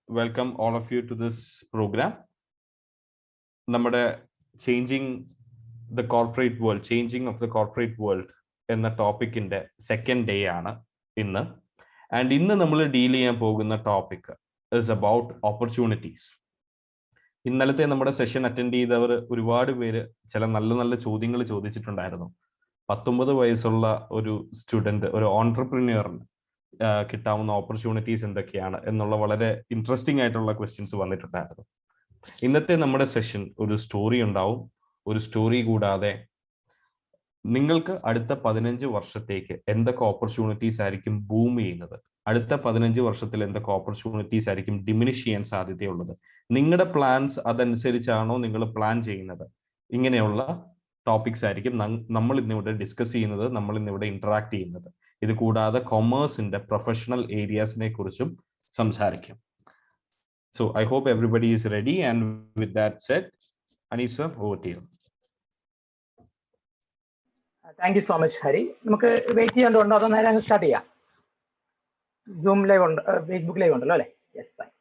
welcome all of you to this program. നമ്മുടെ changing the corporate world, changing of the corporate world എന്ന ടോപ്പിക്കിന്റെ second day ആണ് ഇന്ന്. And ഇന്ന് നമ്മൾ deal ചെയ്യാൻ പോകുന്ന ടോപ്പിക് ഇസ് അബൌട്ട് ഓപ്പർച്യൂണിറ്റീസ്. ഇന്നലത്തെ നമ്മുടെ സെഷൻ അറ്റൻഡ് ചെയ്തവർ ഒരുപാട് പേര് ചില നല്ല നല്ല ചോദ്യങ്ങൾ ചോദിച്ചിട്ടുണ്ടായിരുന്നു. 19 വയസ്സുള്ള ഒരു സ്റ്റുഡന്റ്, ഒരു ഓൺട്രപ്രീനിയറിന് കിട്ടാവുന്ന ഓപ്പർച്യൂണിറ്റീസ് എന്തൊക്കെയാണ് എന്നുള്ള വളരെ ഇൻട്രസ്റ്റിംഗ് ആയിട്ടുള്ള ക്വസ്റ്റ്യൻസ് വന്നിട്ടുണ്ടായിരുന്നു. ഇന്നത്തെ നമ്മുടെ സെഷൻ ഒരു സ്റ്റോറി ഉണ്ടാവും. ഒരു സ്റ്റോറി കൂടാതെ നിങ്ങൾക്ക് അടുത്ത 15 വർഷത്തേക്ക് എന്തൊക്കെ ഓപ്പർച്യൂണിറ്റീസ് ആയിരിക്കും ബൂം ചെയ്യുന്നത്, അടുത്ത 15 വർഷത്തിൽ എന്തൊക്കെ ഓപ്പർച്യൂണിറ്റീസ് ആയിരിക്കും ഡിമിനിഷ് ചെയ്യാൻ സാധ്യതയുള്ളത്, നിങ്ങളുടെ പ്ലാൻസ് അതനുസരിച്ചാണോ നിങ്ങൾ പ്ലാൻ ചെയ്യുന്നത്, ഇങ്ങനെയുള്ള ടോപ്പിക്സ് ആയിരിക്കും നമ്മൾ ഇന്നിവിടെ ഡിസ്കസ് ചെയ്യുന്നത്, നമ്മൾ ഇന്നിവിടെ ഇന്ററാക്ട് ചെയ്യുന്നത്. ഇത് കൂടാതെ കൊമേഴ്സിന്റെ പ്രൊഫഷണൽ ഏരിയാസിനെ കുറിച്ചും സംസാരിക്കും. So I hope everybody is ready, and with that said, Anis sir, over to you. Thank you so much, Hari. നമുക്ക് വെയിറ്റ് ചെയ്യാണ്ടോ അതോ നേരെ അങ്ങ് സ്റ്റാർട്ട് ചെയ്യാം? സൂം ലൈവ് ഉണ്ട്, ഫേസ്ബുക്ക് ലൈവ് ഉണ്ടല്ലോ അല്ലേ? Yes, fine.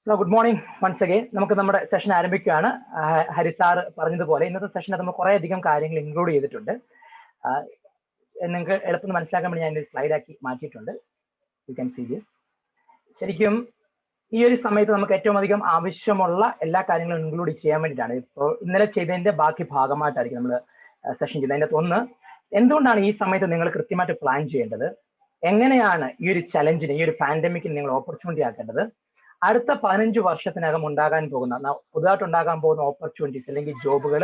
So good morning once again. നമുക്ക് നമ്മുടെ സെഷൻ ആരംഭിക്കുകയാണ്. ഹരി സാർ പറഞ്ഞതുപോലെ ഇന്നത്തെ സെഷനിൽ നമ്മൾ കുറേ അധികം കാര്യങ്ങൾ ഇൻക്ലൂഡ് ചെയ്തിട്ടുണ്ട്. നിങ്ങൾക്ക് എളുപ്പം മനസ്സിലാക്കാൻ വേണ്ടി ഞാൻ സ്ലൈഡ് ആക്കി മാറ്റിയിട്ടുണ്ട്. You can see this. ശരിക്കും ഈ ഒരു സമയത്ത് നമുക്ക് ഏറ്റവും അധികം ആവശ്യമുള്ള എല്ലാ കാര്യങ്ങളും ഇൻക്ലൂഡ് ചെയ്യാൻ വേണ്ടിയിട്ടാണ്. ഇപ്പോൾ ഇന്നലെ ചെയ്തതിന്റെ ബാക്കി ഭാഗമായിട്ടായിരിക്കും നമ്മൾ സെഷൻ ചെയ്യുന്നത്. അതിൻ്റെ ഒന്ന്, എന്തുകൊണ്ടാണ് ഈ സമയത്ത് നിങ്ങൾ കൃത്യമായിട്ട് പ്ലാൻ ചെയ്യേണ്ടത്, എങ്ങനെയാണ് ഈ ഒരു ചലഞ്ചിനെ, ഈ ഒരു പാൻഡമിക്കിന് നിങ്ങൾ ഓപ്പർച്യൂണിറ്റി ആക്കേണ്ടത്, അടുത്ത 15 വർഷത്തിനകം ഉണ്ടാകാൻ പോകുന്ന പുതുതായിട്ട് ഉണ്ടാകാൻ പോകുന്ന ഓപ്പർച്യൂണിറ്റീസ് അല്ലെങ്കിൽ ജോബുകൾ,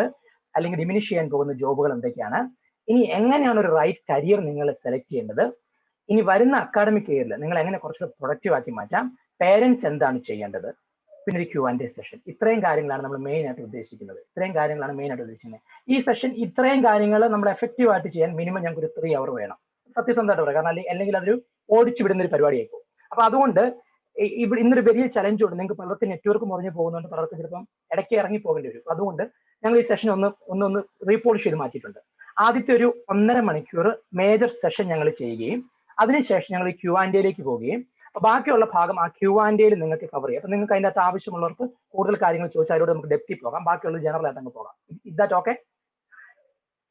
അല്ലെങ്കിൽ ഡിമിനിഷ് ചെയ്യാൻ പോകുന്ന ജോബുകൾ എന്തൊക്കെയാണ്, ഇനി എങ്ങനെയാണ് ഒരു റൈറ്റ് കരിയർ നിങ്ങൾ സെലക്ട് ചെയ്യേണ്ടത്, ഇനി വരുന്ന അക്കാഡമിക് ഇയറിൽ നിങ്ങൾ എങ്ങനെ കുറച്ച് പ്രൊഡക്റ്റീവ് ആക്കി മാറ്റാം, പേരൻസ് എന്താണ് ചെയ്യേണ്ടത്, പിന്നെ ഒരു Q&A സെഷൻ. ഇത്രയും കാര്യങ്ങളാണ് നമ്മൾ മെയിൻ ആയിട്ട് ഉദ്ദേശിക്കുന്നത്. ഈ സെഷൻ ഇത്രയും കാര്യങ്ങൾ നമ്മൾ എഫക്റ്റീവ് ആയിട്ട് ചെയ്യാൻ മിനിമം ഞങ്ങൾക്ക് ഒരു 3 അവർ വേണം, സത്യസന്ധമായിട്ട് പറയാം. കാരണം അല്ലെങ്കിൽ അതൊരു ഓടിച്ചു വിടുന്ന ഒരു പരിപാടിയായിരിക്കും. അപ്പൊ അതുകൊണ്ട് ഇവിടെ ഇന്നൊരു വലിയ ചലഞ്ച് ഉണ്ട്. നിങ്ങൾക്ക് പലർക്കും നെറ്റ്വർക്ക് മുറിഞ്ഞു പോകുന്നുണ്ട്, പലർക്കും ചിലപ്പം ഇടയ്ക്ക് ഇറങ്ങി പോകേണ്ടി വരും. അതുകൊണ്ട് ഞങ്ങൾ ഈ സെഷൻ ഒന്ന് റീപോളിഷ് ചെയ്ത് മാറ്റിയിട്ടുണ്ട്. ആദ്യത്തെ ഒരു 1.5 മണിക്കൂർ മേജർ സെഷൻ ഞങ്ങൾ ചെയ്യുകയും അതിനുശേഷം ഞങ്ങൾ Q&Aയിലേക്ക് പോവുകയും ബാക്കിയുള്ള ഭാഗം ആ Q&Aയിൽ നിങ്ങൾക്ക് കവർ ചെയ്യാം. അപ്പൊ നിങ്ങൾക്ക് അതിൻ്റെ അകത്ത് ആവശ്യമുള്ളവർക്ക് കൂടുതൽ കാര്യങ്ങൾ ചോദിച്ചാൽ അതിലൂടെ നമുക്ക് ഡെപ്തി പോകാം, ബാക്കിയുള്ള ജനറൽ ആയിട്ട് അങ്ങ് പോകാം. Is that okay?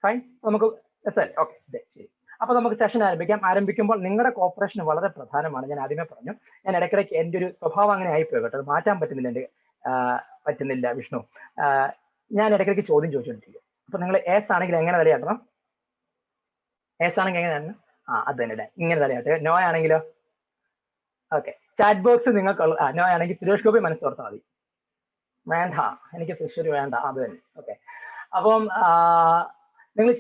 ഫൈൻ. നമുക്ക് ഓക്കെ, ശരി. അപ്പൊ നമുക്ക് സെഷൻ ആരംഭിക്കാം. ആരംഭിക്കുമ്പോൾ നിങ്ങളുടെ കോപ്പറേഷൻ വളരെ പ്രധാനമാണ്. ഞാൻ ആദ്യമേ പറഞ്ഞു, ഞാൻ ഇടയ്ക്കിടയ്ക്ക് എൻ്റെ ഒരു സ്വഭാവം അങ്ങനെ ആയിപ്പോയി കേട്ടോ, അത് മാറ്റാൻ പറ്റുന്നില്ല വിഷ്ണു. ഞാൻ ഇടയ്ക്കിടയ്ക്ക് ചോദ്യം ചോദിച്ചുകൊണ്ടിരിക്കും. അപ്പൊ നിങ്ങൾ എസ് ആണെങ്കിൽ എങ്ങനെ തലയാട്ടണം? എസ് ആണെങ്കിൽ എങ്ങനെയാണ്? അത് തന്നെ, ഇങ്ങനെ തലയാട്ടെ. നോ ആണെങ്കിലോ? ഓക്കെ. ചാറ്റ് ബോക്സ് നിങ്ങൾക്ക് നോ ആണെങ്കിൽ സുരേഷ് ഗോപി മനസ്സോർത്താൽ മതി. വേണ്ട, എനിക്ക് തൃശ്ശൂർ വേണ്ട, അത് തന്നെ. ഓക്കെ. അപ്പം നിങ്ങൾ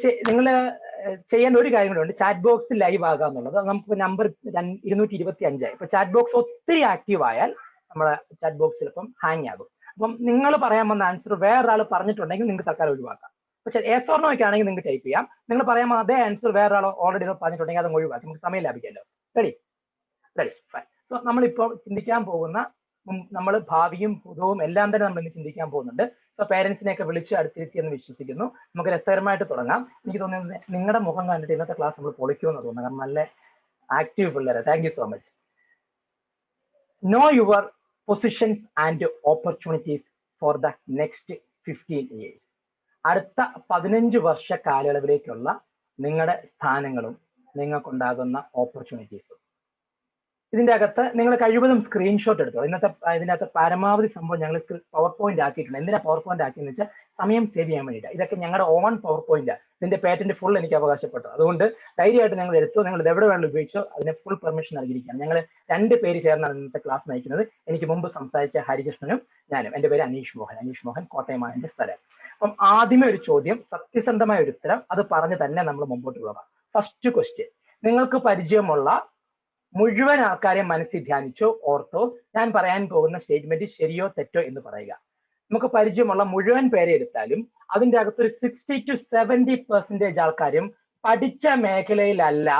ചെയ്യേണ്ട ഒരു കാര്യം കൂടെ ഉണ്ട്. ചാറ്റ് ബോക്സ് ലൈവ് ആകുക എന്നുള്ളത്. നമുക്ക് നമ്പർ 225 ഇപ്പൊ ചാറ്റ് ബോക്സ് ഒത്തിരി ആക്റ്റീവ് ആയാൽ നമ്മുടെ ചാറ്റ് ബോക്സ് ചിലപ്പം ഹാങ് ആകും. അപ്പം നിങ്ങൾ പറയാൻ വന്ന ആൻസർ വേറൊരാൾ പറഞ്ഞിട്ടുണ്ടെങ്കിൽ നിങ്ങൾക്ക് തൽക്കാലം ഒഴിവാക്കാം. പക്ഷെ എസ് ഓർ നോ ഒക്കെ ആണെങ്കിൽ നിങ്ങൾക്ക് ടൈപ്പ് ചെയ്യാം. നിങ്ങൾ പറയാൻ വന്ന അതേ ആൻസർ വേറൊരാൾ ഓൾറെഡി പറഞ്ഞിട്ടുണ്ടെങ്കിൽ അത് ഒഴിവാക്കി നമുക്ക് സമയം ലാഭിക്കാമല്ലോ. റെഡി? ഫൈൻ. സോ നമ്മളിപ്പോൾ ചിന്തിക്കാൻ പോകുന്ന, നമ്മൾ ഭാവിയും ഭൂതവും എല്ലാം തന്നെ നമ്മൾ ഇന്ന് ചിന്തിക്കാൻ പോകുന്നുണ്ട്. സോ പേരൻസിനെയൊക്കെ വിളിച്ച് അടുത്തിരുത്തി എന്ന് വിശ്വസിക്കുന്നു. നമുക്ക് രസകരമായിട്ട് തുടങ്ങാം. എനിക്ക് തോന്നുന്നത് നിങ്ങളുടെ മുഖം കണ്ടിട്ട് ഇന്നത്തെ ക്ലാസ് നമ്മൾ പൊളിക്കുമെന്ന് തോന്നുന്നു. കാരണം നല്ല ആക്റ്റീവ് പിള്ളേരെ. Thank you so much. No your positions and opportunities for the next 15 years. അടുത്ത 15 വർഷ കാലയളവിലേക്കുള്ള നിങ്ങളുടെ സ്ഥാനങ്ങളും നിങ്ങൾക്കുണ്ടാകുന്ന ഓപ്പർച്യൂണിറ്റീസും. ഇതിന്റെ അകത്ത് നിങ്ങൾ കഴിവതും സ്ക്രീൻഷോട്ട് എടുത്തോ. ഇതിനകത്ത് പരമാവധി സംഭവം ഞങ്ങൾ പവർ പോയിന്റ് ആക്കിയിട്ടുണ്ട്. എന്തിനാ പവർ പോയിന്റ് ആക്കിയെന്ന് വെച്ചാൽ സമയം സേവ് ചെയ്യാൻ വേണ്ടിയിട്ടാണ്. ഇതൊക്കെ ഞങ്ങളുടെ ഓൺ പവർ പോയിന്റ്. ഇതിന്റെ പേറ്റന്റ് ഫുൾ എനിക്ക് അവകാശപ്പെട്ടു. അതുകൊണ്ട് ധൈര്യമായിട്ട് നിങ്ങൾ എടുത്തോ, നിങ്ങൾ ഇത് എവിടെ വേണമെങ്കിലും ഉപയോഗിച്ചോ. അതിന് ഫുൾ പെർമിഷൻ നൽകിയിരിക്കുകയാണ്. ഞങ്ങൾ 2 പേര് ചേർന്നാണ് ഇന്നത്തെ ക്ലാസ് നയിക്കുന്നത്. എനിക്ക് മുമ്പ് സംസാരിച്ച ഹരികൃഷ്ണനും ഞാനും. എൻ്റെ പേര് അനീഷ് മോഹൻ, കോട്ടയമാണ് എൻ്റെ സ്ഥലം. അപ്പം ആദ്യമേ ഒരു ചോദ്യം, സത്യസന്ധമായ ഒരു ഉത്തരം, അത് പറഞ്ഞ് തന്നെ നമ്മൾ മുമ്പോട്ട് പോകാം. ഫസ്റ്റ് ക്വസ്റ്റ്യൻ, നിങ്ങൾക്ക് പരിചയമുള്ള മുഴുവൻ ആൾക്കാരെയും മനസ്സിൽ ധ്യാനിച്ചോ, ഓർത്തോ. ഞാൻ പറയാൻ പോകുന്ന സ്റ്റേറ്റ്മെന്റ് ശരിയോ തെറ്റോ എന്ന് പറയുക. നമുക്ക് പരിചയമുള്ള മുഴുവൻ പേരെ എടുത്താലും അതിൻ്റെ അകത്തൊരു 60 to 70% ആൾക്കാരും പഠിച്ച മേഖലയിലല്ല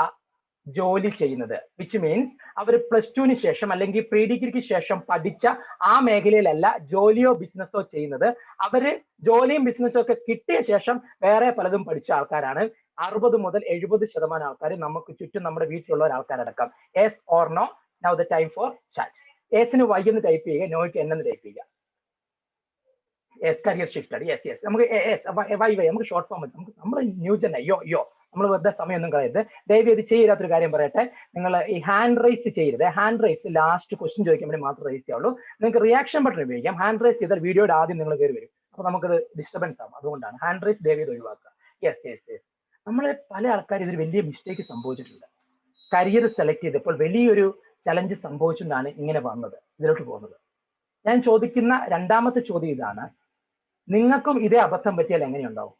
ജോലി ചെയ്യുന്നത്. വിച്ച് മീൻസ് അവർ +2 ശേഷം അല്ലെങ്കിൽ പ്രീ ഡിഗ്രിക്ക് ശേഷം പഠിച്ച ആ മേഖലയിലല്ല ജോലിയോ ബിസിനസ്സോ ചെയ്യുന്നത്. അവര് ജോലിയും ബിസിനസ്സും ഒക്കെ കിട്ടിയ ശേഷം വേറെ പലതും പഠിച്ച ആൾക്കാരാണ്. 60 മുതൽ 70% ആൾക്കാർ നമുക്ക് ചുറ്റും നമ്മുടെ വീട്ടിലുള്ള ആൾക്കാരടക്കം. Yes or no? Now the time for chat. എസിന് വൈ എന്ന് ടൈപ്പ് ചെയ്യുക, നോയ്ക്ക് എൻ എന്ന് ടൈപ്പ് ചെയ്യുക. കരിയർ ഷിഫ്റ്റഡ്, യെസ് നമുക്ക് വൈ നമുക്ക് ഷോർട്ട് ഫോം നമുക്ക് നമ്മൾ ന്യൂജൻ യോ നമ്മൾ വെറുതെ സമയമൊന്നും കളയരുത്. ദയവ് ഇത് ചെയ്യാത്തൊരു കാര്യം പറയട്ടെ, നിങ്ങൾ ഈ ഹാൻഡ് റൈസ് ചെയ്യരുത്. ഹാൻഡ് റൈസ് ലാസ്റ്റ് ക്വസ്റ്റ്യൻ ചോദിക്കാൻ വേണ്ടി മാത്രം റൈസ് ചെയ്യാവുള്ളൂ. നിങ്ങൾക്ക് റിയാക്ഷൻ ബട്ടൺ ഉപയോഗിക്കാം. ഹാൻഡ് റൈസ് ചെയ്താൽ വീഡിയോയുടെ ആദ്യം നിങ്ങൾ കയറി വരും, അപ്പൊ നമുക്കത് ഡിസ്റ്റർബൻസ് ആവും. അതുകൊണ്ടാണ് ഹാൻഡ് റൈസ് ദയവ് ചെയ്ത് ഒഴിവാക്കുക. യെസ് നമ്മളെ പല ആൾക്കാർ ഇതിൽ വലിയ മിസ്റ്റേക്ക് സംഭവിച്ചിട്ടുണ്ട്. കരിയർ സെലക്ട് ചെയ്തപ്പോൾ വലിയൊരു ചലഞ്ച് സംഭവിച്ചുകൊണ്ടാണ് ഇങ്ങനെ വന്നത്, ഇതിലോട്ട് പോകുന്നത്. ഞാൻ ചോദിക്കുന്ന രണ്ടാമത്തെ ചോദ്യം ഇതാണ്, നിങ്ങൾക്കും ഇതേ അബദ്ധം പറ്റിയാൽ എങ്ങനെയുണ്ടാവും?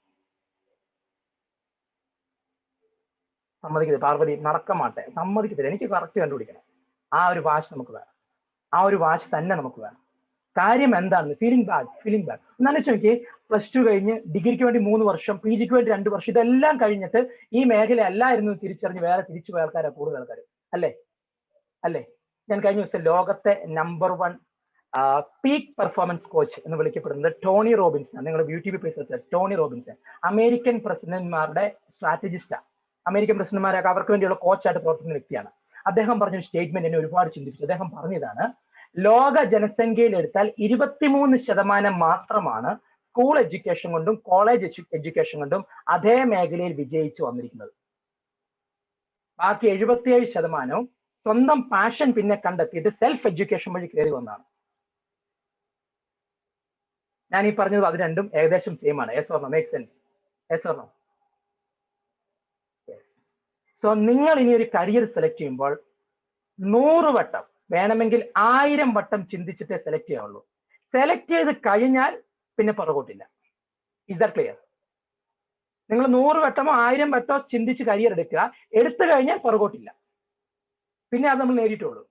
സമ്മതിക്കരുത് പാർവതി, നടക്കമാട്ടെ, സമ്മതിക്കത്തില്ല. എനിക്ക് കറക്റ്റ് കണ്ടുപിടിക്കണം. ആ ഒരു വാശി നമുക്ക് വേണം, ആ ഒരു വാശി തന്നെ നമുക്ക് വേണം. കാര്യം എന്താണെന്ന് ഫീലിംഗ് ബാഡ്. എന്നാലും നോക്കി, +2 കഴിഞ്ഞ് ഡിഗ്രിക്ക് വേണ്ടി 3 വർഷം, PGക്ക് വേണ്ടി 2 വർഷം, ഇതെല്ലാം കഴിഞ്ഞിട്ട് ഈ മേഖല അല്ലായിരുന്നു തിരിച്ചറിഞ്ഞ് വേറെ തിരിച്ചു പോയ ആൾക്കാരാണ് കൂടുതൽ ആൾക്കാർ, അല്ലേ? ഞാൻ കഴിഞ്ഞ ദിവസം ലോകത്തെ നമ്പർ 1 പീക്ക് പെർഫോമൻസ് കോച്ച് എന്ന് വിളിക്കപ്പെടുന്നത് ടോണി റോബിൻസൺ. നിങ്ങൾ യൂട്യൂബിൽ പോയി സെർച്ച് ചെയ്യുക, ടോണി റോബിൻസൺ. അമേരിക്കൻ പ്രസിഡന്റ്മാരുടെ സ്ട്രാറ്റജിസ്റ്റാണ്. അമേരിക്കൻ പ്രസിഡന്റ്മാരൊക്കെ അവർക്ക് വേണ്ടിയുള്ള കോച്ചായിട്ട് പ്രവർത്തിക്കുന്ന വ്യക്തിയാണ്. അദ്ദേഹം പറഞ്ഞൊരു സ്റ്റേറ്റ്മെന്റ് എന്നെ ഒരുപാട് ചിന്തിപ്പിച്ചു. അദ്ദേഹം പറഞ്ഞതാണ്, ലോക ജനസംഖ്യയിൽ എടുത്താൽ 23% മാത്രമാണ് സ്കൂൾ എഡ്യൂക്കേഷൻ കൊണ്ടും കോളേജ് എഡ്യൂക്കേഷൻ കൊണ്ടും അതേ മേഖലയിൽ വിജയിച്ചു വന്നിരിക്കുന്നത്. ബാക്കി 77% സ്വന്തം പാഷൻ പിന്നെ കണ്ടെത്തിയിട്ട് സെൽഫ് എഡ്യൂക്കേഷൻ വഴി കയറി വന്നതാണ്. ഞാൻ ഈ പറഞ്ഞത് അത് രണ്ടും ഏകദേശം സെയിം ആണ്. Yes or no? Make sense? Yes or no? So നിങ്ങൾ ഇനി ഒരു കരിയർ സെലക്ട് ചെയ്യുമ്പോൾ 100 വട്ടം വേണമെങ്കിൽ 1000 വട്ടം ചിന്തിച്ചിട്ടേ സെലക്ട് ചെയ്യാവുള്ളൂ. സെലക്ട് ചെയ്ത് കഴിഞ്ഞാൽ പിന്നെ പുറകോട്ടില്ല. Is that clear? നിങ്ങൾ 100 വട്ടമോ 1000 വട്ടമോ ചിന്തിച്ച് കരിയർ എടുക്കുക, എടുത്തു കഴിഞ്ഞാൽ പുറകോട്ടില്ല. പിന്നെ അത് നമ്മൾ നേരിട്ടുള്ളൂ.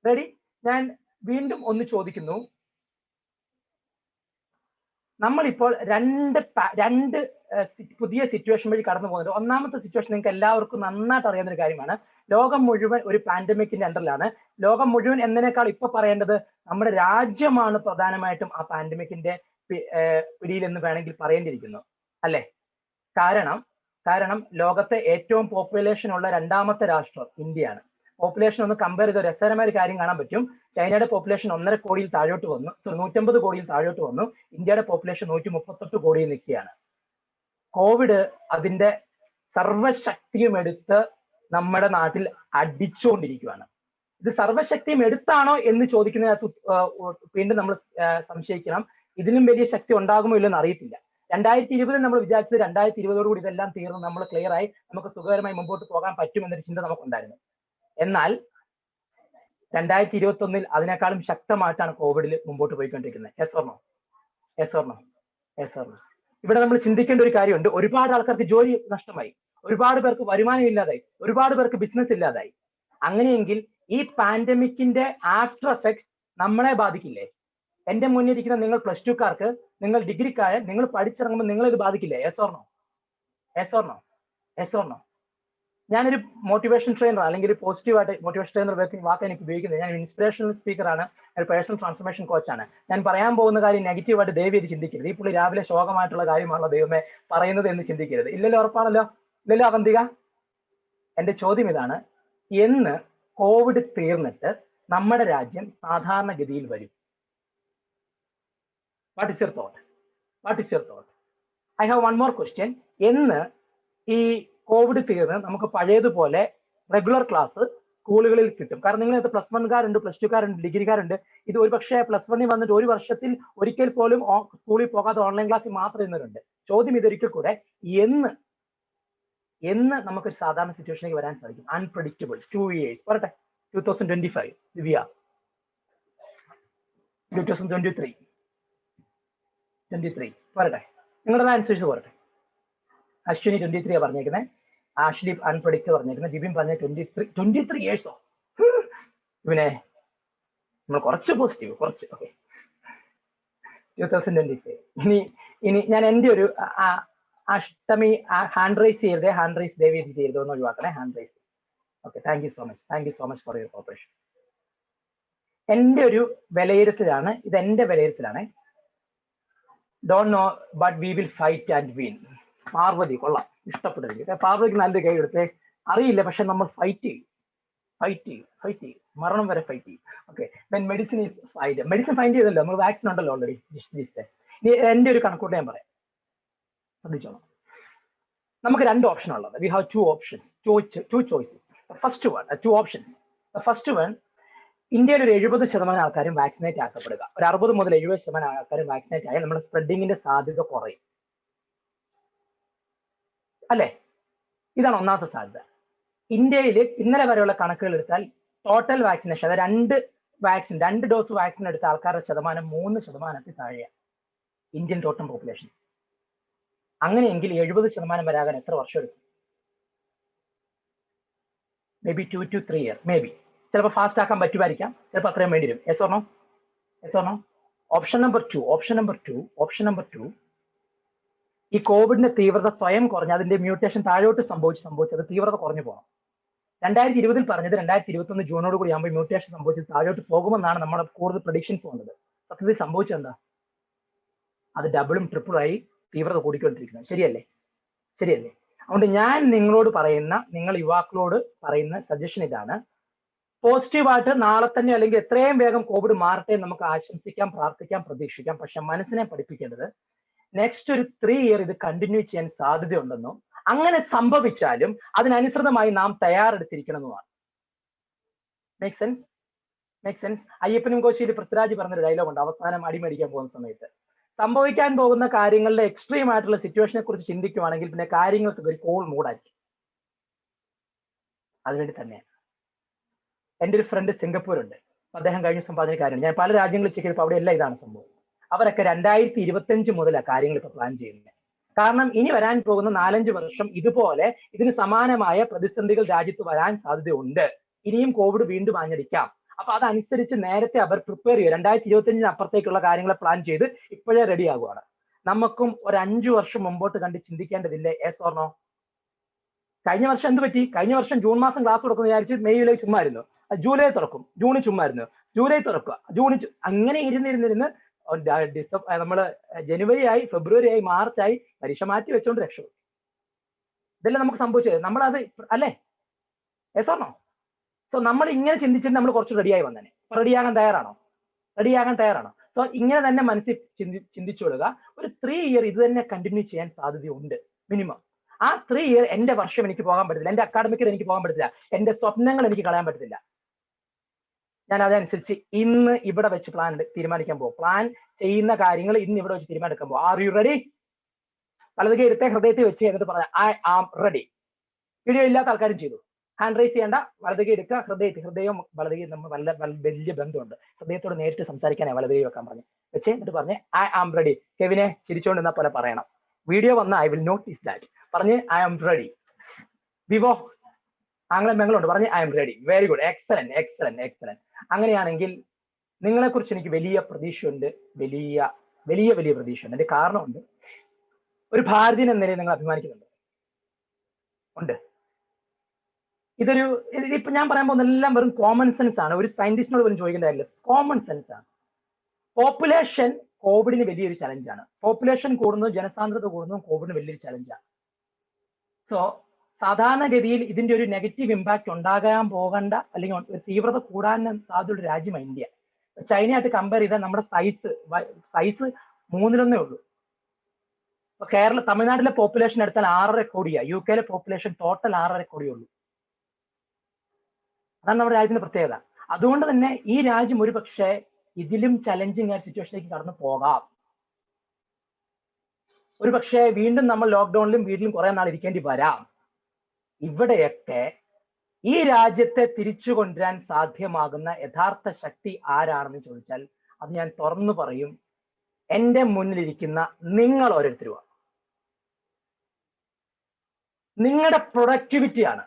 റെഡി? ഞാൻ വീണ്ടും ഒന്ന് ചോദിക്കുന്നു, നമ്മളിപ്പോൾ രണ്ട് പുതിയ സിറ്റുവേഷൻ വഴി കടന്നു പോകുന്നത്. ഒന്നാമത്തെ സിറ്റുവേഷൻ നിങ്ങൾക്ക് എല്ലാവർക്കും നന്നായിട്ട് അറിയാവുന്ന ഒരു കാര്യമാണ്. ലോകം മുഴുവൻ ഒരു പാൻഡമിക്കിന്റെ അണ്ടറിലാണ്. ലോകം മുഴുവൻ എന്നതിനേക്കാൾ ഇപ്പൊ പറയേണ്ടത് നമ്മുടെ രാജ്യമാണ് പ്രധാനമായിട്ടും ആ പാൻഡമിക്കിന്റെ പിടിയിൽ എന്ന് വേണമെങ്കിൽ പറയേണ്ടിയിരിക്കുന്നു, അല്ലെ? കാരണം ലോകത്തെ ഏറ്റവും പോപ്പുലേഷൻ ഉള്ള 2ാമത്തെ രാഷ്ട്രം ഇന്ത്യയാണ്. പോപ്പുലേഷൻ ഒന്ന് കമ്പയർ ചെയ്ത രസകരമായ ഒരു കാര്യം കാണാൻ പറ്റും. ചൈനയുടെ പോപ്പുലേഷൻ 1.5 കോടിയിൽ താഴോട്ട് വന്നു, 150 കോടിയിൽ താഴോട്ട് വന്നു. ഇന്ത്യയുടെ പോപ്പുലേഷൻ 138 കോടിയിൽ നിൽക്കുകയാണ്. കോവിഡ് അതിന്റെ സർവശക്തിയും എടുത്ത് നമ്മുടെ നാട്ടിൽ അടിച്ചുകൊണ്ടിരിക്കുകയാണ്. ഇത് സർവശക്തിയും എടുത്താണോ എന്ന് ചോദിക്കുന്നതിനകത്ത് വീണ്ടും നമ്മൾ സംശയിക്കണം. ഇതിനും വലിയ ശക്തി ഉണ്ടാകുമോ ഇല്ലെന്ന് അറിയത്തില്ല. 2020 നമ്മൾ വിചാരിച്ചത് 2020 ഇതെല്ലാം തീർന്ന് നമ്മൾ ക്ലിയർ ആയി നമുക്ക് സുഖകരമായി മുമ്പോട്ട് പോകാൻ പറ്റുമെന്നൊരു ചിന്ത നമുക്കുണ്ടായിരുന്നു. എന്നാൽ 2021 അതിനേക്കാളും ശക്തമായിട്ടാണ് കോവിഡിൽ മുമ്പോട്ട് പോയിക്കൊണ്ടിരിക്കുന്നത്. Yes or no? ഇവിടെ നമ്മൾ ചിന്തിക്കേണ്ട ഒരു കാര്യമുണ്ട്. ഒരുപാട് ആൾക്കാർക്ക് ജോലി നഷ്ടമായി, ഒരുപാട് പേർക്ക് വരുമാനം ഇല്ലാതായി, ഒരുപാട് പേർക്ക് ബിസിനസ് ഇല്ലാതായി. അങ്ങനെയെങ്കിൽ ഈ പാൻഡമിക്കിന്റെ ആഫ്റ്റർ എഫക്ട്സ് നമ്മളെ ബാധിക്കില്ലേ? എന്റെ മുന്നിൽ ഇരിക്കുന്ന നിങ്ങൾ +2കാർക്ക്, നിങ്ങൾ ഡിഗ്രിക്കാരെ, നിങ്ങൾ പഠിച്ചിറങ്ങുമ്പോൾ നിങ്ങളെ ഇത് ബാധിക്കില്ലേ? Yes or no? ഞാനൊരു മോട്ടിവേഷൻ ട്രെയിനർ അല്ലെങ്കിൽ പോസിറ്റീവായിട്ട് മോട്ടിവേഷൻ ട്രെയിനർ വാക്ക് എനിക്ക് ഉപയോഗിക്കുന്നത്. ഞാൻ ഇൻസ്പിറേഷണൽ സ്പീക്കറാണ്, ഒരു പേഴ്സണൽ ട്രാൻസ്ഫോർമേഷൻ കോച്ചാണ്. ഞാൻ പറയാൻ പോകുന്ന കാര്യം നെഗറ്റീവായിട്ട് ദയവ് ചെയ്ത് ചിന്തിക്കരുത്. ഈ പുള്ളി രാവിലെ ശോകമായിട്ടുള്ള കാര്യമാണല്ലോ ദൈവമേ പറയുന്നത് എന്ന് ചിന്തിക്കരുത്. ഇല്ലല്ലോ? ഉറപ്പാണല്ലോ? ഇല്ലല്ലോ അവന്തിക? എന്റെ ചോദ്യം ഇതാണ്, എന്ന് കോവിഡ് തീർന്നിട്ട് നമ്മുടെ രാജ്യം സാധാരണഗതിയിൽ വരും? What is your thought? I have one more question. എന്ന് ഈ കോവിഡ് തീർന്ന് നമുക്ക് പഴയതുപോലെ റെഗുലർ ക്ലാസ് സ്കൂളുകളിൽ കിട്ടും? കാരണം നിങ്ങൾ +1കാരുണ്ട്, +2കാരുണ്ട്, ഡിഗ്രിക്കാരുണ്ട്. ഇത് ഒരു പക്ഷേ +1 വന്നിട്ട് ഒരു വർഷത്തിൽ ഒരിക്കൽ പോലും സ്കൂളിൽ പോകാതെ ഓൺലൈൻ ക്ലാസ്സിൽ മാത്രം ഇരുന്നവരുണ്ട്. ചോദ്യം ഇതൊരിക്കൽ കൂടെ, എന്ന് നമുക്കൊരു സാധാരണ സിറ്റുവേഷനിലേക്ക് വരാൻ സാധിക്കും? Unpredictable 2 years പറട്ടെ. 2025 ദിവ്യ, 2023 പറട്ടെ, നിങ്ങളുടെ അനുസരിച്ച് പറട്ടെ. അശ്വിനി 23 പറഞ്ഞേക്കുന്നത്, ആഷ്ലി അൺപ്രഡിക്റ്റ് പറഞ്ഞേക്കുന്നത്, ജിബിൻ പറഞ്ഞ 23 years. ഇവനെ നമ്മൾ കുറച്ച് പോസിറ്റീവ്, കുറച്ച് ഓക്കെ. 2025 ഇനി ഞാൻ എൻ്റെ ഒരു അഷ്ടമി ഹാൻഡ് റൈസ് ചെയ്തേ, ഹാൻഡ് റൈസ് ദയവ് ചെയ്തോ എന്ന് ഒഴിവാക്കണേ. Hand raise okay. Thank you so much for your cooperation. എൻ്റെ ഒരു വിലയിരുത്തലാണ് ഇത്, എൻ്റെ വിലയിരുത്തലാണ്. Don't know but we will fight and win. Parvati കൊള്ളാം, ഇഷ്ടപ്പെട്ടിരിക്കും. പാർവതിക്ക് നല്ലൊരു കൈ എടുത്തേ. അറിയില്ല, പക്ഷെ നമ്മൾ ഫൈറ്റ് ചെയ്യും. മരണം വരെ ഫൈറ്റ് ചെയ്യും. Okay, medicine is fight. Medicine find ചെയ്തല്ലോ, നമ്മൾ വാക്സിൻ ഉണ്ടല്ലോ ഓൾറെഡി. ഇനി എന്റെ ഒരു കണക്കൂട്ട് ഞാൻ പറയാം, ശ്രദ്ധിച്ചോളാം. നമുക്ക് 2 ഓപ്ഷൻ ഉള്ളത്. We have 2 options, 2 choices. First one, 2 options. First one, ഇന്ത്യയിൽ ഒരു 70% ആൾക്കാരും വാക്സിനേറ്റ് ആക്കപ്പെടുക. ഒരു 60 മുതൽ 70% ആൾക്കാരും വാക്സിനേറ്റ് ആയാൽ നമ്മുടെ സ്പ്രെഡിങ്ങിന്റെ സാധ്യത കുറയും, അല്ലെ? ഇതാണ് ഒന്നാമത്തെ സാധ്യത. ഇന്ത്യയിൽ ഇന്നലെ വരെയുള്ള കണക്കുകൾ എടുത്താൽ ടോട്ടൽ വാക്സിനേഷൻ, അതായത് 2 ഡോസ് വാക്സിൻ എടുത്ത ആൾക്കാരുടെ ശതമാനം 3% താഴെയാണ് ഇന്ത്യൻ ടോട്ടൽ പോപ്പുലേഷൻ. അങ്ങനെയെങ്കിൽ 70% വരാകാൻ എത്ര വർഷം എടുക്കും? Maybe 2 to 3 years, maybe. ചിലപ്പോൾ ഫാസ്റ്റ് ആക്കാൻ പറ്റുമായിരിക്കാം, ചിലപ്പോൾ അത്രയും വേണ്ടി വരും. Yes or no? Yes or no? Option number two, ഈ കോവിഡിന്റെ തീവ്രത സ്വയം കുറഞ്ഞ് അതിന്റെ മ്യൂട്ടേഷൻ താഴോട്ട് സംഭവിച്ചത് തീവ്രത കുറഞ്ഞു പോകണം. 2020 പറഞ്ഞത് 2021 ജൂണോട് കൂടി ആകുമ്പോൾ മ്യൂട്ടേഷൻ സംഭവിച്ചത് താഴോട്ട് പോകുമെന്നാണ് നമ്മുടെ കൂടുതൽ പ്രഡിക്ഷൻസ് വന്നത്. സത്യത്തിൽ സംഭവിച്ചെന്താ? അത് ഡബിളും ട്രിപ്പിളായി തീവ്രത കൂടിക്കൊണ്ടിരിക്കുന്നത്. ശരിയല്ലേ? അതുകൊണ്ട് ഞാൻ നിങ്ങളോട് പറയുന്ന, നിങ്ങൾ യുവാക്കളോട് പറയുന്ന സജഷൻ ഇതാണ്. പോസിറ്റീവായിട്ട് നാളെ തന്നെ അല്ലെങ്കിൽ എത്രയും വേഗം കോവിഡ് മാറട്ടെ നമുക്ക് ആശംസിക്കാം, പ്രാർത്ഥിക്കാം, പ്രതീക്ഷിക്കാം. പക്ഷെ മനസ്സിനെ പഠിപ്പിക്കേണ്ടത് നെക്സ്റ്റ് ഒരു 3 year ഇത് കണ്ടിന്യൂ ചെയ്യാൻ സാധ്യതയുണ്ടെന്നും അങ്ങനെ സംഭവിച്ചാലും അതിനനുസൃതമായി നാം തയ്യാറെടുത്തിരിക്കണമെന്നുമാണ്. Make sense? അയ്യപ്പനും കോശിയിൽ പൃഥ്വിരാജ് പറഞ്ഞൊരു ഡയലോഗ് ഉണ്ട്, അവസാനം അടിമേടിക്കാൻ പോകുന്ന സമയത്ത്. സംഭവിക്കാൻ പോകുന്ന കാര്യങ്ങളുടെ എക്സ്ട്രീം ആയിട്ടുള്ള സിറ്റുവേഷനെ കുറിച്ച് ചിന്തിക്കുവാണെങ്കിൽ പിന്നെ കാര്യങ്ങൾക്ക് ഒരു കോൾ മൂടായിരിക്കും. അതുവേണ്ടി തന്നെ എൻ്റെ ഒരു ഫ്രണ്ട് സിംഗപ്പൂരുണ്ട്, അദ്ദേഹം കഴിഞ്ഞ ദിവസം പറഞ്ഞ കാര്യമാണ്. ഞാൻ പല രാജ്യങ്ങളിൽ ചെക്ക് ചെയ്തപ്പോൾ അവിടെ എല്ലാം ഇതാണ് സംഭവം. അവരൊക്കെ 2025 മുതലാണ് കാര്യങ്ങൾ ഇപ്പൊ പ്ലാൻ ചെയ്യുന്നത്. കാരണം ഇനി വരാൻ പോകുന്ന 4-5 വർഷം ഇതുപോലെ ഇതിന് സമാനമായ പ്രതിസന്ധികൾ രാജ്യത്ത് വരാൻ സാധ്യതയുണ്ട്. ഇനിയും കോവിഡ് വീണ്ടും ആഞ്ഞടിക്കാം. അപ്പൊ അതനുസരിച്ച് നേരത്തെ അവർ പ്രിപ്പയർ ചെയ്യുക. 2025 അപ്പുറത്തേക്കുള്ള കാര്യങ്ങളെ പ്ലാൻ ചെയ്ത് ഇപ്പോഴേ റെഡി ആകുവാണ്. നമുക്കും ഒരു 5 വർഷം മുമ്പോട്ട് കണ്ട് ചിന്തിക്കേണ്ടതില്ലേ? Yes or no? കഴിഞ്ഞ വർഷം എന്ത് പറ്റി? കഴിഞ്ഞ വർഷം ജൂൺ മാസം ക്ലാസ് കൊടുക്കുന്നു വിചാരിച്ച് മെയ്യിലെ ചുമ്മായിരുന്നു, ജൂലൈ തുറക്കും, ജൂണിൽ ചുമ്മായിരുന്നു, ജൂലൈ തുറക്കുക, അങ്ങനെ ഇരുന്നിരുന്നിരുന്ന് നമ്മള് ജനുവരി ആയി, ഫെബ്രുവരി ആയി, മാർച്ച് ആയി, പരീക്ഷ മാറ്റി വെച്ചോണ്ട് രക്ഷപ്പെട്ടു. ഇതെല്ലാം നമുക്ക് സംഭവിച്ചത്. നമ്മളത് അല്ലേ? Yes or no? സോ നമ്മൾ ഇങ്ങനെ ചിന്തിച്ചിട്ട് നമ്മൾ കുറച്ച് റെഡിയായി വന്നേനെ. റെഡിയാകാൻ തയ്യാറാണോ? സോ ഇങ്ങനെ തന്നെ മനസ്സിൽ ചിന്തിച്ചുകൊള്ളുക. ഒരു 3 year ഇത് തന്നെ കണ്ടിന്യൂ ചെയ്യാൻ സാധ്യതയുണ്ട് മിനിമം. ആ 3 year എന്റെ വർഷം എനിക്ക് പോകാൻ പറ്റത്തില്ല, എന്റെ അക്കാഡമിക്കിൽ എനിക്ക് പോകാൻ പറ്റത്തില്ല, എന്റെ സ്വപ്നങ്ങൾ എനിക്ക് കളയാൻ പറ്റത്തില്ല. ഞാൻ അതനുസരിച്ച് ഇന്ന് ഇവിടെ വെച്ച് തീരുമാനിക്കാൻ പോകും. പ്ലാൻ ചെയ്യുന്ന കാര്യങ്ങൾ ഇന്ന് ഇവിടെ വെച്ച് തീരുമാനിക്കാൻ പോകും. R you ready? വലതുകൈ എടുത്ത ഹൃദയത്തിൽ വെച്ച് എന്നിട്ട് പറഞ്ഞ ഐ ആം റെഡി. വീഡിയോ ഇല്ലാത്ത ആൾക്കാരും ചെയ്തു. ഹാൻഡ് റൈസ് ചെയ്യേണ്ട, വലതുകൈ എടുക്കുക, ഹൃദയവും വലതുകൈ നമ്മൾ വലിയ ബന്ധമുണ്ട്. ഹൃദയത്തോട് നേരിട്ട് സംസാരിക്കാനേ വലതുകൈ വെക്കാൻ പറഞ്ഞു. വെച്ച് എന്നിട്ട് പറഞ്ഞ് ഐ ആം റെഡി. കെവിനെ ചിരിച്ചുകൊണ്ടിരുന്ന പോലെ പറയണം. വീഡിയോ വന്ന ഐ വിൽ നോട്ടീസ് ദാറ്റ്. പറഞ്ഞ് ഐ ആം റെഡി. വിവോ ആംഗ്ലം ബംഗളുണ്ട്, പറഞ്ഞ് I am ready. Very good, excellent. അങ്ങനെയാണെങ്കിൽ നിങ്ങളെക്കുറിച്ച് എനിക്ക് വലിയ പ്രതീക്ഷയുണ്ട്, വലിയ പ്രതീക്ഷയുണ്ട്. എന്റെ കാരണമുണ്ട്. ഒരു ഭാരതീയൻ എന്ന നിലയിൽ നിങ്ങൾ അഭിമാനിക്കുന്നുണ്ട്. ഉണ്ട്. ഇതിപ്പോ ഞാൻ പറയാൻ പോകുന്ന എല്ലാം വെറും കോമൺ സെൻസ് ആണ്. ഒരു സയന്റിസ്റ്റിനോട് പോലും ചോദിക്കേണ്ട കാര്യമില്ല, കോമൺ സെൻസ് ആണ്. പോപ്പുലേഷൻ കോവിഡിന് വലിയൊരു ചലഞ്ചാണ്. പോപ്പുലേഷൻ കൂടുന്നു, ജനസാന്ദ്രത കൂടുന്നു, കോവിഡിന് വലിയൊരു ചലഞ്ചാണ്. സോ സാധാരണഗതിയിൽ ഇതിന്റെ ഒരു നെഗറ്റീവ് ഇമ്പാക്ട് ഉണ്ടാകാൻ പോകേണ്ട, അല്ലെങ്കിൽ ഒരു തീവ്രത കൂടാൻ സാധ്യതയുള്ള രാജ്യമാണ് ഇന്ത്യ. ചൈനയായിട്ട് കമ്പയർ ചെയ്താൽ നമ്മുടെ സൈസ് 3-1 ഉള്ളൂ. ഇപ്പൊ തമിഴ്നാട്ടിലെ പോപ്പുലേഷൻ എടുത്താൽ 6.5 കോടിയാണ്. UK പോപ്പുലേഷൻ ടോട്ടൽ 6.5 കോടിയേ ഉള്ളൂ. അതാണ് നമ്മുടെ രാജ്യത്തിന്റെ പ്രത്യേകത. അതുകൊണ്ട് തന്നെ ഈ രാജ്യം ഒരു പക്ഷേ ഇതിലും ചലഞ്ചിങ് ആയ സിറ്റുവേഷനിലേക്ക് കടന്നു പോകാം. ഒരു പക്ഷേ വീണ്ടും നമ്മൾ ലോക്ക്ഡൌണിലും വീട്ടിലും കുറെ നാൾ ഇരിക്കേണ്ടി വരാം. ഇവിടെയൊക്കെ ഈ രാജ്യത്തെ തിരിച്ചു കൊണ്ടുവരാൻ സാധ്യമാകുന്ന യഥാർത്ഥ ശക്തി ആരാണെന്ന് ചോദിച്ചാൽ അത് ഞാൻ തുറന്നു പറയും, എന്റെ മുന്നിലിരിക്കുന്ന നിങ്ങൾ ഓരോരുത്തരുമാണ്. നിങ്ങളുടെ പ്രൊഡക്ടിവിറ്റിയാണ്,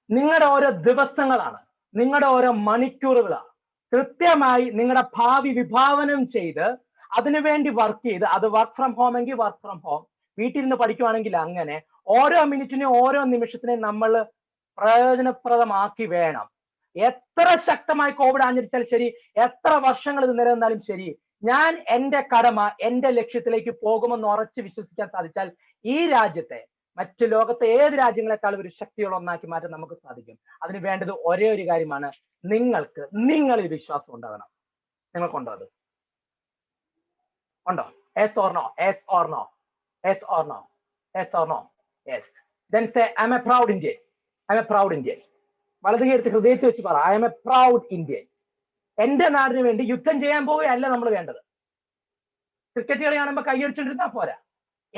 നിങ്ങളുടെ ഓരോ ദിവസങ്ങളാണ്, നിങ്ങളുടെ ഓരോ മണിക്കൂറുകളാണ്. കൃത്യമായി നിങ്ങളുടെ ഭാവി വിഭാവനം ചെയ്ത് അതിനുവേണ്ടി വർക്ക് ചെയ്ത്, അത് വർക്ക് ഫ്രം ഹോം എങ്കിൽ വർക്ക് ഫ്രം ഹോം, വീട്ടിൽ നിന്ന് പഠിക്കുവാണെങ്കിൽ അങ്ങനെ ഓരോ മിനിറ്റിനെയും ഓരോ നിമിഷത്തിനെയും നമ്മൾ പ്രയോജനപ്രദമാക്കി വേണം. എത്ര ശക്തമായി കോവിഡ് ആഞ്ഞടിച്ചാൽ ശരി, എത്ര വർഷങ്ങൾ ഇത് നിലനിന്നാലും ശരി, ഞാൻ എന്റെ കടമ, എന്റെ ലക്ഷ്യത്തിലേക്ക് പോകുമെന്ന് ഉറച്ചു വിശ്വസിക്കാൻ സാധിച്ചാൽ ഈ രാജ്യത്തെ മറ്റു ലോകത്തെ ഏത് രാജ്യങ്ങളെക്കാളും ഒരു ശക്തിയുള്ള ഒന്നാക്കി മാറ്റാൻ നമുക്ക് സാധിക്കും. അതിന് വേണ്ടത് ഒരേ ഒരു കാര്യമാണ്, നിങ്ങളിൽ വിശ്വാസം ഉണ്ടാകണം. നിങ്ങൾക്കുണ്ടോ അത്? ഉണ്ടോ? Yes or no? Yes or no? Yes or no? Yes or no? Yes. Then say, I'm a proud Indian. I'm a proud Indian. വലത് കൈയെടുത്ത് ഹൃദയത്തിൽ വെച്ച് പറ, I am a proud Indian. എന്റെ നാടിന് വേണ്ടി യുദ്ധം ചെയ്യാൻ പോവുകയല്ല നമ്മൾ വേണ്ടത്. ക്രിക്കറ്റ് കളി കാണുമ്പോൾ കൈയടിച്ചോണ്ടിരുന്നാൽ പോരാ.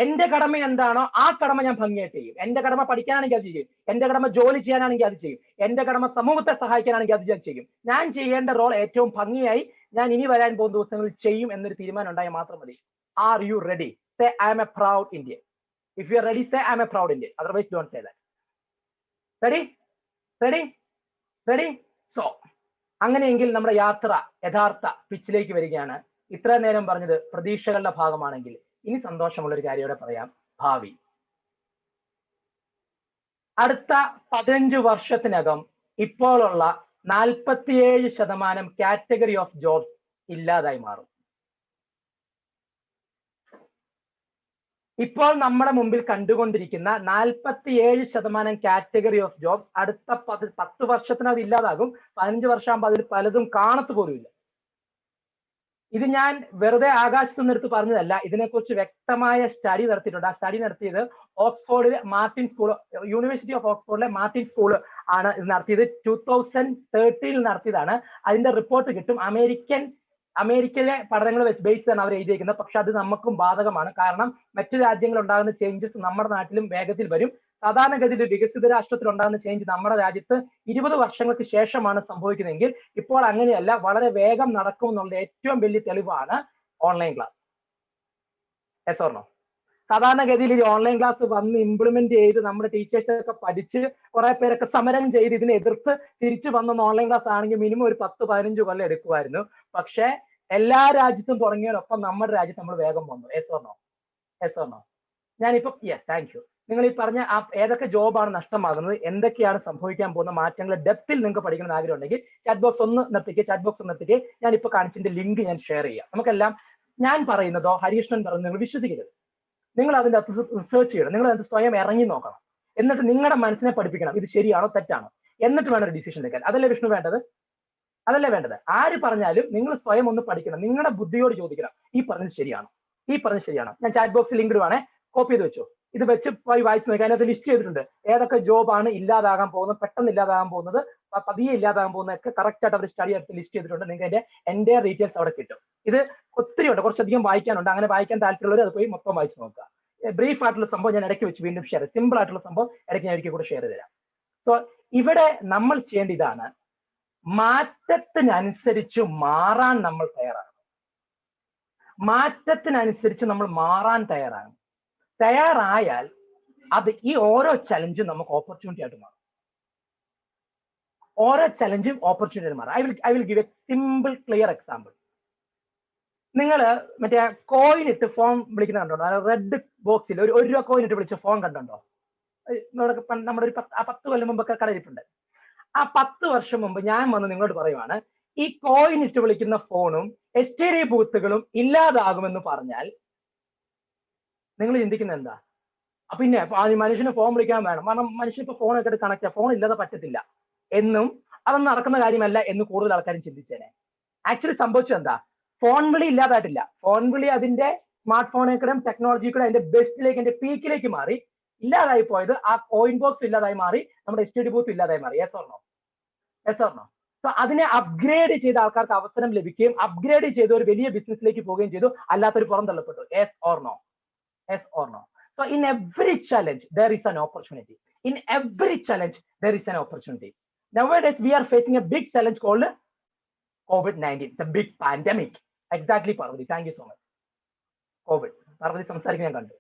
എന്റെ കടമ എന്താണോ ആ കടമ ഞാൻ ഭംഗിയായിട്ട് ചെയ്യും. എന്റെ കടമ പഠിക്കാനാണെങ്കിൽ അത് ചെയ്യും. എന്റെ കടമ ജോലി ചെയ്യാനാണെങ്കിൽ അത് ചെയ്യും. എന്റെ കടമ സമൂഹത്തെ സഹായിക്കാനാണെങ്കിൽ അത് ഞാൻ ചെയ്യും. ഞാൻ ചെയ്യേണ്ട റോൾ ഏറ്റവും ഭംഗിയായി ഞാൻ ഇനി വരാൻ പോകുന്ന ദിവസങ്ങളിൽ ചെയ്യും എന്നൊരു തീരുമാനം ഉണ്ടായാൽ മാത്രം മതി. Are you ready? Say, I am a proud Indian. If you are ready, say, I am a proud Indian. Otherwise, don't say that. Ready? Ready? Ready? So, അങ്ങനെയെങ്കിൽ നമ്മുടെ യാത്ര യഥാർത്ഥ പിച്ചിലേക്ക് വരികയാണ്. ഇത്ര നേരം പറഞ്ഞത് പ്രതീക്ഷകളുടെ ഭാഗമാണെങ്കിൽ ഇനി സന്തോഷമുള്ളൊരു കാര്യം ഇവിടെ പറയാം. ഭാവി. അടുത്ത 15 വർഷത്തിനകം ഇപ്പോഴുള്ള 47% കാറ്റഗറി ഓഫ് ജോബ്സ് ഇല്ലാതായി മാറും. ഇപ്പോൾ നമ്മുടെ മുമ്പിൽ കണ്ടുകൊണ്ടിരിക്കുന്ന 47% കാറ്റഗറി ഓഫ് ജോബ്സ് അടുത്ത 10 വർഷത്തിനകം ഇല്ലാതാകും. 15 വർഷമാകുമ്പോൾ അതിൽ പലതും കാണത്തു പോലുമില്ല. ഇത് ഞാൻ വെറുതെ ആകാശത്തു നിന്നെടുത്ത് പറഞ്ഞതല്ല. ഇതിനെക്കുറിച്ച് വ്യക്തമായ സ്റ്റഡി നടത്തിയിട്ടുണ്ട്. ആ സ്റ്റഡി നടത്തിയത് ഓക്സ്ഫോർഡിലെ മാർട്ടിൻ സ്കൂൾ, യൂണിവേഴ്സിറ്റി ഓഫ് ഓക്സ്ഫോർഡിലെ മാർട്ടിൻ സ്കൂൾ ആണ് ഇത് നടത്തിയത്. 2013 നടത്തിയതാണ്. അതിന്റെ റിപ്പോർട്ട് കിട്ടും. അമേരിക്കയിലെ പഠനങ്ങൾ വെച്ച് ബേസ് ചെയ്താണ് അവർ എഴുതിയിരിക്കുന്നത്. പക്ഷെ അത് നമുക്കും ബാധകമാണ്. കാരണം മറ്റു രാജ്യങ്ങളിൽ ഉണ്ടാകുന്ന ചേഞ്ചസ് നമ്മുടെ നാട്ടിലും വേഗത്തിൽ വരും. സാധാരണഗതിയിൽ വികസിത രാഷ്ട്രത്തിൽ ഉണ്ടാകുന്ന ചേഞ്ച് നമ്മുടെ രാജ്യത്ത് 20 വർഷങ്ങൾക്ക് ശേഷമാണ് സംഭവിക്കുന്നതെങ്കിൽ ഇപ്പോൾ അങ്ങനെയല്ല, വളരെ വേഗം നടക്കും എന്നുള്ള ഏറ്റവും വലിയ തെളിവാണ് online class. Yes or no? സാധാരണഗതിയിൽ ഈ ഓൺലൈൻ ക്ലാസ് വന്ന് ഇംപ്ലിമെന്റ് ചെയ്ത് നമ്മുടെ ടീച്ചേഴ്സൊക്കെ പഠിച്ച് കുറെ പേരൊക്കെ സമരം ചെയ്ത് ഇതിനെ എതിർത്ത് തിരിച്ചു വന്ന ഓൺലൈൻ ക്ലാസ് ആണെങ്കിൽ മിനിമം ഒരു 10-15 കൊല്ലം എടുക്കുമായിരുന്നു. പക്ഷെ എല്ലാ രാജ്യത്തും തുടങ്ങിയതിനൊപ്പം നമ്മുടെ രാജ്യത്ത് നമ്മൾ വേഗം വന്നു. Yes or no? Yes or no? ഞാനിപ്പോ യെസ്, താങ്ക് യു. നിങ്ങൾ ഈ പറഞ്ഞ ഏതൊക്കെ ജോബാണ് നഷ്ടമാകുന്നത്, എന്തൊക്കെയാണ് സംഭവിക്കാൻ പോകുന്ന മാറ്റങ്ങൾ ഡെപ്തിൽ നിങ്ങൾക്ക് പഠിക്കണം ആഗ്രഹം ഉണ്ടെങ്കിൽ ചാറ്റ് ബോക്സ് ഒന്ന് നിർത്തിക്കുക. ഞാൻ ഇപ്പൊ കാണിച്ചതിന്റെ ലിങ്ക് ഞാൻ ഷെയർ ചെയ്യാം. നമുക്കെല്ലാം ഞാൻ പറയുന്നതോ ഹരികൃഷ്ണൻ പറയുന്നത് നിങ്ങൾ വിശ്വസിക്കരുത്. നിങ്ങൾ അതിന്റെ അകത്ത് റിസർച്ച് ചെയ്യണം. നിങ്ങൾ അതിന് സ്വയം ഇറങ്ങി നോക്കണം. എന്നിട്ട് നിങ്ങളുടെ മനസ്സിനെ പഠിപ്പിക്കണം, ഇത് ശരിയാണോ തെറ്റാണോ, എന്നിട്ട് വേണം ഒരു ഡിസിഷൻ എടുക്കാൻ. അതല്ലേ വിഷ്ണു വേണ്ടത്? അതല്ലേ വേണ്ടത്? ആര് പറഞ്ഞാലും നിങ്ങൾ സ്വയം ഒന്ന് പഠിക്കണം. നിങ്ങളുടെ ബുദ്ധിയോട് ചോദിക്കണം, ഈ പറഞ്ഞത് ശരിയാണോ? ഞാൻ ചാറ്റ് ബോക്സിൽ ലിങ്ക് ഇടുവാണേ, കോപ്പി ചെയ്ത് വെച്ചോ. ഇത് വെച്ച് പോയി വായിച്ചു നോക്കി. അതിനകത്ത് ലിസ്റ്റ് ചെയ്തിട്ടുണ്ട് ഏതൊക്കെ ജോബാണ് ഇല്ലാതാകാൻ പോകുന്നത്, പെട്ടെന്ന് ഇല്ലാതാകാൻ പോകുന്നത്, പതിയെ ഇല്ലാതാകാൻ പോകുന്നതൊക്കെ കറക്റ്റ് ആയിട്ട് അവർ സ്റ്റഡി എടുത്ത് ലിസ്റ്റ് ചെയ്തിട്ടുണ്ട്. നിങ്ങൾക്ക് അതിന്റെ എൻ്റെ ഡീറ്റെയിൽസ് അവിടെ കിട്ടും. ഇത് ഒത്തിരി ഉണ്ട്, കുറച്ചധികം വായിക്കാനുണ്ട്. അങ്ങനെ വായിക്കാൻ താല്പര്യമുള്ളവർ അത് പോയി മൊത്തം വായിച്ചു നോക്കുക. ബ്രീഫ് ആയിട്ടുള്ള സംഭവം ഞാൻ ഇടയ്ക്ക് വെച്ച് വീണ്ടും ഷെയർ, സിമ്പിൾ ആയിട്ടുള്ള സംഭവം ഇടയ്ക്ക് ഞാൻ ഒരിക്കൽ കൂടെ ഷെയർ തരാം. സോ ഇവിടെ നമ്മൾ ചെയ്യേണ്ട ഇതാണ്, മാറ്റത്തിനനുസരിച്ച് മാറാൻ നമ്മൾ തയ്യാറാണ്. മാറ്റത്തിനനുസരിച്ച് നമ്മൾ മാറാൻ തയ്യാറായാൽ അത് ഈ ഓരോ ചലഞ്ചും നമുക്ക് ഓപ്പർച്യൂണിറ്റി ആയിട്ട് മാറും. I will give A simple clear example. നിങ്ങൾ മറ്റേ കോയിൻ ഇട്ട് ഫോൺ വിളിക്കുന്ന കണ്ടോ? റെഡ് ബോക്സിൽ ഒരു രൂപ കോയിൻ ഇട്ട് വിളിച്ച ഫോൺ കണ്ടോ? നമ്മുടെ ഒരു 10 കൊല്ലം മുമ്പൊക്കെ കടയിരിപ്പുണ്ട്. ആ 10 വർഷം മുമ്പ് ഞാൻ വന്ന് നിങ്ങളോട് പറയുവാണ്, ഈ കോയിൻ ഇട്ട് വിളിക്കുന്ന ഫോണും STD ബൂത്തുകളും ഇല്ലാതാകുമെന്ന് പറഞ്ഞാൽ നിങ്ങൾ ചിന്തിക്കുന്നത് എന്താ? പിന്നെ മനുഷ്യന് ഫോൺ വിളിക്കാൻ വേണം, കാരണം മനുഷ്യൻ ഇപ്പൊ ഫോണൊക്കെ ആയിട്ട് കണക്ട്, ഫോൺ ഇല്ലാതെ പറ്റത്തില്ല എന്നും അതൊന്നും നടക്കുന്ന കാര്യമല്ല എന്ന് കൂടുതൽ ആൾക്കാരും ചിന്തിച്ചേനെ. ആക്ച്വലി സംഭവിച്ചത് എന്താ? ഫോൺ വിളി ഇല്ലാതായിട്ടില്ല. ഫോൺ വിളി അതിന്റെ സ്മാർട്ട് ഫോണേക്കൂടെ ടെക്നോളജി കൂടെ അതിന്റെ ബെസ്റ്റിലേക്ക്, അതിന്റെ പീക്കിലേക്ക് മാറി. ഇല്ലാതായി പോയത് ആ കോയിൻ ബോക്സ് ഇല്ലാതായി മാറി, നമ്മുടെ STD ബൂത്ത് ഇല്ലാതായി മാറി. Yes or no? സോ അതിനെ അപ്ഗ്രേഡ് ചെയ്ത ആൾക്കാർക്ക് അവസരം ലഭിക്കുകയും അപ്ഗ്രേഡ് ചെയ്ത് ഒരു വലിയ ബിസിനസ്സിലേക്ക് പോവുകയും ചെയ്തു. അല്ലാത്തൊരു പുറന്തള്ളപ്പെട്ടു. Yes or no? So in every challenge there is an opportunity. Nowadays we are facing a big challenge called COVID-19. It's a big pandemic. Exactly, Parvati. Thank you so much. COVID. Parvati സംസാരിക്കാൻ കണ്ടു.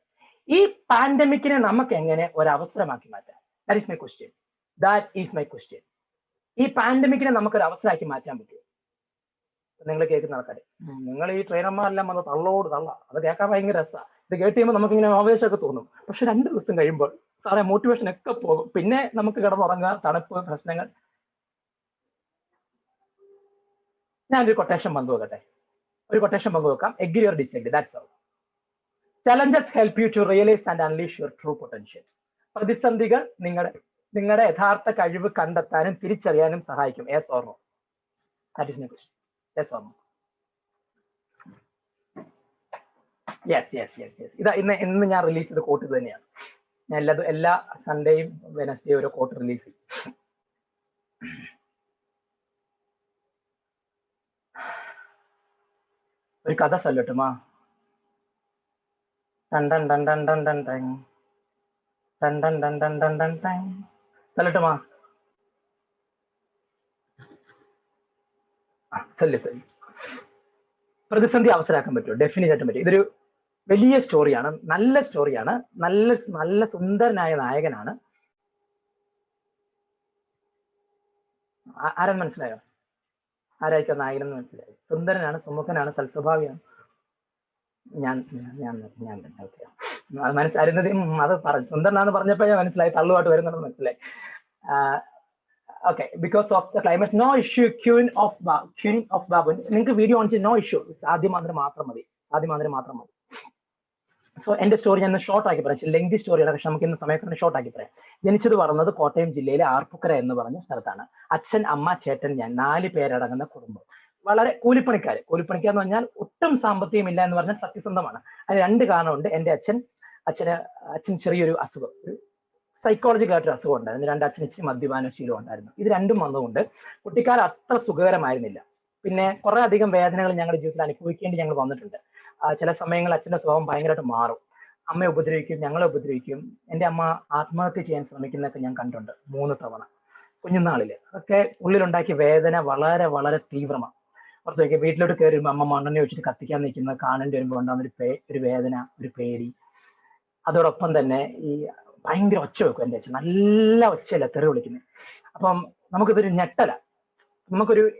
ഈ പാൻഡമിക്കിനെ നമുക്ക് എങ്ങനെ ഒരു അവസരമാക്കി മാറ്റാം? That is my question. ഈ പാൻഡമിക്കിനെ നമുക്കൊരു അവസരമാക്കി മാറ്റാൻ പറ്റുമോ? നിങ്ങൾ കേൾക്കുന്ന ആൾക്കാർ, നിങ്ങൾ ഈ ട്രെയിനർമാരെല്ലാം വന്ന് തള്ളോട് തള്ള, അത് കേൾക്കാൻ ഭയങ്കര രസമാണ്. ഇത് കേട്ട് കഴിയുമ്പോൾ നമുക്കിങ്ങനെ ആവേശമൊക്കെ തോന്നും. പക്ഷെ 2 ദിവസം കഴിയുമ്പോൾ സാറേ മോട്ടിവേഷൻ ഒക്കെ പോകും. പിന്നെ നമുക്ക് കിടന്നുറങ്ങുക, തണുപ്പ്, പ്രശ്നങ്ങൾ. ഞാനൊരു കൊട്ടേഷൻ പങ്കുവെക്കാം. Agree or disagree, that's all. Challenges help you to realize and unleash your true potential. പ്രതിസന്ധികൾ നിങ്ങളുടെ യഥാർത്ഥ കഴിവ് കണ്ടെത്താനും തിരിച്ചറിയാനും സഹായിക്കും. Yes or no? That is my question. Yes or no? Yes yes yes yes. ഇതാ ഇന്ന് ഞാൻ റിലീസ് ചെയ്ത കോട്ട് ഇത് തന്നെയാണ്. ഞാൻ എല്ലാ സൺഡേയും വെനസ്ഡേയും ഓരോ കോട്ട് റിലീസ് ചെയ്യും. ഒരു കഥ സല്ലട്ടുമാ. സല്ലട്ടുമാ. പ്രതിസന്ധി അവസരമാക്കാൻ പറ്റുമോ? ഡെഫിനറ്റ് ആയിട്ടും പറ്റും. ഇതൊരു വലിയ സ്റ്റോറിയാണ്, നല്ല സ്റ്റോറിയാണ്, നല്ല സുന്ദരനായ നായകനാണ്. ആരെന്ന് മനസ്സിലായോ? ആരായിരിക്കും നായകനെന്ന് മനസ്സിലായോ? സുന്ദരനാണ്, സുമുഖനാണ്, സൽസ്വഭാവിയാണ്. ഞാൻ അത് പറഞ്ഞു. സുന്ദരനാന്ന് പറഞ്ഞപ്പോ ഞാൻ മനസ്സിലായി, തള്ളുപാട്ട് വരുന്നുണ്ടെന്ന് മനസ്സിലായി. Okay, because of the climate no issue. ക്യൂൻ ഓഫ് ബാബു. നിങ്ങൾക്ക് വീഡിയോ ഓൺ ചെയ്ത് നോ ഇഷ്യൂ. ആദ്യം മാത്രം മതി. സോ എന്റെ സ്റ്റോറി ഞാൻ ഷോർട്ട് ആക്കി പറയാം. ലെങ്തി സ്റ്റോറിയാണ്, പക്ഷെ നമുക്ക് ഇന്ന് സമയത്ത് ഷോർട്ട് ആക്കി പറയാം. ജനിച്ചത് വളർന്നത് കോട്ടയം ജില്ലയിലെ ആർപ്പുക്കര എന്ന് പറഞ്ഞ സ്ഥലത്താണ്. അച്ഛൻ, അമ്മ, ചേട്ടൻ, ഞാൻ, 4 പേരടങ്ങുന്ന കുടുംബം. വളരെ കൂലിപ്പണിക്കാരെന്ന് പറഞ്ഞാൽ ഒട്ടും സാമ്പത്തികം ഇല്ല എന്ന് പറഞ്ഞാൽ സത്യസന്ധമാണ്. അതിന് 2 കാരണമുണ്ട്. എന്റെ അച്ഛൻ ചെറിയൊരു അസുഖം, ഒരു സൈക്കോളജിക്കലായിട്ടൊരു അസുഖം ഉണ്ടായിരുന്നു. 2 അച്ഛന് ഇച്ചിരി മദ്യപാന ശീലം ഉണ്ടായിരുന്നു. ഇത് രണ്ടും വന്നുകൊണ്ട് കുട്ടിക്കാലം അത്ര സുഖകരമായിരുന്നില്ല. പിന്നെ കുറെ അധികം വേദനകൾ ഞങ്ങളുടെ ജീവിതത്തിൽ അനുഭവിക്കേണ്ടി ഞങ്ങൾ വന്നിട്ടുണ്ട്. ചില സമയങ്ങളിൽ അച്ഛന്റെ സ്വഭാവം ഭയങ്കരമായിട്ട് മാറും. അമ്മയെ ഉപദ്രവിക്കും, ഞങ്ങളെ ഉപദ്രവിക്കും. എന്റെ അമ്മ ആത്മഹത്യ ചെയ്യാൻ ശ്രമിക്കുന്നതൊക്കെ ഞാൻ കണ്ടിട്ടുണ്ട് 3 തവണ കുഞ്ഞുനാളില്. അതൊക്കെ ഉള്ളിലുണ്ടാക്കിയ വേദന വളരെ വളരെ തീവ്രമാണ്. പുറത്തേക്ക് വീട്ടിലോട്ട് കയറി വരുമ്പോൾ അമ്മ മണ്ണെണ്ണ വെച്ചിട്ട് കത്തിക്കാൻ നിൽക്കുന്നത് കാണേണ്ടി വരുമ്പോൾ ഉണ്ടാകുന്ന ഒരു വേദന, ഒരു പേടി. അതോടൊപ്പം തന്നെ ഈ ഭയങ്കര ഒച്ച വെക്കും എന്റെ അച്ഛൻ. നല്ല ഒച്ചയല്ല തെറി വിളിക്കുന്നത്. അപ്പം നമുക്കിതൊരു ഞെട്ടല.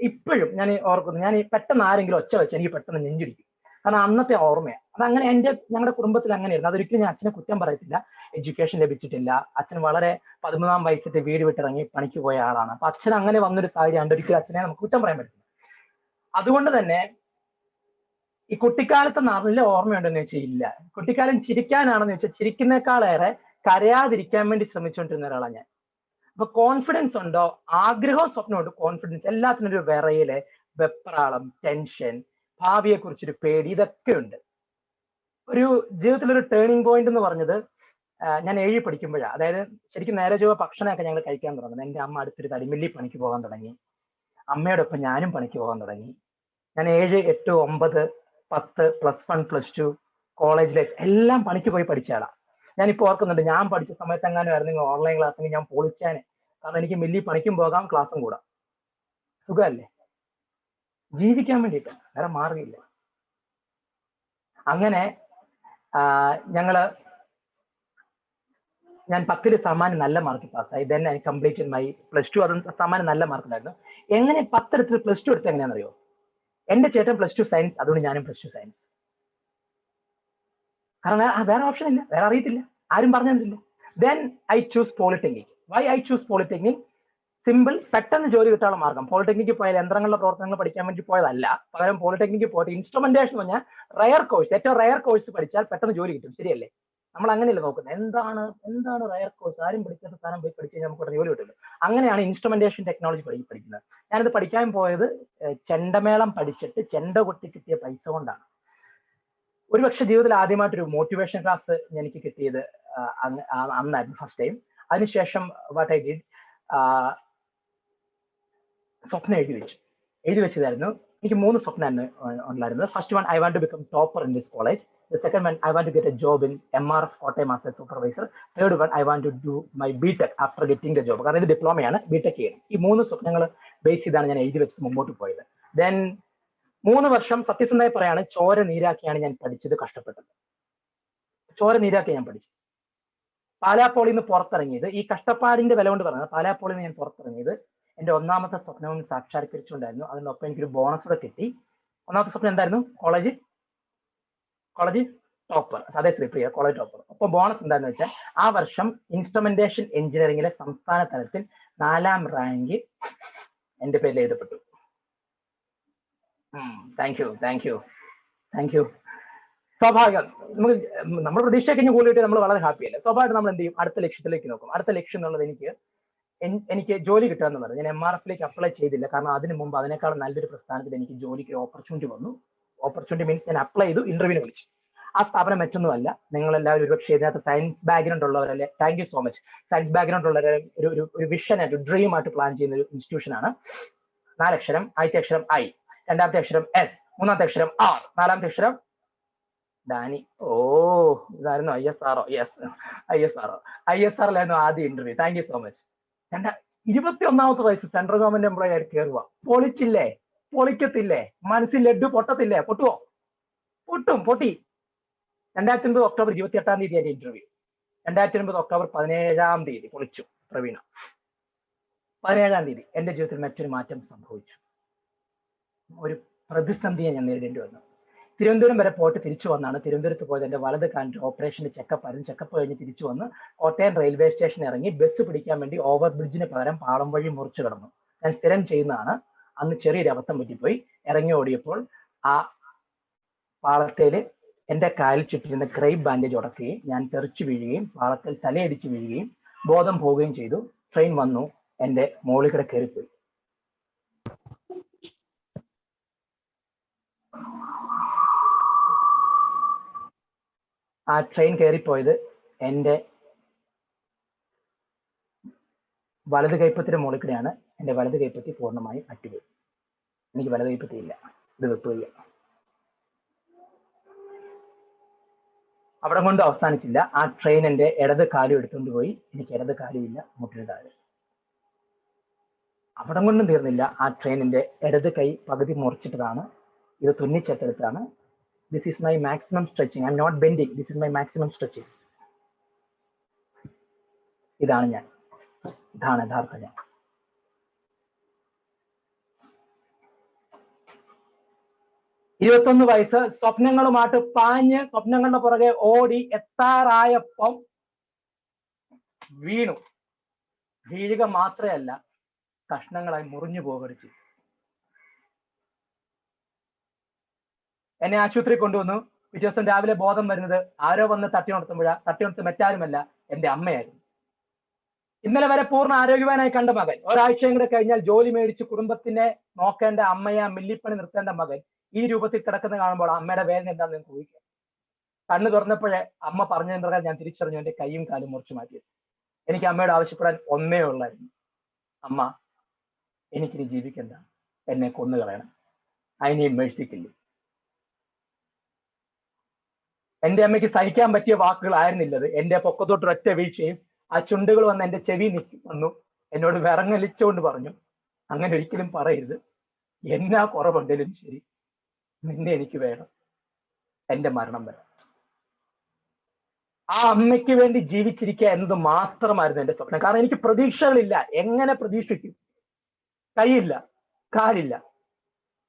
ഇപ്പോഴും ഞാൻ ഓർക്കുന്നു, ഞാൻ പെട്ടെന്ന് ആരെങ്കിലും ഒച്ച വെച്ച് എനിക്ക് പെട്ടെന്ന് നെഞ്ചിടിക്കും. കാരണം അന്നത്തെ ഓർമ്മയാണ്. അതങ്ങനെ ഞങ്ങളുടെ കുടുംബത്തിൽ അങ്ങനെയായിരുന്നു. അതൊരിക്കലും ഞാൻ അച്ഛനെ കുറ്റം പറയത്തില്ല. എഡ്യൂക്കേഷൻ ലഭിച്ചിട്ടില്ല. അച്ഛൻ വളരെ 13-ാം വയസ്സിട്ട് വീട് വിട്ടിറങ്ങി പണിക്ക് പോയ ആളാണ്. അപ്പൊ അച്ഛൻ അങ്ങനെ വന്നൊരു കാര്യമുണ്ട്. ഒരിക്കലും അച്ഛനെ നമുക്ക് കുറ്റം പറയാൻ പറ്റില്ല. അതുകൊണ്ട് തന്നെ ഈ കുട്ടിക്കാലത്ത് നല്ല ഓർമ്മയുണ്ടെന്ന് വെച്ചാൽ ഇല്ല. കുട്ടിക്കാലം ചിരിക്കാനാണെന്ന് വെച്ചാൽ ചിരിക്കുന്നേക്കാളേറെ കരയാതിരിക്കാൻ വേണ്ടി ശ്രമിച്ചുകൊണ്ടിരുന്ന ഒരാളാണ് ഞാൻ. അപ്പൊ കോൺഫിഡൻസ് ഉണ്ടോ, ആഗ്രഹവും സ്വപ്നമുണ്ട്, കോൺഫിഡൻസ്, എല്ലാത്തിനും ഒരു വിറയല്, വെപ്രാളം, ടെൻഷൻ, ഭാവിയെ കുറിച്ചൊരു പേടി, ഇതൊക്കെ ഉണ്ട്. ഒരു ജീവിതത്തിലൊരു ടേണിംഗ് പോയിന്റ് എന്ന് പറഞ്ഞത് ഞാൻ 7 പഠിക്കുമ്പോഴാണ്. അതായത് ശരിക്കും നേരെ ചൊവ്വ ഭക്ഷണമൊക്കെ ഞങ്ങൾ കഴിക്കാൻ തുടങ്ങുന്നത്. എന്റെ അമ്മ അടുത്തൊരു തടിമില്ലി പണിക്ക് പോകാൻ തുടങ്ങി. അമ്മയോടൊപ്പം ഞാനും പണിക്ക് പോകാൻ തുടങ്ങി. ഞാൻ 7, 8, 9, 10, +1, +2, കോളേജ് ലൈഫ് എല്ലാം പണിക്ക് പോയി പഠിച്ച ആളാണ്. ഞാനിപ്പോ ഓർക്കുന്നുണ്ട്, ഞാൻ പഠിച്ച സമയത്ത് എങ്ങാനും ആയിരുന്നെങ്കിൽ ഓൺലൈൻ ക്ലാസ്സിന് ഞാൻ പൊളിച്ചാനെ. കാരണം എനിക്ക് മില്ലി പണിക്കും പോകാം, ക്ലാസ്സും കൂടാം. സുഖമല്ലേ? ജീവിക്കാൻ വേണ്ടിയിട്ട്, വേറെ മാർഗമില്ല. അങ്ങനെ ഞാൻ 10ൽ സാമാന്യം നല്ല മാർക്ക് പാസ്സായി. Then I completed my +2. അതും സാമാന്യം നല്ല മാർക്ക് ഉണ്ടായിരുന്നു. എങ്ങനെ 10 എടുത്ത് +2 എടുത്ത് എങ്ങനെയാണെന്നറിയോ? എന്റെ ചേട്ടൻ +2 സയൻസ്, അതുകൊണ്ട് ഞാനും +2 സയൻസ്. കാരണം വേറെ ഓപ്ഷൻ ഇല്ല, വേറെ അറിയത്തില്ല, ആരും പറഞ്ഞു തന്നിട്ടില്ല. Then I choose polytechnic. Why I choose polytechnic? Simple, പെട്ടെന്ന് ജോലി കിട്ടാനുള്ള മാർഗം. പോളിടെക്നിക്ക് പോയാൽ യന്ത്രങ്ങളുടെ പ്രവർത്തനങ്ങൾ പഠിക്കാൻ വേണ്ടി പോയതല്ല. പകരം പോളിടെക്നിക്ക് പോയിട്ട് ഇൻസ്ട്രുമെന്റേഷൻ എന്ന് പറഞ്ഞാൽ റയർ കോഴ്സ്, ഏറ്റവും റയർ കോഴ്സ് പഠിച്ചാൽ പെട്ടെന്ന് ജോലി കിട്ടും. ശരിയല്ലേ? നമ്മൾ അങ്ങനെയല്ല നോക്കുന്നത്. എന്താണ് റയർ കോഴ്സ്? ആരും പഠിക്കാത്ത സ്ഥാനം പോയി പഠിച്ചു കഴിഞ്ഞാൽ നമുക്ക് ജോലി കിട്ടില്ല. അങ്ങനെയാണ് ഇൻസ്ട്രുമെന്റേഷൻ ടെക്നോളജി പഠിക്കുന്നത്. ഞാനിത് പഠിക്കാൻ പോയത് ചെണ്ടമേളം പഠിച്ചിട്ട് ചെണ്ട കൊട്ടി കിട്ടിയ പൈസ കൊണ്ടാണ്. ഒരുപക്ഷെ ജീവിതത്തിൽ ആദ്യമായിട്ടൊരു മോട്ടിവേഷൻ ക്ലാസ് എനിക്ക് കിട്ടിയത് അന്നായിരുന്നു, ഫസ്റ്റ് ടൈം. അതിനുശേഷം വാട്ട് ഐ ഡിഡ്, സ്വപ്നം എഴുതി വെച്ചതായിരുന്നു. എനിക്ക് 3 സ്വപ്നമായിരുന്നു ഉണ്ടായിരുന്നത്. First one, I want to become topper in this college. The second one, I want to get a job in MRF Kottayam as a supervisor. Third one, I want to do my BTech after getting the job. കാരണം ഇത് ഡിപ്ലോമയാണ്, BTech ചെയ്യണം. ഈ 3 സ്വപ്നങ്ങൾ base ചെയ്താണ് ഞാൻ എഴുതി വെച്ച് മുമ്പോട്ട് പോയത്. ദെൻ 3 വർഷം സത്യസന്ധമായി പറയാണ്, ചോര നീരാക്കിയാണ് ഞാൻ പഠിച്ചത്, കഷ്ടപ്പെട്ടത്. ചോര നീരാക്കി ഞാൻ പഠിച്ചു. പാലാപ്പോളിൽ നിന്ന് പുറത്തിറങ്ങിയത്, ഈ കഷ്ടപ്പാടിന്റെ വില കൊണ്ട് പറയുന്നത്, പാലാപ്പോളിൽ നിന്ന് ഞാൻ പുറത്തിറങ്ങിയത് എന്റെ 1ാമത്തെ സ്വപ്നവും സാക്ഷാത്കരിച്ചുകൊണ്ടായിരുന്നു. അതിനൊപ്പം എനിക്കൊരു ബോണസ് കൂടെ കിട്ടി. 1ാമത്തെ സ്വപ്നം എന്തായിരുന്നു? കോളേജ് ടോപ്പർ, അതേ ശ്രീപ്രിയ കോളേജ് ടോപ്പർ. അപ്പൊ ബോണസ് എന്താണെന്ന് വെച്ചാൽ ആ വർഷം ഇൻസ്ട്രുമെന്റേഷൻ എഞ്ചിനീയറിംഗിലെ സംസ്ഥാന തലത്തിൽ 4ാം റാങ്ക് എന്റെ പേരിൽ എഴുതപ്പെട്ടു. Thank you. സ്വാഭാവികം നമുക്ക് നമ്മൾ പ്രതീക്ഷ കഴിഞ്ഞ് കൂടി കിട്ടി നമ്മൾ വളരെ ഹാപ്പിയല്ലേ. സ്വാഭാവികം നമ്മൾ എന്ത് ചെയ്യും, അടുത്ത ലക്ഷ്യത്തിലേക്ക് നോക്കും. അടുത്ത ലക്ഷ്യം എന്നുള്ളത് എനിക്ക് ജോലി കിട്ടുക എന്നുള്ളത്. ഞാൻ MRF അപ്ലൈ ചെയ്തില്ല, കാരണം അതിന് മുമ്പ് അതിനേക്കാൾ നല്ലൊരു പ്രസ്ഥാനത്തിൽ എനിക്ക് ജോലിക്ക് ഒരു ഓപ്പർച്യൂണിറ്റി വന്നു. ഓപ്പർച്യൂണിറ്റി മീൻസ് ഞാൻ അപ്ലൈ ചെയ്തു, ഇന്റർവ്യൂവിന് വിളിച്ചു. ആ സ്ഥാപനം മറ്റൊന്നുമല്ല, നിങ്ങളെല്ലാവരും ഒരുപക്ഷെ ഇതിനകത്ത് സയൻസ് ബാക്ക്ഗ്രൗണ്ട് ഉള്ളവരല്ലേ, thank you so much. Science background ഉള്ളവരെ ഒരു വിഷൻ ആയിട്ട് ഡ്രീം ആയിട്ട് പ്ലാൻ ചെയ്യുന്ന ഒരു ഇൻസ്റ്റിറ്റ്യൂഷൻ ആണ്. 4 അക്ഷരം, ആദ്യത്തെ അക്ഷരം I, രണ്ടാമത്തെ അക്ഷരം S, മൂന്നാമത്തെ അക്ഷരം R, നാലാമത്തെ അക്ഷരം ഡാനി. ഓ, ഇതായിരുന്നു ISRO. യെസ്, ISRലായിരുന്നു ആദ്യ interview. Thank you so much. 21ാമത്തെ വയസ്സ് സെൻട്രൽ ഗവൺമെന്റ് എംപ്ലോയി ആയിട്ട് കയറുക. പൊളിച്ചില്ലേ? പൊളിക്കത്തില്ലേ? മനസ്സിൽ ലഡ്ഡു പൊട്ടത്തില്ലേ? പൊട്ടുവോ? പൊട്ടി. 2009 ഒക്ടോബർ 28-ാം തീയതി എന്റെ ഇന്റർവ്യൂ. 2009 ഒക്ടോബർ 17-ാം തീയതി പൊളിച്ചു പ്രവീണ. 17-ാം തീയതി എന്റെ ജീവിതത്തിൽ മറ്റൊരു മാറ്റം സംഭവിച്ചു. ഒരു പ്രതിസന്ധിയെ ഞാൻ നേരിടേണ്ടി വന്നു. തിരുവനന്തപുരം വരെ പോയിട്ട് തിരിച്ചു വന്നാണ്. തിരുവനന്തപുരത്ത് പോയത് എന്റെ വലത് കാലിന്റെ ഓപ്പറേഷന്റെ ചെക്കപ്പ് ആയിരുന്നു. ചെക്കപ്പ് കഴിഞ്ഞ് തിരിച്ചു വന്ന് കോട്ടയം റെയിൽവേ സ്റ്റേഷൻ ഇറങ്ങി ബസ് പിടിക്കാൻ വേണ്ടി ഓവർ ബ്രിഡ്ജിന് പകരം പാളം വഴി മുറിച്ചു കിടന്നു. ഞാൻ സ്ഥിരം ചെയ്യുന്നതാണ്. അന്ന് ചെറിയൊരു അബദ്ധം പറ്റിപ്പോയി. ഇറങ്ങി ഓടിയപ്പോൾ ആ പാളത്തേല് എന്റെ കാലിൽ ചുറ്റിരുന്ന ക്രൈപ്പ് ബാൻഡേജ് ഉടക്കുകയും ഞാൻ തെറിച്ചു വീഴുകയും പാളത്തിൽ തലയടിച്ച് വീഴുകയും ബോധം പോവുകയും ചെയ്തു. ട്രെയിൻ വന്നു, എന്റെ മോളിൽ കൂടെ കയറിപ്പോയി. ആ ട്രെയിൻ കയറിപ്പോയത് എന്റെ വലത് കൈപ്പത്തിന്റെ മുകളിൽ കൂടെയാണ്. എന്റെ വലത് കൈപ്പത്തി പൂർണ്ണമായും അറ്റുപോയി. എനിക്ക് വലത് കൈപ്പത്തി ഇല്ല, ഇത് വെപ്പുകയ. അവിടെ കൊണ്ട് അവസാനിച്ചില്ല. ആ ട്രെയിൻ എന്റെ ഇടത് കാലും എടുത്തുകൊണ്ട് പോയി. എനിക്ക് ഇടത് കാലും ഇല്ല, മുട്ടിന് താഴെ. അവിടെ കൊണ്ടും തീർന്നില്ല. ആ ട്രെയിൻ എന്റെ ഇടത് കൈ പകുതി മുറിച്ചിട്ടതാണ്. ഇത് തുന്നിച്ചെടുത്താണ്. This is my maximum stretching. I'm not bending. This is my maximum stretching. ഇതാണ് ഞാൻ. ഇതാണ് യഥാർത്ഥ ഞാൻ. വയസ്സ് സ്വപ്നങ്ങളുമായിട്ട് പാഞ്ഞ് സ്വപ്നങ്ങളുടെ പുറകെ ഓടി എത്താറായപ്പം വീണു. വീഴുക മാത്രമല്ല, കഷ്ണങ്ങളായി മുറിഞ്ഞു പോകടിച്ചു. എന്നെ ആശുപത്രി കൊണ്ടുവന്നു. പിറ്റേ ദിവസം രാവിലെ ബോധം വരുന്നത് ആരോ വന്ന് തട്ടിയുണർത്തുമ്പോഴാ മറ്റാരുമല്ല, എന്റെ അമ്മയായിരുന്നു. ഇന്നലെ വരെ പൂർണ്ണ ആരോഗ്യവാനായി കണ്ട മകൻ, ഒരാഴ്ചയും കൂടെ കഴിഞ്ഞാൽ ജോലി മേടിച്ച് കുടുംബത്തിനെ നോക്കേണ്ട അമ്മയെ മില്ലിപ്പണി നിർത്തേണ്ട മകൻ ഈ രൂപത്തിൽ കിടക്കുന്ന കാണുമ്പോൾ അമ്മയുടെ വേദന എന്താണെന്ന് നിങ്ങൾക്ക് ഊഹിക്കാം. കണ്ണു തുറന്നപ്പോഴേ അമ്മ പറഞ്ഞതിന് പ്രകാരം ഞാൻ തിരിച്ചറിഞ്ഞു എന്റെ കൈയും കാലും മുറിച്ചു മാറ്റിയത്. എനിക്ക് അമ്മയോട് ആവശ്യപ്പെടാൻ ഒന്നേ ഉള്ളായിരുന്നു, അമ്മ എനിക്കിനി ജീവിക്കണ്ട, എന്നെ കൊന്നുകളയണം. അതിനെ മേഴ്സിക്കില്ല. എന്റെ അമ്മയ്ക്ക് സഹിക്കാൻ പറ്റിയ വാക്കുകളായിരുന്നില്ലത്. എന്റെ പൊക്കത്തോട്ട് ഒറ്റ വീഴ്ചയും ആ ചുണ്ടുകൾ വന്ന് എന്റെ ചെവി വന്നു എന്നോട് വിറങ്ങലിച്ചുകൊണ്ട് പറഞ്ഞു, അങ്ങനെ ഒരിക്കലും പറയരുത്, എന്നാ കുറവുണ്ടെങ്കിലും ശരി നിന്നെ എനിക്ക് വേണം, എന്റെ മരണം വരെ. ആ അമ്മയ്ക്ക് വേണ്ടി ജീവിച്ചിരിക്കുക എന്നത് മാത്രമായിരുന്നു എന്റെ സ്വപ്നം. കാരണം എനിക്ക് പ്രതീക്ഷകളില്ല. എങ്ങനെ പ്രതീക്ഷിക്കും? കൈയില്ല, കാലില്ല,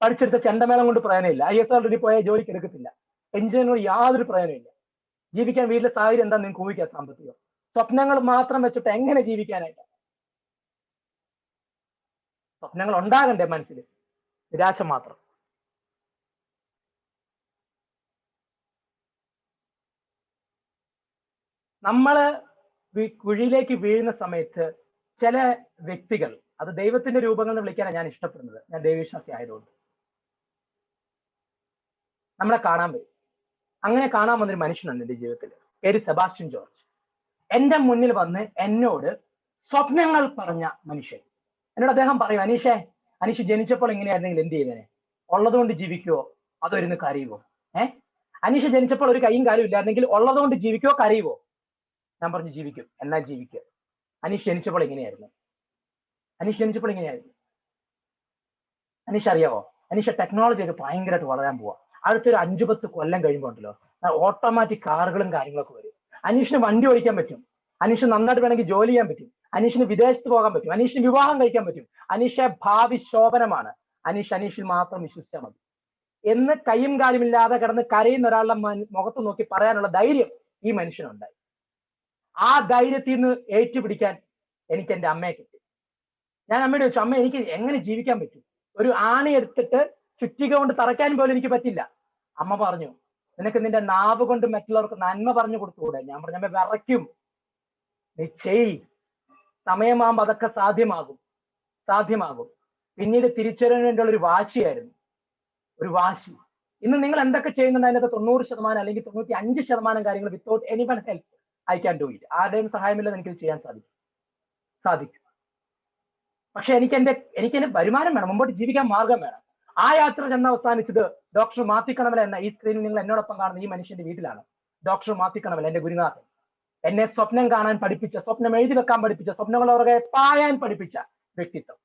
പഠിച്ചെടുത്ത ചെണ്ടമേളം കൊണ്ട് പ്രയോജനമില്ല. ISRO പോയാൽ ജോലിക്ക് എടുക്കത്തില്ല. എഞ്ചിനീയറിനോട് യാതൊരു പ്രയോജനമില്ല. ജീവിക്കാൻ വീട്ടിലെ സാഹചര്യം എന്താ നിങ്ങൾക്ക് ഊഹിക്കാം? സാമ്പത്തികം. സ്വപ്നങ്ങൾ മാത്രം വെച്ചിട്ട് എങ്ങനെ ജീവിക്കാനായിട്ട്? സ്വപ്നങ്ങൾ ഉണ്ടാകണ്ടേ മനസ്സിൽ? നിരാശ മാത്രം. നമ്മള് കുഴിയിലേക്ക് വീഴുന്ന സമയത്ത് ചില വ്യക്തികൾ, അത് ദൈവത്തിന്റെ രൂപങ്ങൾ എന്ന് വിളിക്കാനാണ് ഞാൻ ഇഷ്ടപ്പെടുന്നത്. ഞാൻ ദൈവവിശ്വാസി ആയതുകൊണ്ട് നമ്മളെ കാണാൻ വരും. അങ്ങനെ കാണാൻ വന്നൊരു മനുഷ്യനുണ്ട് എന്റെ ജീവിതത്തിൽ. പേര് സെബാസ്റ്റ്യൻ ജോർജ്. എന്റെ മുന്നിൽ വന്ന് എന്നോട് സ്വപ്നങ്ങൾ പറഞ്ഞ മനുഷ്യൻ. എന്നോട് അദ്ദേഹം പറയും, അനീഷ് ജനിച്ചപ്പോൾ എങ്ങനെയായിരുന്നെങ്കിൽ എന്ത് ചെയ്തേനെ? ഉള്ളതുകൊണ്ട് ജീവിക്കുവോ അതോ ഇരുന്ന് കരയുവോ? അനീഷ് ജനിച്ചപ്പോൾ ഒരു കൈയും കാലും ഇല്ലായിരുന്നെങ്കിൽ ഉള്ളതുകൊണ്ട് ജീവിക്കുവോ കരയുവോ? ഞാൻ പറഞ്ഞു ജീവിക്കും. എന്നാൽ ജീവിക്കുക. അനീഷ് ജനിച്ചപ്പോൾ എങ്ങനെയായിരുന്നു? അനീഷ് അറിയാവോ? അനീഷ് ടെക്നോളജി ഒക്കെ ഭയങ്കരമായിട്ട് വളരാൻ പോവാ. അടുത്തൊരു 5-10 കൊല്ലം കഴിയുമ്പോൾ ഉണ്ടല്ലോ, ഓട്ടോമാറ്റിക് കാറുകളും കാര്യങ്ങളൊക്കെ വരും. അനീഷിന് വണ്ടി ഓടിക്കാൻ പറ്റും. അനീഷ് നന്നായിട്ട് വേണമെങ്കിൽ ജോലി ചെയ്യാൻ പറ്റും. അനീഷിന് വിദേശത്ത് പോകാൻ പറ്റും. അനീഷിന് വിവാഹം കഴിക്കാൻ പറ്റും. അനീഷെ ഭാവി ശോഭനമാണ്. അനീഷിൽ മാത്രം വിശ്വസിച്ചാൽ മതി എന്ന് കൈയും കാലും ഇല്ലാതെ കിടന്ന് കരയുന്ന ഒരാളുടെ മുഖത്ത് നോക്കി പറയാനുള്ള ധൈര്യം ഈ മനുഷ്യനുണ്ടായി. ആ ധൈര്യത്തിൽ നിന്ന് ഏറ്റുപിടിക്കാൻ എനിക്ക് എന്റെ അമ്മയെ കിട്ടി. ഞാൻ അമ്മയോട് ചോദിച്ചു, അമ്മ എനിക്ക് എങ്ങനെ ജീവിക്കാൻ പറ്റും? ഒരു ആണി എടുത്തിട്ട് ചുറ്റിക കൊണ്ട് തറയ്ക്കാൻ പോലും എനിക്ക് പറ്റില്ല. അമ്മ പറഞ്ഞു, നിനക്ക് നിന്റെ നാവ് കൊണ്ട് മറ്റുള്ളവർക്ക് നന്മ പറഞ്ഞു കൊടുത്തുകൂടെ? ഞാൻ പറഞ്ഞ വിറയ്ക്കും. നീ ചെയ്, സമയമാകുമ്പോൾ അതൊക്കെ സാധ്യമാകും. പിന്നീട് തിരിച്ചറിയാൻ വേണ്ടിയുള്ള ഒരു വാശിയായിരുന്നു, ഒരു വാശി. ഇന്ന് നിങ്ങൾ എന്തൊക്കെ ചെയ്യുന്നുണ്ട് അതിനകത്ത് 90% അല്ലെങ്കിൽ 95% കാര്യങ്ങൾ without anyone help I can do it. ആരുടെയും സഹായമില്ലെന്ന് എനിക്ക് ചെയ്യാൻ സാധിക്കും. പക്ഷെ എനിക്ക് എന്റെ വരുമാനം വേണം, മുമ്പോട്ട് ജീവിക്കാൻ മാർഗം വേണം. ആ യാത്ര ചെന്ന് അവസാനിച്ചത് ഡോക്ടർ മാത്തിക്കണവല എന്ന, ഈ സ്ക്രീനിൽ നിങ്ങൾ എന്നോടൊപ്പം കാണുന്ന ഈ മനുഷ്യന്റെ വീട്ടിലാണ്. ഡോക്ടർ മാത്തിക്കണവല എന്റെ ഗുരുനാഥൻ, എന്നെ സ്വപ്നം കാണാൻ പഠിപ്പിച്ച, സ്വപ്നം എഴുതി വെക്കാൻ പഠിപ്പിച്ച, സ്വപ്നങ്ങളോടെ പായാൻ പഠിപ്പിച്ച വ്യക്തിത്വം.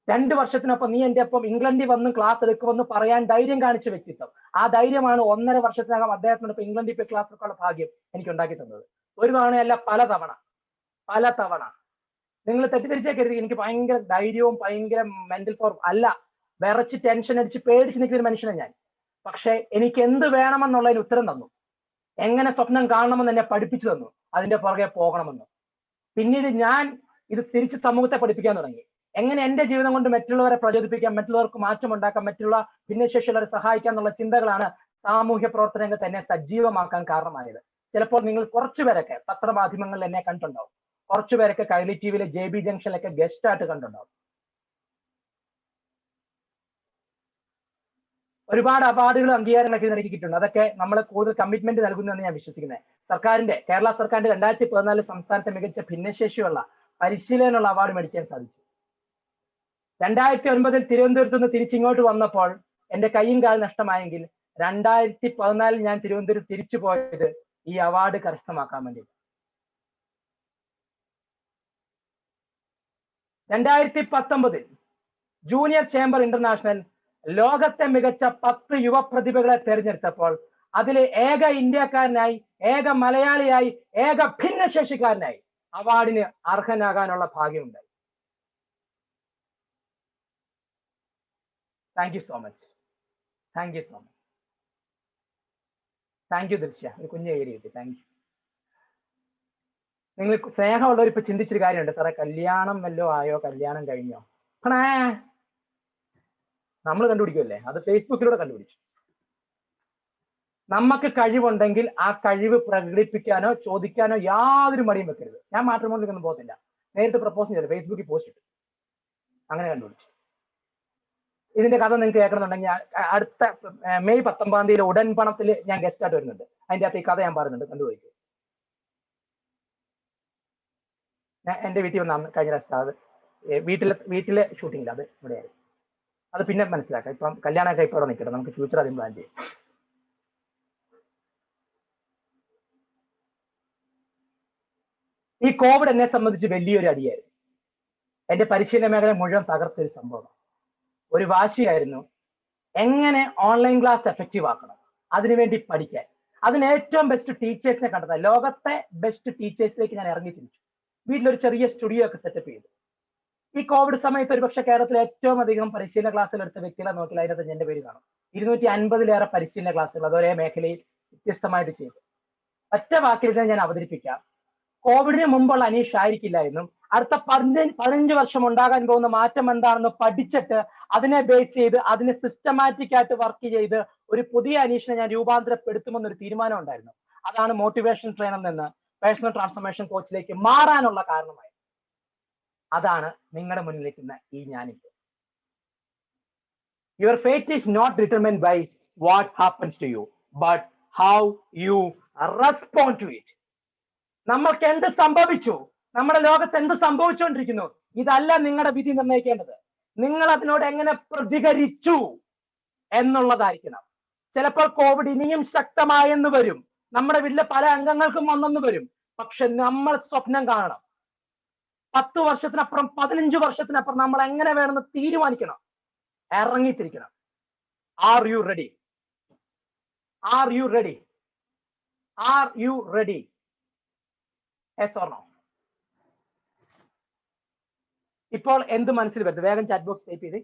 2 വർഷത്തിനൊപ്പം നീ എന്റെ ഒപ്പം ഇംഗ്ലണ്ടിൽ വന്ന് ക്ലാസ് എടുക്കുമെന്ന് പറയാൻ ധൈര്യം കാണിച്ച വ്യക്തിത്വം. ആ ധൈര്യമാണ് 1.5 വർഷത്തിനകം അദ്ദേഹത്തിനൊപ്പം ഇംഗ്ലണ്ടിൽ പോയി ക്ലാസ് എടുക്കാനുള്ള ഭാഗ്യം എനിക്ക് ഉണ്ടാക്കി തന്നത്. ഒരു തവണയല്ല, പല തവണ. നിങ്ങൾ തെറ്റിദ്ധരിച്ചേക്കരുത് എനിക്ക് ഭയങ്കര ധൈര്യവും ഭയങ്കര മെന്റൽ പവർ അല്ല. വിറച്ച് ടെൻഷൻ അടിച്ച് പേടിച്ച് നിൽക്കുന്ന ഒരു മനുഷ്യനെ ഞാൻ. പക്ഷെ എനിക്ക് എന്ത് വേണമെന്നുള്ളതിന് ഉത്തരം തന്നു, എങ്ങനെ സ്വപ്നം കാണണമെന്ന് എന്നെ പഠിപ്പിച്ചു തന്നു, അതിന്റെ പുറകെ പോകണമെന്ന്. പിന്നീട് ഞാൻ ഇത് തിരിച്ച് സമൂഹത്തെ പഠിപ്പിക്കാൻ തുടങ്ങി. എങ്ങനെ എന്റെ ജീവിതം കൊണ്ട് മറ്റുള്ളവരെ പ്രചോദിപ്പിക്കാം, മറ്റുള്ളവർക്ക് മാറ്റമുണ്ടാക്കാം, മറ്റുള്ള ഭിന്നശേഷിയുള്ളവരെ സഹായിക്കാം എന്നുള്ള ചിന്തകളാണ് സാമൂഹ്യ പ്രവർത്തന രംഗത്ത് എന്നെ സജീവമാക്കാൻ കാരണമായത്. ചിലപ്പോൾ നിങ്ങൾ കുറച്ചുപേരൊക്കെ പത്രമാധ്യമങ്ങളിൽ എന്നെ കണ്ടിട്ടുണ്ടാവും, കുറച്ചുപേരൊക്കെ കൈലി ടിവിയിലെ JB ജംഗ്ഷനിലൊക്കെ ഗസ്റ്റ് ആയിട്ട് കണ്ടിട്ടുണ്ടാവും. ഒരുപാട് അവാർഡുകളും അംഗീകാരങ്ങളൊക്കെ ഇതിനിടയ്ക്ക് കിട്ടുന്നുണ്ട്. അതൊക്കെ നമ്മളെ കൂടുതൽ കമ്മിറ്റ്മെന്റ് നൽകുന്നതെന്ന് ഞാൻ വിശ്വസിക്കുന്നത്. കേരള സർക്കാരിന്റെ 2014 സംസ്ഥാനത്തെ മികച്ച ഭിന്നശേഷിയുള്ള പരിശീലനമുള്ള അവാർഡ് മേടിക്കാൻ സാധിച്ചു. 2009 തിരുവനന്തപുരത്ത് നിന്ന് തിരിച്ചിങ്ങോട്ട് വന്നപ്പോൾ എന്റെ കൈയും കാലും നഷ്ടമായെങ്കിൽ 2014 ഞാൻ തിരുവനന്തപുരത്ത് തിരിച്ചു പോയത് ഈ അവാർഡ് കരസ്ഥമാക്കാൻ വേണ്ടി. 2019 ജൂനിയർ ചേംബർ ഇന്റർനാഷണൽ ലോകത്തെ മികച്ച 10 യുവ പ്രതിഭകളെ തെരഞ്ഞെടുത്തപ്പോൾ അതിലെ ഏക ഇന്ത്യക്കാരനായി, ഏക മലയാളിയായി, ഏക ഭിന്നശേഷിക്കാരനായി അവാർഡിന് അർഹനാകാനുള്ള ഭാഗ്യമുണ്ടായി. Thank you so much. Thank you Drishya, ഒരു കുഞ്ഞു കയറി കിട്ടി. Thank you. നിങ്ങൾ സ്നേഹമുള്ളവർ ഇപ്പൊ ചിന്തിച്ചൊരു കാര്യമുണ്ട്, സാറേ കല്യാണം വല്ലോ ആയോ, കല്യാണം കഴിഞ്ഞോ? നമ്മൾ കണ്ടുപിടിക്കുമല്ലേ, അത് ഫേസ്ബുക്കിലൂടെ കണ്ടുപിടിച്ചു. നമുക്ക് കഴിവുണ്ടെങ്കിൽ ആ കഴിവ് പ്രകടിപ്പിക്കാനോ ചോദിക്കാനോ യാതൊരു മടിയും വെക്കരുത്. ഞാൻ മാട്രിമോണിയിലൊന്നും പോകത്തില്ല, നേരിട്ട് പ്രപ്പോസ് ചെയ്തത് ഫേസ്ബുക്കിൽ പോസ്റ്റ് ഇട്ടു, അങ്ങനെ കണ്ടുപിടിച്ചു. ഇതിന്റെ കഥ നിങ്ങൾക്ക് കേൾക്കണമെന്നുണ്ടെങ്കിൽ അടുത്ത മെയ് 19 ഉടൻ പണത്തിൽ ഞാൻ ഗസ്റ്റ് ആയിട്ട് വരുന്നുണ്ട്. അതിന്റെ അകത്ത് ഈ കഥ ഞാൻ പറയുന്നുണ്ട്, കണ്ടുപോയിക്കും. ഞാൻ എന്റെ വീട്ടിൽ വന്ന കഴിഞ്ഞ പ്രാവശ്യം അത് വീട്ടിലെ ഷൂട്ടിങ്ങില്ല, അത് ഇവിടെയായിരുന്നു. അത് പിന്നെ മനസ്സിലാക്കാം. ഇപ്പം കല്യാണമൊക്കെ ഇപ്പോൾ നിൽക്കട്ടെ, നമുക്ക് ഫ്യൂച്ചർ അതിന് പ്ലാൻ ചെയ്യാം. ഈ കോവിഡ് എന്നെ സംബന്ധിച്ച് വലിയൊരു അടിയായിരുന്നു. എന്റെ പരിശീലന മേഖല മുഴുവൻ തകർത്തൊരു സംഭവം, ഒരു വാശിയായിരുന്നു. എങ്ങനെ ഓൺലൈൻ ക്ലാസ് എഫക്റ്റീവ് ആക്കണം, അതിനുവേണ്ടി പഠിക്കാൻ, അതിന് ഏറ്റവും ബെസ്റ്റ് ടീച്ചേഴ്സിനെ കണ്ടെത്താൻ, ലോകത്തെ ബെസ്റ്റ് ടീച്ചേഴ്സിലേക്ക് ഞാൻ ഇറങ്ങി തിരിച്ചു. വീട്ടിലൊരു ചെറിയ സ്റ്റുഡിയോ ഒക്കെ സെറ്റപ്പ് ചെയ്തു. ഈ കോവിഡ് സമയത്ത് ഒരുപക്ഷെ കേരളത്തിൽ ഏറ്റവും അധികം പരിശീലന ക്ലാസ്സുകൾ എടുത്ത വ്യക്തികളെ നോക്കിയാൽ അതിനകത്ത് എന്റെ പേര് കാണും. 250-ലേറെ പരിശീലന ക്ലാസ്സുകൾ അത് ഒരേ മേഖലയിൽ വ്യത്യസ്തമായിട്ട് ചെയ്തു. ഒറ്റ വാക്കിൽ ഞാൻ അവതരിപ്പിക്കാം. കോവിഡിന് മുമ്പുള്ള അനീഷ് ആയിരിക്കില്ല എന്നും അടുത്ത 15 വർഷം ഉണ്ടാകാൻ പോകുന്ന മാറ്റം എന്താണെന്ന് പഠിച്ചിട്ട് അതിനെ ബേസ് ചെയ്ത് അതിന് സിസ്റ്റമാറ്റിക് ആയിട്ട് വർക്ക് ചെയ്ത് ഒരു പുതിയ അനീഷിനെ ഞാൻ രൂപാന്തരപ്പെടുത്തുമെന്നൊരു തീരുമാനം ഉണ്ടായിരുന്നു. അതാണ് മോട്ടിവേഷൻ ട്രെയിനർ നിന്ന് പേഴ്സണൽ ട്രാൻസ്ഫോർമേഷൻ കോച്ചിലേക്ക് മാറാനുള്ള കാരണമായി. അതാണ് നിങ്ങളുടെ മുന്നിലിരിക്കുന്ന ഈ ഞാനിപ്പോൾ. Your fate is not determined by what happens to you, but how you respond to it. നമ്മൾക്ക് എന്ത് സംഭവിച്ചു, നമ്മുടെ ലോകത്ത് എന്ത് സംഭവിച്ചുകൊണ്ടിരിക്കുന്നു, ഇതല്ല നിങ്ങളുടെ വിധി നിർണ്ണയിക്കേണ്ടത്. നിങ്ങൾ അതിനോട് എങ്ങനെ പ്രതികരിച്ചു എന്നുള്ളതായിരിക്കണം. ചിലപ്പോൾ കോവിഡ് ഇനിയും ശക്തമായെന്ന് വരും, നമ്മുടെ വീട്ടിലെ പല അംഗങ്ങൾക്കും വന്നെന്ന് വരും. പക്ഷെ നമ്മൾ സ്വപ്നം കാണണം. 10 വർഷത്തിനപ്പുറം 15 വർഷത്തിനപ്പുറം നമ്മൾ എങ്ങനെ വേണമെന്ന് തീരുമാനിക്കണം, ഇറങ്ങിത്തിരിക്കണം. Are you ready? Are you ready? Are you ready? Yes or no? ഇപ്പോൾ എന്ത് മനസ്സിൽ വരുന്നത്? വേഗം ചാറ്റ് ബോക്സ് ടൈപ്പ് ചെയ്ത്.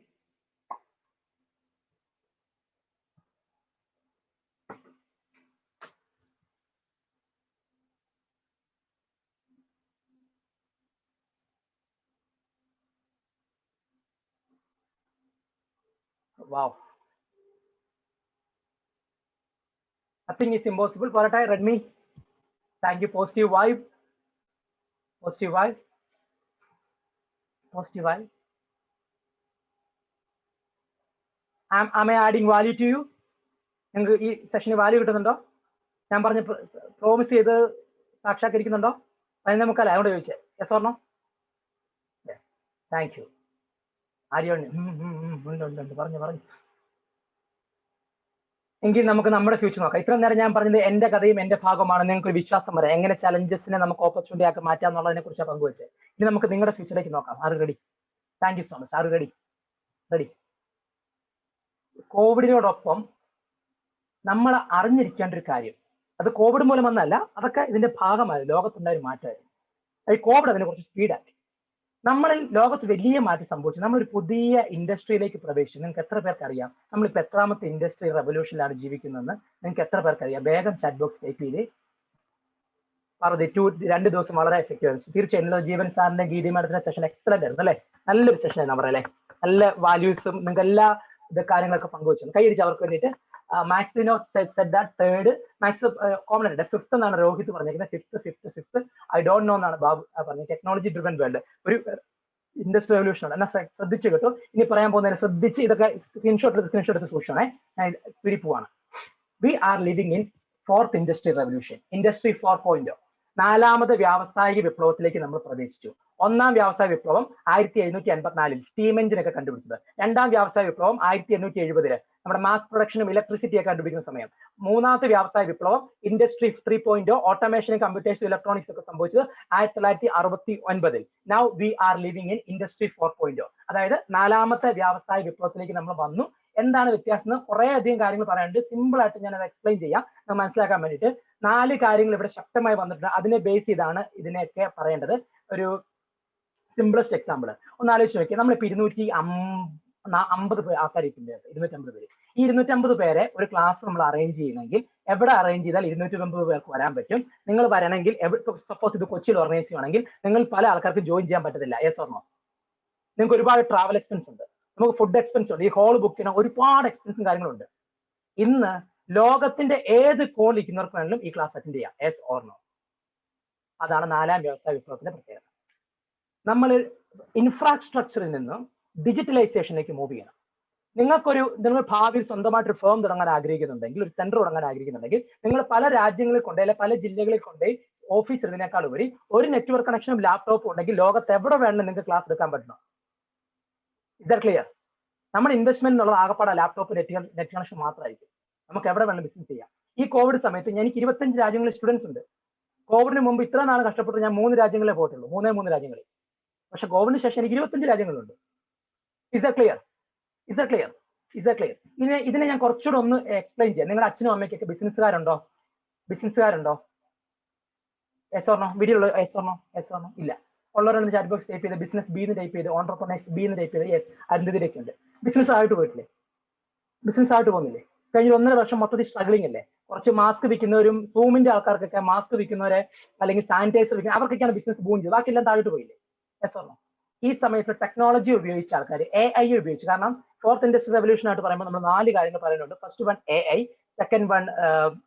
വാവ്, Nothing is impossible. Poratai, Redmi. Thank you. Positive vibe. Positive vibe. Positive vibe. Am I adding value to you? നിങ്ങൾക്ക് ഈ സെഷന് value കിട്ടുന്നുണ്ടോ? ഞാൻ പറഞ്ഞ പ്രോമിസ് ചെയ്ത് സാക്ഷാത്കരിക്കുന്നുണ്ടോ? 11:45 അതുകൊണ്ട് ചോദിച്ചേ. Yes or no? Thank you. ആര്യോൺ ഉണ്ട് പറഞ്ഞു. എങ്കിൽ നമുക്ക് നമ്മുടെ ഫ്യൂച്ചർ നോക്കാം. ഇത്ര നേരം ഞാൻ പറഞ്ഞത് എന്റെ കഥയും എന്റെ ഭാഗമാണ്. നിങ്ങൾക്ക് ഒരു വിശ്വാസം വരാം എങ്ങനെ ചലഞ്ചസിനെ നമുക്ക് ഓപ്പർച്യൂണിറ്റി ആക്കി മാറ്റാം എന്നുള്ളതിനെ കുറിച്ച് പങ്കുവെച്ചത്. ഇനി നമുക്ക് നിങ്ങളുടെ ഫ്യൂച്ചറിലേക്ക് നോക്കാം. ആര് ready? Thank you so much. ആര് റെഡി? കോവിഡിനോടൊപ്പം നമ്മൾ അറിഞ്ഞിരിക്കേണ്ട ഒരു കാര്യം, അത് കോവിഡ് മൂലം വന്നല്ല, അതൊക്കെ ഇതിന്റെ ഭാഗമായി ലോകത്തുണ്ടായ ഒരു മാറ്റമായിരുന്നു. ഈ കോവിഡ് അതിനെ കുറച്ച് സ്പീഡാക്കി. നമ്മളിൽ ലോകത്ത് വലിയ മാറ്റം സംഭവിച്ചു. നമ്മളൊരു പുതിയ ഇൻഡസ്ട്രിയിലേക്ക് പ്രവേശിച്ചു. നിങ്ങൾക്ക് എത്ര പേർക്ക് അറിയാം നമ്മളിപ്പോൾ എത്രാമത്തെ ഇൻഡസ്ട്രി റെവല്യൂഷനിലാണ് ജീവിക്കുന്നതെന്ന്? നിങ്ങൾക്ക് എത്ര പേർക്ക് അറിയാം? വേഗം ചാറ്റ് ബോക്സ് ടൈപ്പ് ചെയ്ത് പറഞ്ഞ് 2 ദിവസം വളരെ എഫക്റ്റീവ് ആയിരുന്നു. തീർച്ചയായും ജീവൻ സാറിന്റെ ഗീതി മാഡത്തിന്റെ സെഷൻ എക്സലന്റ് ആയിരുന്നു അല്ലേ? നല്ലൊരു സെഷൻ ആയിരുന്നു നമ്മുടെ അല്ലേ? നല്ല വാല്യൂസും നിങ്ങൾക്ക് എല്ലാ കാര്യങ്ങളൊക്കെ പങ്കുവച്ചു. കൈയടിച്ച് അവർക്ക് വേണ്ടിയിട്ട്. മാക്സിനോ said that third, max common ആയിട്ട് ഫിഫ്ത്ത് എന്നാണ് രോഹിത് പറഞ്ഞിരിക്കുന്നത്. ഫിഫ്ത്ത് ഐ ഡോണ്ട് നോ എന്നാണ് ബാബു പറഞ്ഞത്. ടെക്നോളജി ഡ്രിവൻ വേൾഡ് ഒരു ഇൻഡസ്ട്രി റെവല്യൂഷൻ ആണ്. എന്നാൽ ശ്രദ്ധിച്ചു കേട്ടോ, ഇനി പറയാൻ പോകുന്നതിന് ശ്രദ്ധിച്ച് ഇതൊക്കെ സ്ക്രീൻഷോട്ട് എടുത്ത് സൂക്ഷിച്ചോണേ. ഞാൻ തിരി പോവാണ്. We are living in 4th industry revolution, industry 4.0. 4ാമത് വ്യാവസായിക വിപ്ലവത്തിലേക്ക് നമ്മൾ പ്രവേശിച്ചു. 1ാം വ്യാവസായിക വിപ്ലവം 1784 സ്റ്റീം എഞ്ചിനൊക്കെ കണ്ടുപിടിച്ചത്. 2ാം വ്യാവസായിക വിപ്ലവം 1870 നമ്മുടെ മാസ് പ്രൊഡക്ഷനും ഇലക്ട്രിസിറ്റി ഒക്കെ കണ്ടുപിടിക്കുന്ന സമയം. 3ാമത്തെ വ്യാവസായിക വിപ്ലവം ഇൻഡസ്ട്രി 3.0 ഓട്ടോമേഷനും കമ്പ്യൂട്ടേഴ്സും ഇലക്ട്രോണിക്സ് ഒക്കെ സംഭവിച്ചത് 1969. Now we are living in industry 4.0. അതായത് 4ാമത്തെ വ്യാവസായിക വിപ്ലവത്തിലേക്ക് നമ്മൾ വന്നു. എന്താണ് വ്യത്യാസം എന്ന് കുറെ അധികം കാര്യങ്ങൾ പറയാനുണ്ട്. സിമ്പിൾ ആയിട്ട് ഞാൻ അത് എക്സ്പ്ലെയിൻ ചെയ്യാം മനസ്സിലാക്കാൻ വേണ്ടിയിട്ട്. 4 കാര്യങ്ങൾ ഇവിടെ ശക്തമായി വന്നിട്ടുണ്ട്. അതിനെ ബേസ് ചെയ്താണ് ഇതിനെയൊക്കെ പറയേണ്ടത്. ഒരു സിംപിളസ്റ്റ് എക്സാമ്പിൾ ഒന്ന് ആലോചിച്ച് നോക്കിയാൽ, നമ്മളിപ്പോൾ 250 ആൾക്കാർ ഇരിക്കുന്നത്, 250 പേര്. ഈ 250 പേരെ ഒരു ക്ലാസ് നമ്മൾ അറേഞ്ച് ചെയ്യണമെങ്കിൽ എവിടെ അറേഞ്ച് ചെയ്താൽ 250 പേർക്ക് വരാൻ പറ്റും? നിങ്ങൾ വരണമെങ്കിൽ സപ്പോസ് ഇത് കൊച്ചിയിൽ ഓർഗനൈസ് ചെയ്യണമെങ്കിൽ നിങ്ങൾ പല ആൾക്കാർക്ക് ജോയിൻ ചെയ്യാൻ പറ്റത്തില്ല. Yes or no? നിങ്ങൾക്ക് ഒരുപാട് ട്രാവൽ എക്സ്പെൻസ് ഉണ്ട്, നമുക്ക് ഫുഡ് എക്സ്പെൻസ് ഉണ്ട്, ഈ ഹോൾ ബുക്ക് ചെയ്യണം, ഒരുപാട് എക്സ്പെൻസും കാര്യങ്ങളുണ്ട്. ഇന്ന് ലോകത്തിന്റെ ഏത് കോണിൽ ഇരിക്കുന്നവർക്ക് വേണമെങ്കിലും ഈ ക്ലാസ് അറ്റൻഡ് ചെയ്യാം. Yes or no? അതാണ് 4ാം വ്യവസായ വിപ്ലവത്തിന്റെ പ്രത്യേകത. നമ്മൾ ഇൻഫ്രാസ്ട്രക്ചറിൽ നിന്നും ഡിജിറ്റലൈസേഷനിലേക്ക് മൂവ് ചെയ്യണം. നിങ്ങൾ ഭാവിയിൽ സ്വന്തമായിട്ടൊരു ഫേം തുടങ്ങാൻ ആഗ്രഹിക്കുന്നുണ്ടെങ്കിൽ, ഒരു സെന്റർ തുടങ്ങാൻ ആഗ്രഹിക്കുന്നുണ്ടെങ്കിൽ, നിങ്ങൾ പല രാജ്യങ്ങളിൽ കൊണ്ടേ അല്ലെ പല ജില്ലകളിൽ കൊണ്ടേ ഓഫീസ് ഇടുന്നതിനേക്കാൾ ഉപരി ഒരു നെറ്റ്വർക്ക് കണക്ഷനും ലാപ്ടോപ്പും ഉണ്ടെങ്കിൽ ലോകത്ത് എവിടെ വേണമെങ്കിലും നിങ്ങൾക്ക് ക്ലാസ് എടുക്കാൻ പറ്റണം. Is that clear? നമ്മുടെ ഇൻവെസ്റ്റ്മെന്റ് എന്നുള്ളത് ആകപ്പാടെ ലാപ്ടോപ്പ് നെറ്റ് കണക്ഷൻ മാത്രമായിരിക്കും. നമുക്ക് എവിടെ വേണം ബിസിനസ് ചെയ്യാം. ഈ കോവിഡ് സമയത്ത് എനിക്ക് 25 രാജ്യങ്ങളിൽ സ്റ്റുഡൻസ് ഉണ്ട്. കോവിഡിന് മുമ്പ് ഇത്ര നാൾ കഷ്ടപ്പെട്ട് ഞാൻ 3 രാജ്യങ്ങളെ പോയിട്ടുള്ളൂ, 3 രാജ്യങ്ങളിൽ. പക്ഷെ കോവിഡിന് ശേഷം എനിക്ക് 25 രാജ്യങ്ങളുണ്ട്. Is that clear? ഇതിനെ ഞാൻ കുറച്ചുകൂടെ ഒന്ന് എക്സ്പ്ലെയിൻ ചെയ്യാം. നിങ്ങളുടെ അച്ഛനും അമ്മയ്ക്കൊക്കെ ബിസിനസ്സുകാരുണ്ടോ? Yes or no? Video yes or no? ഇല്ല. ഉള്ളവരാണ് ചാറ്റ് ബോക്സ് ടൈപ്പ് ചെയ്ത് ബിസിനസ് ബി എന്ന് ടൈപ്പ് ചെയ്ത് ഓൺട്രപ്രനേഴ്സ് ബി എന്ന് ടൈപ്പ് ചെയ്ത് യെസ് അരുന്ധതിയിലേക്ക് ഉണ്ട്. ബിസിനസ് ആയിട്ട് പോയിട്ടില്ലേ? ബിസിനസ് ആയിട്ട് പോകുന്നില്ലേ? കഴിഞ്ഞ 1.5 വർഷം മൊത്തത്തിൽ സ്ട്രഗ്ലിംഗ് അല്ലേ? കുറച്ച് മാസ്ക് വിൽക്കുന്നവരും സൂമിന്റെ ആൾക്കാർക്കൊക്കെ മാസ്ക് വിൽക്കുന്നവരെ അല്ലെങ്കിൽ സാനിറ്റൈസർ വിൽക്കുന്ന അവർക്കൊക്കെയാണ് ബിസിനസ് ബൂം ചെയ്തത്. ബാക്കിയെല്ലാം താഴോട്ട് പോയില്ലേ? Yes or no? ഈ സമയത്ത് ടെക്നോളജി ഉപയോഗിച്ച ആൾക്കാർ AI ഉപയോഗിച്ചു. കാരണം 4th ഇൻഡസ്ട്രി റെവല്യൂഷൻ ആയിട്ട് പറയുമ്പോൾ നമ്മൾ 4 കാര്യങ്ങൾ പറയുന്നുണ്ട്. First one AI, second one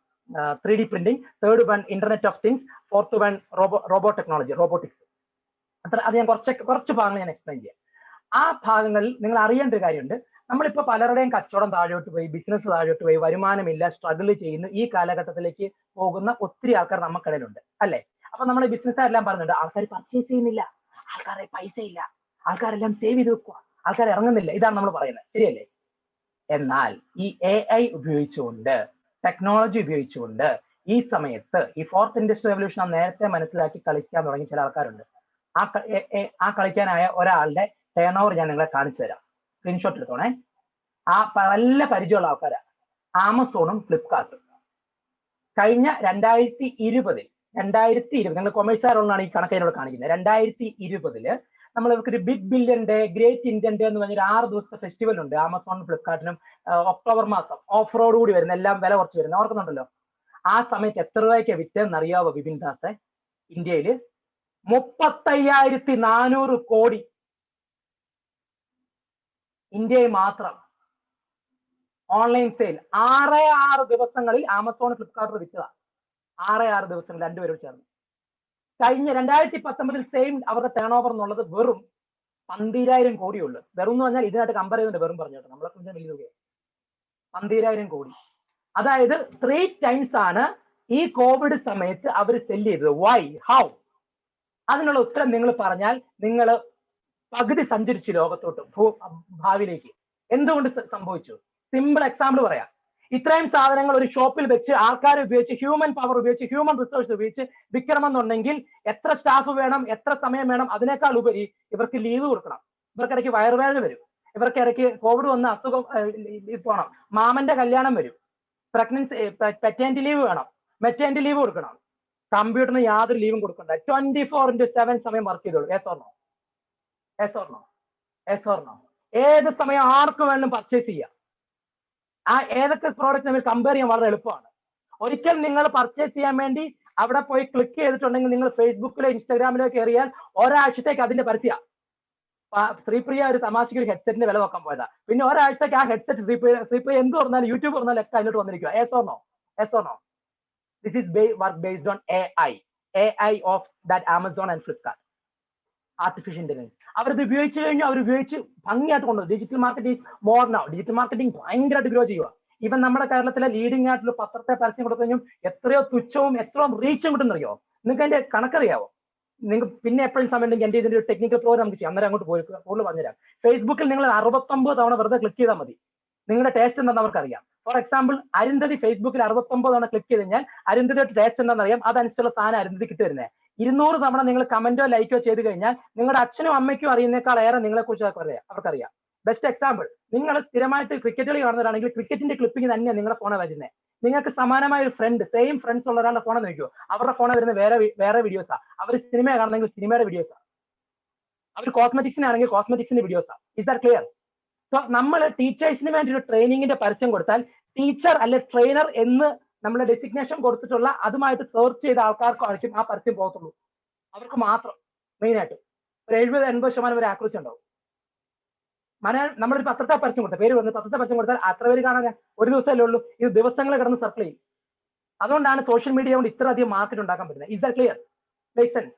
3D printing, third one internet of things, fourth one robot technology, robotics. അത് ഞാൻ കുറച്ച് ഭാഗങ്ങൾ ഞാൻ എക്സ്പ്ലെയിൻ ചെയ്യാം. ആ ഭാഗങ്ങളിൽ നിങ്ങൾ അറിയേണ്ട ഒരു കാര്യമുണ്ട്. നമ്മളിപ്പോൾ പലരുടെയും കച്ചവടം താഴോട്ട് പോയി, ബിസിനസ് താഴോട്ട് പോയി, വരുമാനമില്ല, സ്ട്രഗിൾ ചെയ്യുന്ന ഈ കാലഘട്ടത്തിലേക്ക് പോകുന്ന ഒത്തിരി ആൾക്കാർ നമുക്കിടയിലുണ്ട് അല്ലേ? അപ്പൊ നമ്മൾ ബിസിനസ്സുകാരെല്ലാം പറയുന്നുണ്ട് ആൾക്കാർ പർച്ചേസ് ചെയ്യുന്നില്ല, ആൾക്കാരെ പൈസ ഇല്ല, ആൾക്കാരെല്ലാം സേവ് ചെയ്ത് വെക്കുക, ആൾക്കാർ ഇറങ്ങുന്നില്ല. ഇതാണ് നമ്മൾ പറയുന്നത്, ശരിയല്ലേ? എന്നാൽ ഈ AI ഉപയോഗിച്ചുകൊണ്ട്, ടെക്നോളജി ഉപയോഗിച്ചുകൊണ്ട് ഈ സമയത്ത് ഈ 4th ഇൻഡസ്ട്രി റെവല്യൂഷൻ നേരത്തെ മനസ്സിലാക്കി കളിക്കാൻ തുടങ്ങി ചില ആൾക്കാരുണ്ട്. ആ കളിക്കാനായ ഒരാളുടെ ടേൺ ഓവർ ഞാൻ നിങ്ങളെ കാണിച്ചു തരാം. സ്ക്രീൻഷോട്ട് എടുത്തോണേ. നല്ല പരിചയമുള്ള ആൾക്കാരാണ് ആമസോണും ഫ്ലിപ്കാർട്ടും. കഴിഞ്ഞ 2020 നിങ്ങൾ കൊമേഴ്സുകാരുള്ളതാണ് ഈ കണക്കിനോട് കാണിക്കുന്നത്. 2020 നമ്മൾ ഇവർക്ക് ഒരു big billion day, great Indian day എന്ന് പറഞ്ഞൊരു 6 ദിവസത്തെ ഫെസ്റ്റിവൽ ഉണ്ട് ആമസോണും ഫ്ലിപ്കാർട്ടിനും. ഒക്ടോബർ മാസം ഓഫ് റോഡ് കൂടി വരുന്ന, എല്ലാം വില കുറച്ച് വരുന്നത് ഓർക്കുന്നുണ്ടല്ലോ. ആ സമയത്ത് എത്ര രൂപയ്ക്ക് വിറ്റെന്ന് അറിയാവോ വിപിൻ ദാസെ? ഇന്ത്യയില് 35,400 കോടി. ഇന്ത്യയിൽ മാത്രം ഓൺലൈൻ സെയിൽ 6 ദിവസങ്ങളിൽ ആമസോൺ ഫ്ലിപ്കാർട്ടിൽ വിറ്റതാണ്. 6 ദിവസങ്ങൾ രണ്ടുപേരും ചേർന്ന്. കഴിഞ്ഞ 2019 സെയിം അവരുടെ ടേൺ ഓവർ എന്നുള്ളത് വെറും 12,000 കോടിയുള്ളൂ. വെറും എന്ന് പറഞ്ഞാൽ ഇതിനായിട്ട് കമ്പയർ ചെയ്യുന്നുണ്ട്, വെറും പറഞ്ഞു കേട്ടോ, നമ്മളെ കുറിച്ച് വലിയ തുകയാണ്. 12,000 കോടി. അതായത് 3 times ആണ് ഈ കോവിഡ് സമയത്ത് അവർ സെല് ചെയ്തത്. Why, how? അതിനുള്ള ഉത്തരം നിങ്ങൾ പറഞ്ഞാൽ നിങ്ങൾ പകുതി സഞ്ചരിച്ചു ലോകത്തോട്ട്, ഭാവിയിലേക്ക്. എന്തുകൊണ്ട് സംഭവിച്ചു? സിമ്പിൾ എക്സാമ്പിൾ പറയാം. ഇത്രയും സാധനങ്ങൾ ഒരു ഷോപ്പിൽ വെച്ച് ആൾക്കാരെ ഉപയോഗിച്ച്, ഹ്യൂമൻ പവർ ഉപയോഗിച്ച്, ഹ്യൂമൻ റിസോഴ്സ് ഉപയോഗിച്ച് വിൽക്കണമെന്നുണ്ടെങ്കിൽ എത്ര സ്റ്റാഫ് വേണം, എത്ര സമയം വേണം? അതിനേക്കാൾ ഉപരി ഇവർക്ക് ലീവ് കൊടുക്കണം. ഇവർക്ക് ഇടയ്ക്ക് വയറുവേദന വരും, ഇവർക്ക് ഇടയ്ക്ക് കോവിഡ് വന്ന അസുഖം പോകണം, മാമന്റെ കല്യാണം വരും, പ്രഗ്നൻസി, പെറ്റേണിറ്റി ലീവ് വേണം, മെറ്റേണിറ്റി ലീവ് കൊടുക്കണം. കമ്പ്യൂട്ടറിന് യാതൊരു ലീവും കൊടുക്കണ്ട. 24/7 സമയം വർക്ക് ചെയ്തോളൂ. ഏത് സമയം ആർക്കും വേണം പർച്ചേസ് ചെയ്യാം. ആ ഏതൊക്കെ പ്രോഡക്റ്റ് നമ്മൾ കമ്പയർ ചെയ്യാൻ വളരെ എളുപ്പമാണ്. ഒരിക്കൽ നിങ്ങൾ പർച്ചേസ് ചെയ്യാൻ വേണ്ടി അവിടെ പോയി ക്ലിക്ക് ചെയ്തിട്ടുണ്ടെങ്കിൽ നിങ്ങൾ ഫേസ്ബുക്കിലോ ഇൻസ്റ്റാഗ്രാമിലോ കയറിയാൽ ഒരാഴ്ചത്തേക്ക് അതിന്റെ പരസ്യ. ശ്രീപ്രിയ ഒരു തമാശയ്ക്ക് ഒരു ഹെഡ്സെറ്റിന്റെ വില നോക്കാൻ പോയതാ. പിന്നെ ഒരാഴ്ചത്തേക്ക് ആ ഹെഡ്സെറ്റ് ശ്രീപ്രിയ എന്ത് പറഞ്ഞാലും യൂട്യൂബ് പറഞ്ഞാലും ഒക്കെ അതിലോട്ട് വന്നിരിക്കുക. Yes or no? This is work based on AI of that Amazon and Flipkart. Artificial intelligence. അവരത് ഉപയോഗിച്ച് കഴിഞ്ഞു, അവർ ഉപയോഗിച്ച് ഭംഗിയായിട്ട് കൊണ്ടുപോകും. Digital marketing more now. Digital marketing ഭയങ്കരമായിട്ട് ഗ്രോ ചെയ്യുക. ഇവൻ നമ്മുടെ കേരളത്തിലെ ലീഡിംഗ് ആയിട്ടുള്ള പത്രത്തെ പരസ്യം കൊടുക്കുകയും എത്രയോ തുച്ഛവും എത്രയോ റീച്ചും കിട്ടുന്നറിയോ? നിങ്ങൾക്ക് അതിന്റെ കണക്കറിയാവോ? നിങ്ങൾക്ക് പിന്നെ എപ്പോഴും സമയം ഉണ്ടെങ്കിൽ എൻ്റെ ഇതിന്റെ ഒരു ടെക്നിക്കൽ പ്രോഗ്രാം നമുക്ക് ചെയ്യാം. അന്നേരം അങ്ങോട്ട് പോയി കൂടുതൽ പറഞ്ഞുതരാം. ഫേസ്ബുക്കിൽ നിങ്ങൾ 69 തവണ വെറുതെ ക്ലിക്ക് ചെയ്താൽ മതി. നിങ്ങളുടെ ടേസ്റ്റ് എന്താണെന്ന് അവർക്കറിയാം. ഫോർ എക്സാമ്പിൾ, അരുന്ധതി ഫേസ്ബുക്കിൽ 69 തവണ ക്ലിക്ക് ചെയ്ത് കഴിഞ്ഞാൽ അരുന്ധതിയുടെ ടേസ്റ്റ് എന്താണെന്ന് അറിയാം. അതനുസരിച്ചുള്ള സാധനം അരുന്ധതി കിട്ടുവരുന്നത്. 200 തവണ നിങ്ങൾ കമന്റോ ലൈക്കോ ചെയ്ത് കഴിഞ്ഞാൽ നിങ്ങളുടെ അച്ഛനും അമ്മയ്ക്കും അറിയുന്നേക്കാൾ ഏറെ നിങ്ങളെ കുറിച്ച് അവർക്കറിയാം. ബെസ്റ്റ് എക്സാമ്പിൾ, നിങ്ങൾ സ്ഥിരമായിട്ട് ക്രിക്കറ്റ് കളി കാണുന്നവരാണെങ്കിൽ ക്രിക്കറ്റിന്റെ ക്ലിപ്പിംഗ് തന്നെ നിങ്ങളുടെ ഫോണെ വരുന്നത്. നിങ്ങൾക്ക് സമാനമായ ഒരു ഫ്രണ്ട്, സെയിം ഫ്രണ്ട്സ് ഉള്ള ഒരാളുടെ ഫോണെ നോക്കിയോ, അവരുടെ ഫോണെ വരുന്ന വേറെ വീഡിയോസാണ്. അവർ സിനിമ കാണുന്നെങ്കിൽ സിനിമയുടെ വീഡിയോസാണ്. അവർ കോസ്മെറ്റിക്സിനാണെങ്കിൽ കോസ്മെറ്റിക്സിന്റെ വീഡിയോസാണ്. Is that clear? സോ നമ്മൾ ടീച്ചേഴ്സിന് വേണ്ടി ഒരു ട്രെയിനിങ്ങിന്റെ പരസ്യം കൊടുത്താൽ ടീച്ചർ അല്ലെ ട്രെയിനർ എന്ന് നമ്മളെ ഡെസിഗ്നേഷൻ കൊടുത്തിട്ടുള്ള അതുമായിട്ട് സെർച്ച് ചെയ്ത ആൾക്കാർക്കായിരിക്കും ആ പരസ്യം പോകത്തുള്ളൂ. അവർക്ക് മാത്രം മെയിനായിട്ട് ഒരു 70-80% വരെ ആക്രമിച്ച് ഉണ്ടാവും. നമ്മളൊരു പത്രത്തെ പരസ്യം കൊടുത്താൽ, പേര് പറഞ്ഞ് പത്രത്തെ പരസ്യം കൊടുത്താൽ അത്ര പേര് കാണാൻ ഒരു ദിവസമല്ലേ ഉള്ളൂ. ഇത് ദിവസങ്ങൾ കിടന്ന് സർക്കിൾ ചെയ്യും. അതുകൊണ്ടാണ് സോഷ്യൽ മീഡിയ കൊണ്ട് ഇത്ര അധികം മാർക്കറ്റ് ഉണ്ടാക്കാൻ പറ്റുന്നത്. Is that clear? Make sense?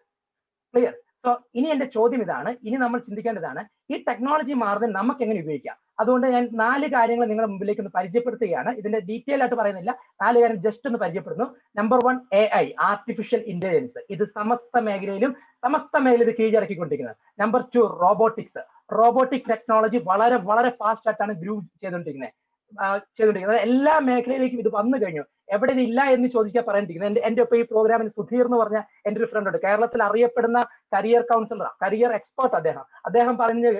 Clear? So ഇനി എന്റെ ചോദ്യം ഇതാണ്, ഇനി നമ്മൾ ചിന്തിക്കേണ്ടതാണ് ഈ ടെക്നോളജി മാറുന്നത് നമുക്ക് എങ്ങനെ ഉപയോഗിക്കാം. അതുകൊണ്ട് ഞാൻ 4 കാര്യങ്ങൾ നിങ്ങളുടെ മുമ്പിലേക്ക് ഒന്ന് പരിചയപ്പെടുത്തുകയാണ്. ഇതിന്റെ ഡീറ്റെയിൽ ആയിട്ട് പറയുന്നില്ല, 4 കാര്യം ജസ്റ്റ് ഒന്ന് പരിചയപ്പെടുന്നു. Number 1, AI, artificial intelligence. ഇത് സമസ്ത മേഖലയിലും ഇത് കീഴടക്കിക്കൊണ്ടിരിക്കുന്നത്. നമ്പർ 2, റോബോട്ടിക് ടെക്നോളജി വളരെ വളരെ ഫാസ്റ്റ് ആയിട്ടാണ് ഗ്രൂ ചെയ്തുകൊണ്ടിരിക്കുന്നത്. എല്ലാ മേഖലയിലേക്കും ഇത് വന്നു കഴിഞ്ഞു. എവിടെ ഇതില്ല എന്ന് ചോദിക്കാൻ പറയാനിരിക്കുന്നത്. എന്റെ ഒപ്പം ഈ പ്രോഗ്രാമിന് സുധീർ എന്ന് പറഞ്ഞ എന്റെ ഒരു ഫ്രണ്ട് ഉണ്ട്, കേരളത്തിൽ അറിയപ്പെടുന്ന കരിയർ കൗൺസിലറാണ്, കരിയർ എക്സ്പേർട്ട്. അദ്ദേഹം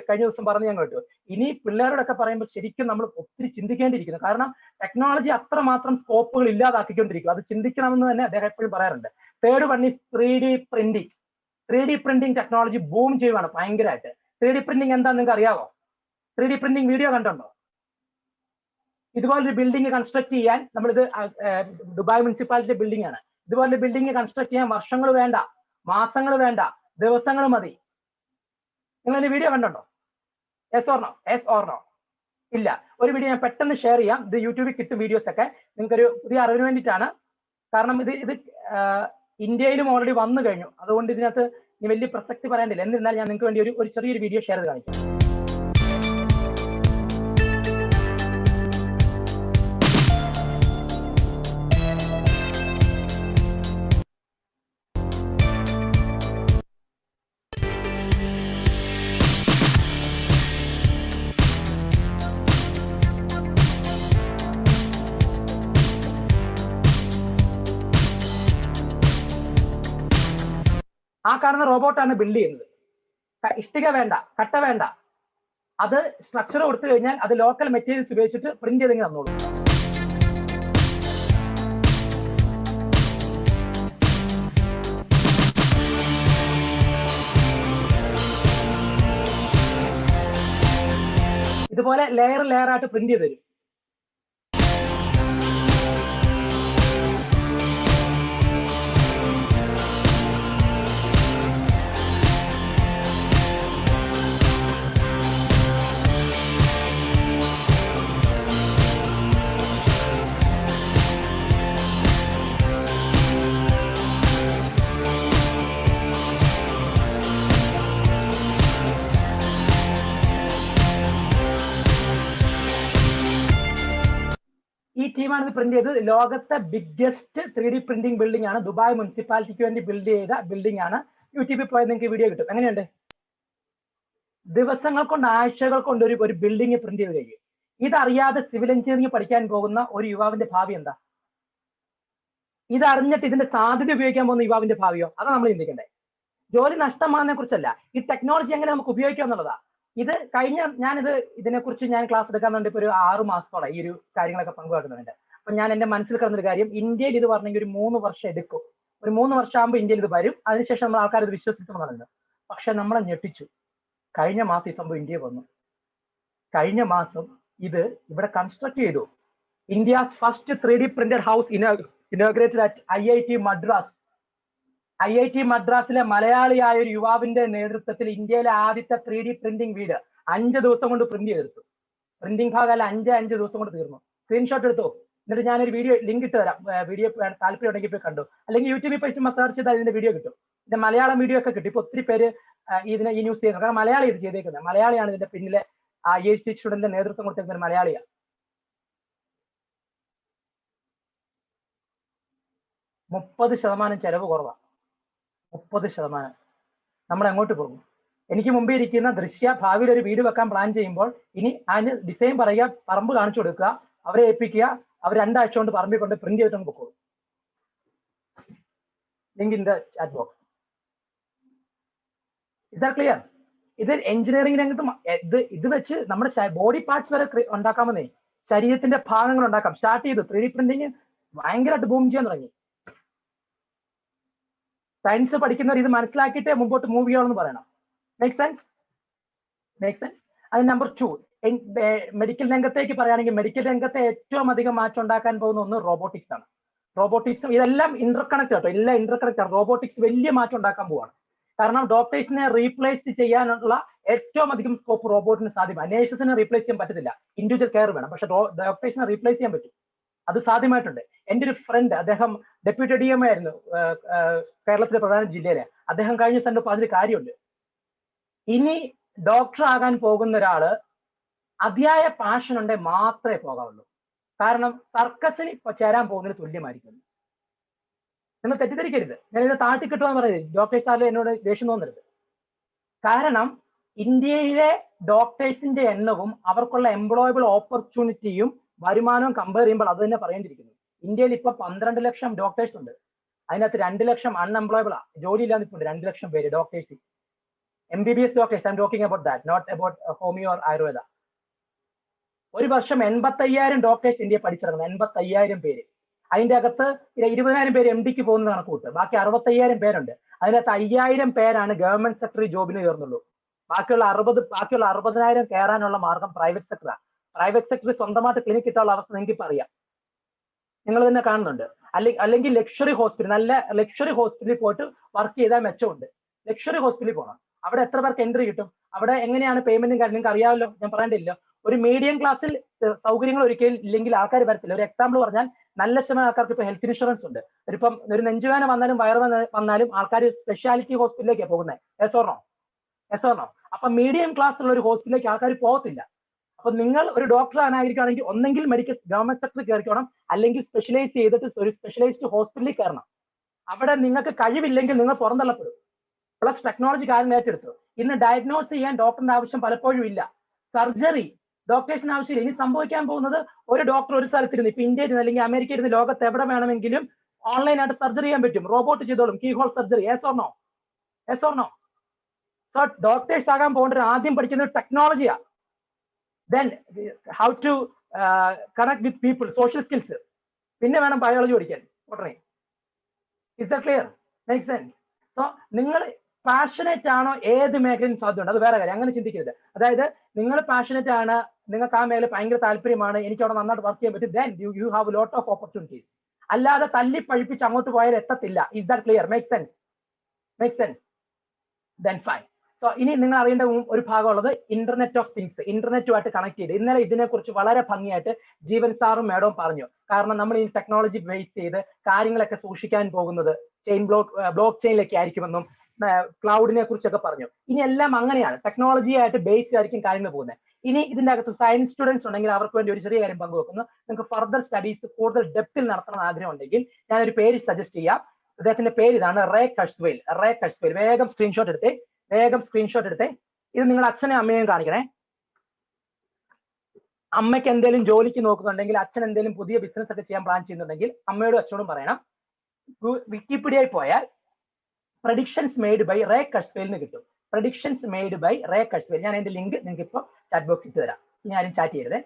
കഴിഞ്ഞ ദിവസം പറഞ്ഞു ഞാൻ കേട്ടു, ഇനി പിള്ളേരോടൊക്കെ പറയുമ്പോൾ ശരിക്കും നമ്മൾ ഒത്തിരി ചിന്തിക്കേണ്ടിയിരിക്കുന്നു. കാരണം ടെക്നോളജി അത്രമാത്രം സ്കോപ്പുകൾ ഇല്ലാതാക്കിക്കൊണ്ടിരിക്കും. അത് ചിന്തിക്കണമെന്ന് തന്നെ അദ്ദേഹം എപ്പോഴും പറയാറുണ്ട്. Third one is 3D printing. 3D printing technology boom ചെയ്യുവാണ് ഭയങ്കരമായിട്ട്. 3D പ്രിന്റിംഗ് എന്താ നിങ്ങൾക്ക് അറിയാവോ? 3D printing video കണ്ടുണ്ടോ? ഇതുപോലൊരു ബിൽഡിംഗ് കൺസ്ട്രക്ട് ചെയ്യാൻ, നമ്മളിത് ദുബായ് മുനിസിപ്പാലിറ്റി ബിൽഡിംഗ് ആണ്. ഇതുപോലൊരു ബിൽഡിംഗ് കൺസ്ട്രക്ട് ചെയ്യാൻ വർഷങ്ങൾ വേണ്ട, മാസങ്ങൾ വേണ്ട, ദിവസങ്ങൾ മതി. നിങ്ങൾ എന്റെ വീഡിയോ കണ്ടുണ്ടോ? Yes or no? ഇല്ല. ഒരു വീഡിയോ ഞാൻ പെട്ടെന്ന് ഷെയർ ചെയ്യാം. ഇത് യൂട്യൂബിൽ കിട്ടും വീഡിയോസ് ഒക്കെ. നിങ്ങൾക്കൊരു പുതിയ അറിവിന് വേണ്ടിയിട്ടാണ്. കാരണം ഇത് ഇന്ത്യയിലും ഓൾറെഡി വന്നു കഴിഞ്ഞു. അതുകൊണ്ട് ഇതിനകത്ത് വലിയ പ്രസക്തി പറയേണ്ടില്ല. എന്നിരുന്നാൽ ഞാൻ നിങ്ങൾക്ക് വേണ്ടി ഒരു ചെറിയൊരു വീഡിയോ ഷെയർ ചെയ്ത് കാണിക്കാം. ആ കാണുന്ന റോബോട്ടാണ് ബിൽഡ് ചെയ്യുന്നത്. ഇഷ്ടിക വേണ്ട, കട്ട വേണ്ട, അത് സ്ട്രക്ചർ കൊടുത്തു കഴിഞ്ഞാൽ അത് ലോക്കൽ മെറ്റീരിയൽസ് ഉപയോഗിച്ചിട്ട് പ്രിന്റ് ചെയ്തെങ്കിൽ തന്നോളൂ. ഇതുപോലെ ലെയർ ആയിട്ട് പ്രിന്റ് ചെയ്ത് തരും. ടീമാണ് ഇത് പ്രിന്റ് ചെയ്തത്. ലോകത്തെ ബിഗ്ഗസ്റ്റ് 3D പ്രിന്റിംഗ് ബിൽഡിംഗ് ആണ്. ദുബായ് മുനിസിപ്പാലിറ്റിക്ക് വേണ്ടി ബിൽഡ് ചെയ്ത ബിൽഡിംഗ് ആണ്. യൂട്യൂബിൽ പോയാൽ നിങ്ങൾക്ക് വീഡിയോ കിട്ടും. എങ്ങനെയുണ്ട്? ദിവസങ്ങൾ കൊണ്ട് ആഴ്ചകൾ കൊണ്ട് ഒരു ബിൽഡിംഗ് പ്രിന്റ് ചെയ്ത് കഴിയും. ഇതറിയാതെ സിവിൽ എഞ്ചിനീയറിംഗ് പഠിക്കാൻ പോകുന്ന ഒരു യുവാവിന്റെ ഭാവി എന്താ? ഇതറിഞ്ഞിട്ട് ഇതിന്റെ സാധ്യത ഉപയോഗിക്കാൻ പോകുന്ന യുവാവിന്റെ ഭാവിയോ? അതാണ് നമ്മൾ ചിന്തിക്കേണ്ടത്. ജോലി നഷ്ടമാകുന്നതിനെ കുറിച്ചല്ല, ഈ ടെക്നോളജി എങ്ങനെ നമുക്ക് ഉപയോഗിക്കാം എന്നുള്ളതാ. ഇത് കഴിഞ്ഞ ഇതിനെക്കുറിച്ച് ഞാൻ ക്ലാസ് എടുക്കാൻ വേണ്ടി ഇപ്പോൾ ഒരു 6 മാസത്തോളം ഈ ഒരു കാര്യങ്ങളൊക്കെ പങ്കുവെക്കുന്നുണ്ട്. അപ്പൊ ഞാൻ എന്റെ മനസ്സിൽ കിടന്നൊരു കാര്യം, ഇന്ത്യയിൽ ഇത് പറഞ്ഞെങ്കിൽ ഒരു 3 വർഷം എടുക്കും. ഒരു 3 വർഷം ആകുമ്പോൾ ഇന്ത്യയിൽ ഇത് വരും. അതിനുശേഷം നമ്മൾ ആൾക്കാർ ഇത് വിശ്വസിക്കുന്നുണ്ട്. പക്ഷെ നമ്മളെ ഞെട്ടിച്ചു. കഴിഞ്ഞ മാസം ഈ സംഭവം ഇന്ത്യയിൽ വന്നു. കഴിഞ്ഞ മാസം ഇത് ഇവിടെ കൺസ്ട്രക്ട് ചെയ്തു. India's first 3D printed house inaugurated at IIT Madras. IIT മദ്രാസിലെ മലയാളിയായ ഒരു യുവാവിന്റെ നേതൃത്വത്തിൽ ഇന്ത്യയിലെ ആദ്യത്തെ 3D പ്രിന്റിംഗ് വീട് 5 ദിവസം കൊണ്ട് പ്രിന്റ് ചെയ്തെടുത്തു. പ്രിന്റിംഗ് ഭാഗമല്ല, 5 ദിവസം കൊണ്ട് തീർന്നു. സ്ക്രീൻഷോട്ട് എടുത്തു. എന്നിട്ട് ഞാനൊരു വീഡിയോ ലിങ്ക് ഇട്ട് തരാം. വീഡിയോ താല്പര്യം ഉണ്ടെങ്കിൽ പോയി കണ്ടു. അല്ലെങ്കിൽ യൂട്യൂബിൽ പോയി സെർച്ച് ചെയ്താൽ ഇതിന്റെ വീഡിയോ കിട്ടും. ഇതിന്റെ മലയാളം വീഡിയോ ഒക്കെ കിട്ടും. ഇപ്പൊ ഒത്തിരി പേര് ഈ ന്യൂസ് ചെയ്യുന്നത്. കാരണം മലയാളി ഇത് ചെയ്തേക്കുന്നത്. മലയാളിയാണ് ഇതിന്റെ പിന്നിലെ IIT സ്റ്റുഡന്റിന്റെ നേതൃത്വം കൊടുത്തേക്കുന്ന മലയാളിയാണ്. 30% ചെലവ് കുറവാണ്. 30%. നമ്മൾ എങ്ങോട്ട് പോകും? എനിക്ക് മുമ്പേ ഇരിക്കുന്ന ദൃശ്യ ഭാവിയിൽ ഒരു വീട് വെക്കാൻ പ്ലാൻ ചെയ്യുമ്പോൾ ഇനി അതിന് ഡിസൈൻ പറയുക, പറമ്പ് കാണിച്ചു കൊടുക്കുക, അവരെ ഏൽപ്പിക്കുക, അവർ 2 ആഴ്ച കൊണ്ട് പറമ്പിൽ കൊണ്ട് പ്രിന്റ് ചെയ്തിട്ട് പൊക്കോളും. Link in the chat box. Is that clear? ഇത് എഞ്ചിനീയറിംഗ് രംഗത്ത് ഇത് വെച്ച് നമ്മുടെ ബോഡി പാർട്സ് വരെ ഉണ്ടാക്കാമെന്നേ. ശരീരത്തിന്റെ ഭാഗങ്ങൾ ഉണ്ടാക്കാം. സ്റ്റാർട്ട് ചെയ്തു. 3D പ്രിന്റിങ് ഭയങ്കരമായിട്ട് ബൂം ചെയ്യാൻ തുടങ്ങി. സയൻസ് പഠിക്കുന്നവർ ഇത് മനസ്സിലാക്കിയിട്ട് മുമ്പോട്ട് മൂവ് ചെയ്യണമെന്ന് പറയണം. Make sense? Make sense? അത് നമ്പർ 2. മെഡിക്കൽ രംഗത്തേക്ക് പറയുകയാണെങ്കിൽ മെഡിക്കൽ രംഗത്തെ ഏറ്റവും അധികം മാറ്റം ഉണ്ടാക്കാൻ പോകുന്ന ഒന്ന് റോബോട്ടിക്സ് ആണ്. റോബോട്ടിക്സും ഇതെല്ലാം ഇന്റർകണക്ട് കേട്ടോ, എല്ലാം ഇന്റർകണക്ട് ആണ്. റോബോട്ടിക്സ് വലിയ മാറ്റം ഉണ്ടാക്കാൻ പോവാണ്. കാരണം ഡോക്ടേഴ്സിനെ റീപ്ലേസ് ചെയ്യാനുള്ള ഏറ്റവും അധികം സ്കോപ്പ് റോബോട്ടിന് സാധ്യമാണ്. നേഴ്സസിനെ റീപ്ലേസ് ചെയ്യാൻ പറ്റത്തില്ല, ഇൻഡിവിജ്വൽ കെയർ വേണം. പക്ഷെ ഡോക്ടേഴ്സിനെ റീപ്ലേസ് ചെയ്യാൻ പറ്റും. അത് സാധ്യമായിട്ടുണ്ട്. എൻ്റെ ഒരു ഫ്രണ്ട്, അദ്ദേഹം ഡെപ്യൂട്ടി DM ആയിരുന്നു കേരളത്തിലെ പ്രധാന ജില്ലയിലെ. അദ്ദേഹം കഴിഞ്ഞ ദിവസം അതിന് കാര്യമുണ്ട്. ഇനി ഡോക്ടർ ആകാൻ പോകുന്ന ഒരാള് അതിയായ പാഷൻ ഉണ്ടെങ്കിൽ മാത്രമേ പോകാവുള്ളൂ. കാരണം സർക്കസിന് ഇപ്പൊ ചേരാൻ പോകുന്നതിന് തുല്യമായിരിക്കും. നിങ്ങൾ തെറ്റിദ്ധരിക്കരുത്. ഞാൻ ഇത് താഴ്ത്തി കിട്ടുമെന്ന് പറയുന്നത് ഡോക്ടേഴ്സ് ആയാലും എന്നോട് ദേഷ്യം തോന്നരുത്. കാരണം ഇന്ത്യയിലെ ഡോക്ടേഴ്സിന്റെ എണ്ണവും അവർക്കുള്ള എംപ്ലോയബിൾ ഓപ്പർച്യൂണിറ്റിയും വരുമാനവും കമ്പയർ ചെയ്യുമ്പോൾ അത് തന്നെ പറയേണ്ടിയിരിക്കുന്നു. ഇന്ത്യയിൽ ഇപ്പൊ 12 ലക്ഷം ഡോക്ടേഴ്സ് ഉണ്ട്. അതിനകത്ത് 2 ലക്ഷം അൺഎംപ്ലോയബിൾ ആണ്, ജോലി ഇല്ലാതെ ഇപ്പോൾ 2 ലക്ഷം പേര് doctors. MBBS doctors, I'm talking about that, not about homeo or Ayurveda. ഒരു വർഷം 85,000 ഡോക്ടേഴ്സ് ഇന്ത്യയിൽ പഠിച്ചിറങ്ങുന്നത്. 85,000 പേര്. അതിന്റെ അകത്ത് 20,000 പേര് MDക്ക് പോകുന്ന കണക്കൂട്ട്. ബാക്കി 65,000 പേരുണ്ട്. അതിനകത്ത് 5,000 പേരാണ് ഗവൺമെന്റ് സെക്ടറി ജോബിന് കയറുന്നുള്ളൂ. ബാക്കിയുള്ള 60,000 കയറാനുള്ള മാർഗം പ്രൈവറ്റ് സെക്ടറാണ്. പ്രൈവറ്റ് സെക്ടറിൽ സ്വന്തമായിട്ട് ക്ലിനിക്ക് കിട്ടാനുള്ള അവസ്ഥ നിങ്ങൾക്ക് ഇപ്പം അറിയാം. നിങ്ങൾ തന്നെ കാണുന്നുണ്ട്. അല്ലെങ്കിൽ ലക്ഷറി ഹോസ്പിറ്റൽ, നല്ല ലക്ഷറി ഹോസ്പിറ്റലിൽ പോയിട്ട് വർക്ക് ചെയ്താൽ മെച്ചമുണ്ട്. ലക്ഷറി ഹോസ്പിറ്റലിൽ പോകണം. അവിടെ എത്ര പേർക്ക് എൻട്രി കിട്ടും? അവിടെ എങ്ങനെയാണ് പേയ്മെന്റും കാര്യം നിങ്ങൾക്ക് അറിയാമല്ലോ, ഞാൻ പറയേണ്ടില്ല. ഒരു മീഡിയം ക്ലാസ്സിൽ സൗകര്യങ്ങൾ ഒരിക്കലും ഇല്ലെങ്കിൽ ആൾക്കാർ വരത്തില്ല. ഒരു എക്സാമ്പിൾ പറഞ്ഞാൽ, നല്ല ശതമാനം ആൾക്കാർക്ക് ഇപ്പൊ ഹെൽത്ത് ഇൻഷുറൻസ് ഉണ്ട്. ഇപ്പം ഒരു നെഞ്ചുവേദന വന്നാലും വയറുവേദന വന്നാലും ആൾക്കാർ സ്പെഷ്യാലിറ്റി ഹോസ്പിറ്റലിലേക്കാണ് പോകുന്നത്. എസോർണോ? അപ്പൊ മീഡിയം ക്ലാസ് ഉള്ള ഒരു ഹോസ്പിറ്റലിലേക്ക് ആൾക്കാർ പോകത്തില്ല. അപ്പൊ നിങ്ങൾ ഒരു ഡോക്ടർ ആയിരിക്കുകയാണെങ്കിൽ ഒന്നെങ്കിൽ മെഡിക്കൽ ഗവൺമെന്റ് സെക്ടറിൽ കയറിക്കണം, അല്ലെങ്കിൽ സ്പെഷ്യലൈസ് ചെയ്തിട്ട് ഒരു സ്പെഷ്യലൈസ്ഡ് ഹോസ്പിറ്റലിൽ കയറണം. അവിടെ നിങ്ങൾക്ക് കഴിവില്ലെങ്കിൽ നിങ്ങൾ പുറന്തള്ളപ്പെടും. പ്ലസ് ടെക്നോളജി കാര്യം ഏറ്റെടുത്തു. ഇന്ന് ഡയഗ്നോസ് ചെയ്യാൻ ഡോക്ടറിന്റെ ആവശ്യം പലപ്പോഴും ഇല്ല. സർജറി ഡോക്ടേഴ്സിന് ആവശ്യമില്ല. ഇനി സംഭവിക്കാൻ പോകുന്നത്, ഒരു ഡോക്ടർ ഒരു സ്ഥലത്തിരുന്ന്, ഇപ്പൊ ഇന്ത്യയിൽ ഇരുന്ന് അല്ലെങ്കിൽ അമേരിക്കയിൽ ഇരുന്ന് ലോകത്ത് എവിടെ വേണമെങ്കിലും ഓൺലൈനായിട്ട് സർജറി ചെയ്യാൻ പറ്റും. റോബോട്ട് ചെയ്തോളും. Keyhole surgery. Yes or no? So doctors ആകാൻ പോകേണ്ടത് ആദ്യം പഠിക്കുന്നത് ടെക്നോളജിയാ. then how to connect with people, social skills. പിന്നെ വേണം ബയോളജി പഠിക്കാൻ. Is that clear? Makes sense? So നിങ്ങൾ പാഷനേറ്റ് ആണോ, ഏത് മേഖലയും സാധ്യതയുണ്ട്, അത് വേറെ കാര്യം. അങ്ങനെ ചിന്തിക്കരുത്. അതായത് നിങ്ങൾ പാഷനേറ്റ് ആണ്, നിങ്ങൾക്ക് ആ മേഖല ഭയങ്കര താല്പര്യമാണ്, എനിക്ക് അവിടെ നന്നായിട്ട് വർക്ക് ചെയ്യാൻ പറ്റും, then you have a lot of opportunities. അല്ലാതെ തല്ലി പഴിപ്പിച്ച് അങ്ങോട്ട് പോയാൽ എത്തത്തില്ല. Is that clear? Make sense? Then fine. So ഇനി നിങ്ങൾ അറിയേണ്ട ഒരു ഭാഗമുള്ളത് ഇന്റർനെറ്റ് ഓഫ് തിങ്സ്. ഇന്റർനെറ്റുമായിട്ട് കണക്ട് ചെയ്ത് ഇന്നലെ ഇതിനെക്കുറിച്ച് വളരെ ഭംഗിയായിട്ട് ജീവൻ സാറും മാഡവും പറഞ്ഞു. കാരണം നമ്മൾ ഈ ടെക്നോളജി ബേസ് ചെയ്ത് കാര്യങ്ങളൊക്കെ സൂക്ഷിക്കാൻ പോകുന്നത് ബ്ലോക്ക് ചെയിനിലേക്ക് ആയിരിക്കുമെന്നും ക്ലൗഡിനെ കുറിച്ചൊക്കെ പറഞ്ഞു. ഇനി എല്ലാം അങ്ങനെയാണ്, ടെക്നോളജിയായിട്ട് ബേസ് ആയിരിക്കും കാര്യങ്ങൾ പോകുന്നത്. ഇനി ഇതിന്റെ അകത്ത് സയൻസ് സ്റ്റുഡൻസ് ഉണ്ടെങ്കിൽ അവർക്ക് വേണ്ടി ഒരു ചെറിയ കാര്യം പങ്കുവെക്കുന്നു. നിങ്ങൾക്ക് ഫർദർ സ്റ്റഡീസ് കൂടുതൽ ഡെപ്തിൽ നടത്തണം ആഗ്രഹം ഉണ്ടെങ്കിൽ ഞാനൊരു പേര് സജസ്റ്റ് ചെയ്യാം. അദ്ദേഹത്തിന്റെ പേര് ഇതാണ്, റേ കഴ്സ്വെയിൽ. റേ കഴ്സ്വെയിൽ. വേഗം സ്ക്രീൻഷോട്ട് എടുത്തേ. ഇത് നിങ്ങളുടെ അച്ഛനെയും അമ്മയെയും കാണിക്കണേ. അമ്മയ്ക്ക് എന്തെങ്കിലും ജോലിക്ക് നോക്കുന്നുണ്ടെങ്കിൽ, അച്ഛൻ എന്തെങ്കിലും പുതിയ ബിസിനസ് ഒക്കെ ചെയ്യാൻ പ്ലാൻ ചെയ്യുന്നുണ്ടെങ്കിൽ അമ്മയോടും അച്ഛനോടും പറയണം. വിക്കിപീഡിയയിൽ പോയാൽ predictions made by Ray Kurzweil എന്ന് കിട്ടും. Predictions made by Ray Kurzweil. ഞാൻ അതിന്റെ ലിങ്ക് നിങ്ങൾക്ക് ഇപ്പോൾ ചാറ്റ് ബോക്സിൽ ഇട്ട് തരാം. ഇനി ആരും ചാറ്റ് ചെയ്യരുത്.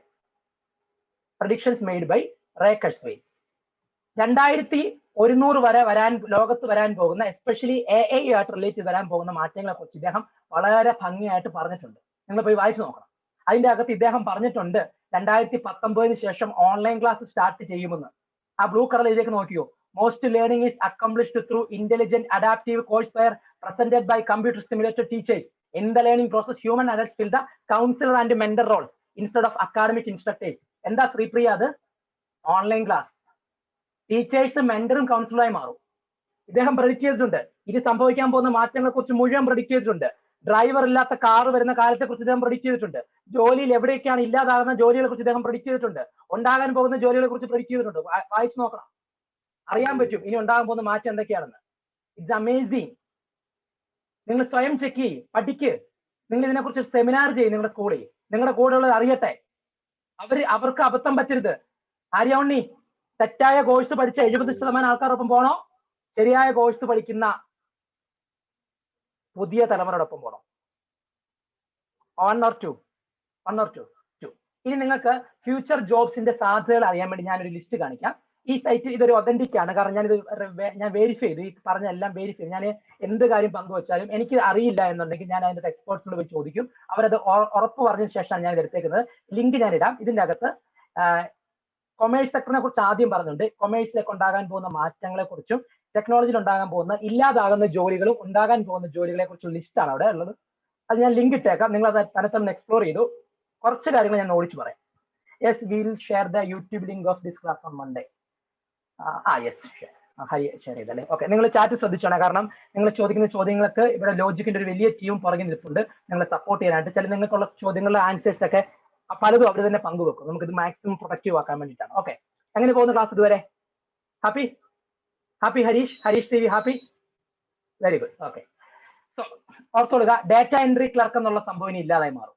Predictions made by Ray Kurzweil. 2100 വരെ ലോകത്ത് വരാൻ പോകുന്ന, എസ്പെഷ്യലി AI ആയിട്ട് റിലേറ്റ് വരാൻ പോകുന്ന മാറ്റങ്ങളെ കുറിച്ച് ഇദ്ദേഹം വളരെ ഭംഗിയായിട്ട് പറഞ്ഞിട്ടുണ്ട്. നിങ്ങൾ പോയി വായിച്ചു നോക്കണം. അതിന്റെ അകത്ത് ഇദ്ദേഹം പറഞ്ഞിട്ടുണ്ട് 2019 ശേഷം ഓൺലൈൻ ക്ലാസ് സ്റ്റാർട്ട് ചെയ്യുമെന്ന്. ആ ബ്ലൂ കളർ ഇതിലേക്ക് നോക്കിയോ? Most learning is accomplished through intelligent adaptive course where presented by computer simulated teachers. In the learning process, human adults fill the counselor and mentor roles instead of academic instructors. എന്താ ശ്രീപ്രിയ? അത് online class. Teachers മെന്ററും കൗൺസിലറായി മാറും. ഇദ്ദേഹം predict ചെയ്തിട്ടുണ്ട്. ഇത് സംഭവിക്കാൻ പോകുന്ന മാറ്റങ്ങളെ കുറിച്ച് മുഴുവൻ പ്രെഡിക്റ്റ് ചെയ്തിട്ടുണ്ട്. ഡ്രൈവർ ഇല്ലാത്ത കാർ വരുന്ന കാലത്തെ കുറിച്ച് ഇദ്ദേഹം പ്രെഡിക്റ്റ് ചെയ്തിട്ടുണ്ട്. ജോലിയിൽ എവിടെയൊക്കെയാണ് ഇല്ലാതാകുന്ന ജോലികളെ കുറിച്ച് ഇദ്ദേഹം പ്രെഡിക്റ്റ് ചെയ്തിട്ടുണ്ട്. ഉണ്ടാകാൻ പോകുന്ന ജോലികളെ കുറിച്ച് പ്രെഡിക്റ്റ് ചെയ്തിട്ടുണ്ട്. വായിച്ചു നോക്കണം, അറിയാൻ പറ്റും ഇനി ഉണ്ടാകാൻ പോകുന്ന മാറ്റം എന്തൊക്കെയാണെന്ന്. It's amazing. നിങ്ങൾ സ്വയം ചെക്ക് ചെയ്യും, പഠിക്ക്. നിങ്ങൾ ഇതിനെക്കുറിച്ച് സെമിനാർ ചെയ്യും നിങ്ങളുടെ സ്കൂളിൽ. നിങ്ങളുടെ കൂടെയുള്ളത് അറിയട്ടെ. അവർക്ക് അബദ്ധം പറ്റരുത്. ആര്യാവണ്ണി, തെറ്റായ കോഴ്സ് പഠിച്ച 70% ആൾക്കാരൊപ്പം പോണോ? ശരിയായ കോഴ്സ് പഠിക്കുന്ന പുതിയ തലമുറയോടൊപ്പം പോണോ? 1 or 2? ഇനി നിങ്ങൾക്ക് ഫ്യൂച്ചർ ജോബ്സിന്റെ സാധ്യതകൾ അറിയാൻ വേണ്ടി ഞാനൊരു ലിസ്റ്റ് കാണിക്കാം. ഈ സൈറ്റ് ഇതൊരു ഒതന്റിക് ആണ്. കാരണം ഞാൻ വെരിഫൈ ചെയ്തു. ഈ പറഞ്ഞ എല്ലാം വെരിഫൈ ചെയ്തു. ഞാൻ എന്ത് കാര്യം പങ്കുവച്ചാലും എനിക്ക് അറിയില്ല എന്നുണ്ടെങ്കിൽ ഞാൻ അതിന്റെ എക്സ്പേർട്സിനോട് പോയി ചോദിക്കും. അവരത് ഉറപ്പ് പറഞ്ഞതിന് ശേഷമാണ് ഞാൻ ഇത് എടുത്തേക്കുന്നത്. ലിങ്ക് ഞാൻ ഇടാം. ഇതിന്റെ അകത്ത് കൊമേഴ്സ് സെക്ടറിനെ കുറിച്ച് ആദ്യം പറഞ്ഞിട്ടുണ്ട്. കൊമേഴ്സിലേക്ക് ഉണ്ടാകാൻ പോകുന്ന മാറ്റങ്ങളെ കുറിച്ചും ടെക്നോളജിയിൽ ഉണ്ടാകാൻ പോകുന്ന ഇല്ലാതാകുന്ന ജോലികളും ഉണ്ടാകാൻ പോകുന്ന ജോലികളെ കുറിച്ചുള്ള ലിസ്റ്റാണ് അവിടെ ഉള്ളത്. അത് ഞാൻ ലിങ്ക് ഇട്ടേക്കാം. നിങ്ങൾ അത് തന്നെ എക്സ്പ്ലോർ ചെയ്തു. കുറച്ച് കാര്യങ്ങൾ ഞാൻ ഓടിച്ചു പറയാം. Yes, we will share the YouTube link of this class on Monday. Yes, share ചെയ്തല്ലേ. ഓക്കെ, നിങ്ങൾ ചാറ്റ് ശ്രദ്ധിച്ചോണം. കാരണം നിങ്ങൾ ചോദിക്കുന്ന ചോദ്യങ്ങൾക്ക് ഇവിടെ ലോജിക്കിന്റെ ഒരു വലിയ ടീം പുറകെ നിൽപ്പുണ്ട് നിങ്ങളെ സപ്പോർട്ട് ചെയ്യാനായിട്ട്. ചില നിങ്ങൾക്കുള്ള ചോദ്യങ്ങളുടെ ആൻസേഴ്സ് ഒക്കെ പലതും അവർ തന്നെ പങ്കുവെക്കും. നമുക്കിത് മാക്സിമം പ്രൊഡക്റ്റീവ് ആക്കാൻ വേണ്ടിയിട്ടാണ്. ഓക്കെ, എങ്ങനെ പോകുന്ന ക്ലാസ് ഇതുവരെ? Happy? Harish CV happy? Very good. Okay, so ഓർത്തോളുക, ഡാറ്റ എൻട്രി ക്ലർക്ക് എന്നുള്ള സംഭവം ഇനി ഇല്ലാതായി മാറും.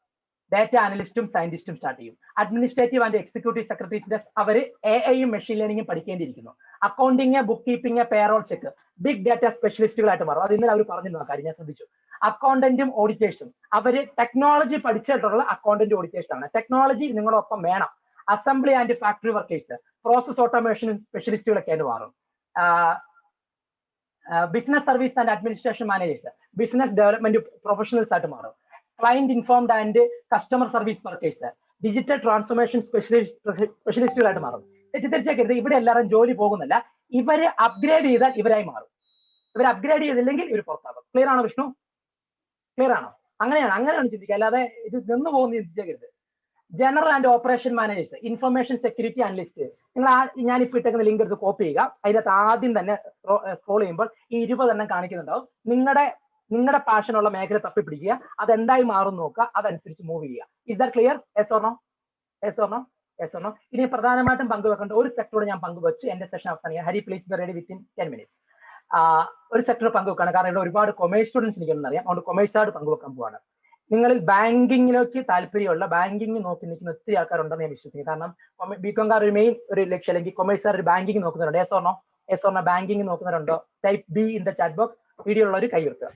ഡാറ്റ അനലിസ്റ്റും സയന്റിസ്റ്റും സ്റ്റാർട്ട് ചെയ്യും. അഡ്മിനിസ്ട്രേറ്റീവ് ആൻഡ് എക്സിക്യൂട്ടീവ് സെക്രട്ടറീസിന്റെ അവർ AIയും മെഷീൻ ലേണിംഗും പഠിക്കേണ്ടിയിരിക്കുന്നു. Accounting, book keeping, payroll check, big data സ്പെഷ്യലിസ്റ്റുകളായിട്ട് മാറും. അത് ഇന്നലെ അവർ പറഞ്ഞിരുന്ന കാര്യം ഞാൻ ശ്രദ്ധിച്ചു. അക്കൗണ്ടന്റും ഓഡിറ്റേഴ്സും അവര് ടെക്നോളജി പഠിച്ചിട്ടുള്ള അക്കൗണ്ടന്റ് ഓഡിറ്റേഴ്സ് ആണ്. ടെക്നോളജി നിങ്ങളൊപ്പം വേണം. Assembly and factory workers, process automation സ്പെഷ്യലിസ്റ്റുകളൊക്കെ ആയിട്ട് മാറും. Business service and administration managers, business development professionals ആയിട്ട് മാറും. Client informed and customer service workers, digital transformation സ്പെഷ്യലിസ്റ്റുകളായിട്ട് മാറും. തെറ്റിദ്ധരിച്ചേക്കരുത്, ഇവിടെ എല്ലാവരും ജോലി പോകുന്നില്ല. ഇവര് അപ്ഗ്രേഡ് ചെയ്താൽ ഇവരായി മാറും. ഇവർ അപ്ഗ്രേഡ് ചെയ്തില്ലെങ്കിൽ ഇവർ പുറത്താകും. ക്ലിയർ ആണോ വിഷ്ണു? ക്ലിയർ ആണോ? അങ്ങനെയാണ് ചിന്തിക്കുക, അല്ലാതെ ഇത് നിന്ന് പോകുന്ന ചിന്തിച്ചേക്കരുത്. General and operation managers, information security analyst. നിങ്ങൾ ഞാനിപ്പോൾ ഇട്ടേക്കുന്ന ലിങ്ക് എടുത്ത് കോപ്പി ചെയ്യുക. അതിനകത്ത് ആദ്യം തന്നെ സ്ക്രോൾ ചെയ്യുമ്പോൾ ഈ 20 എണ്ണം കാണിക്കുന്നുണ്ടാവും. നിങ്ങളുടെ പാഷനുള്ള മേഖല തപ്പിപ്പിടിക്കുക, അതെന്തായി മാറും നോക്കുക, അതനുസരിച്ച് മൂവ് ചെയ്യുക. Is that clear? Yes or no? ഇനി പ്രധാനമായിട്ടും പങ്കുവെക്കേണ്ട ഒരു സെക്ടറോട് ഞാൻ പങ്കുവെച്ച് എന്റെ സെഷൻ അവസാനിക്കുക. Hari, please be ready within 10 minutes. ഒരു സെക്ടർ പങ്കുവെക്കാണ്, കാരണം ഇവിടെ ഒരുപാട് കൊമേഴ്സ് സ്റ്റുഡൻസ് എനിക്കൊന്നും അതുകൊണ്ട് കൊമേഴ്സായിട്ട് പങ്കുവെക്കാൻ പോവാണ്. നിങ്ങളിൽ ബാങ്കിങ്ങിലേക്ക് താല്പര്യമുള്ള, ബാങ്കിങ് നോക്കി നിൽക്കുന്ന ഒത്തിരി ആൾക്കാരുണ്ടെന്ന് ഞാൻ വിശ്വസിക്കുന്നു. കാരണം ബികോംകാർ ഒരു മെയിൻ ഒരു ലക്ഷ്യം, അല്ലെങ്കിൽ കൊമേഴ്സുകാർ ഒരു ബാങ്കിങ് നോക്കുന്നുണ്ട്. Yes or no? ബാങ്കിങ് നോക്കുന്നവരുണ്ടോ? Type B in the chat box. Video ഉള്ളവർ കൈ ഉയർത്തുക.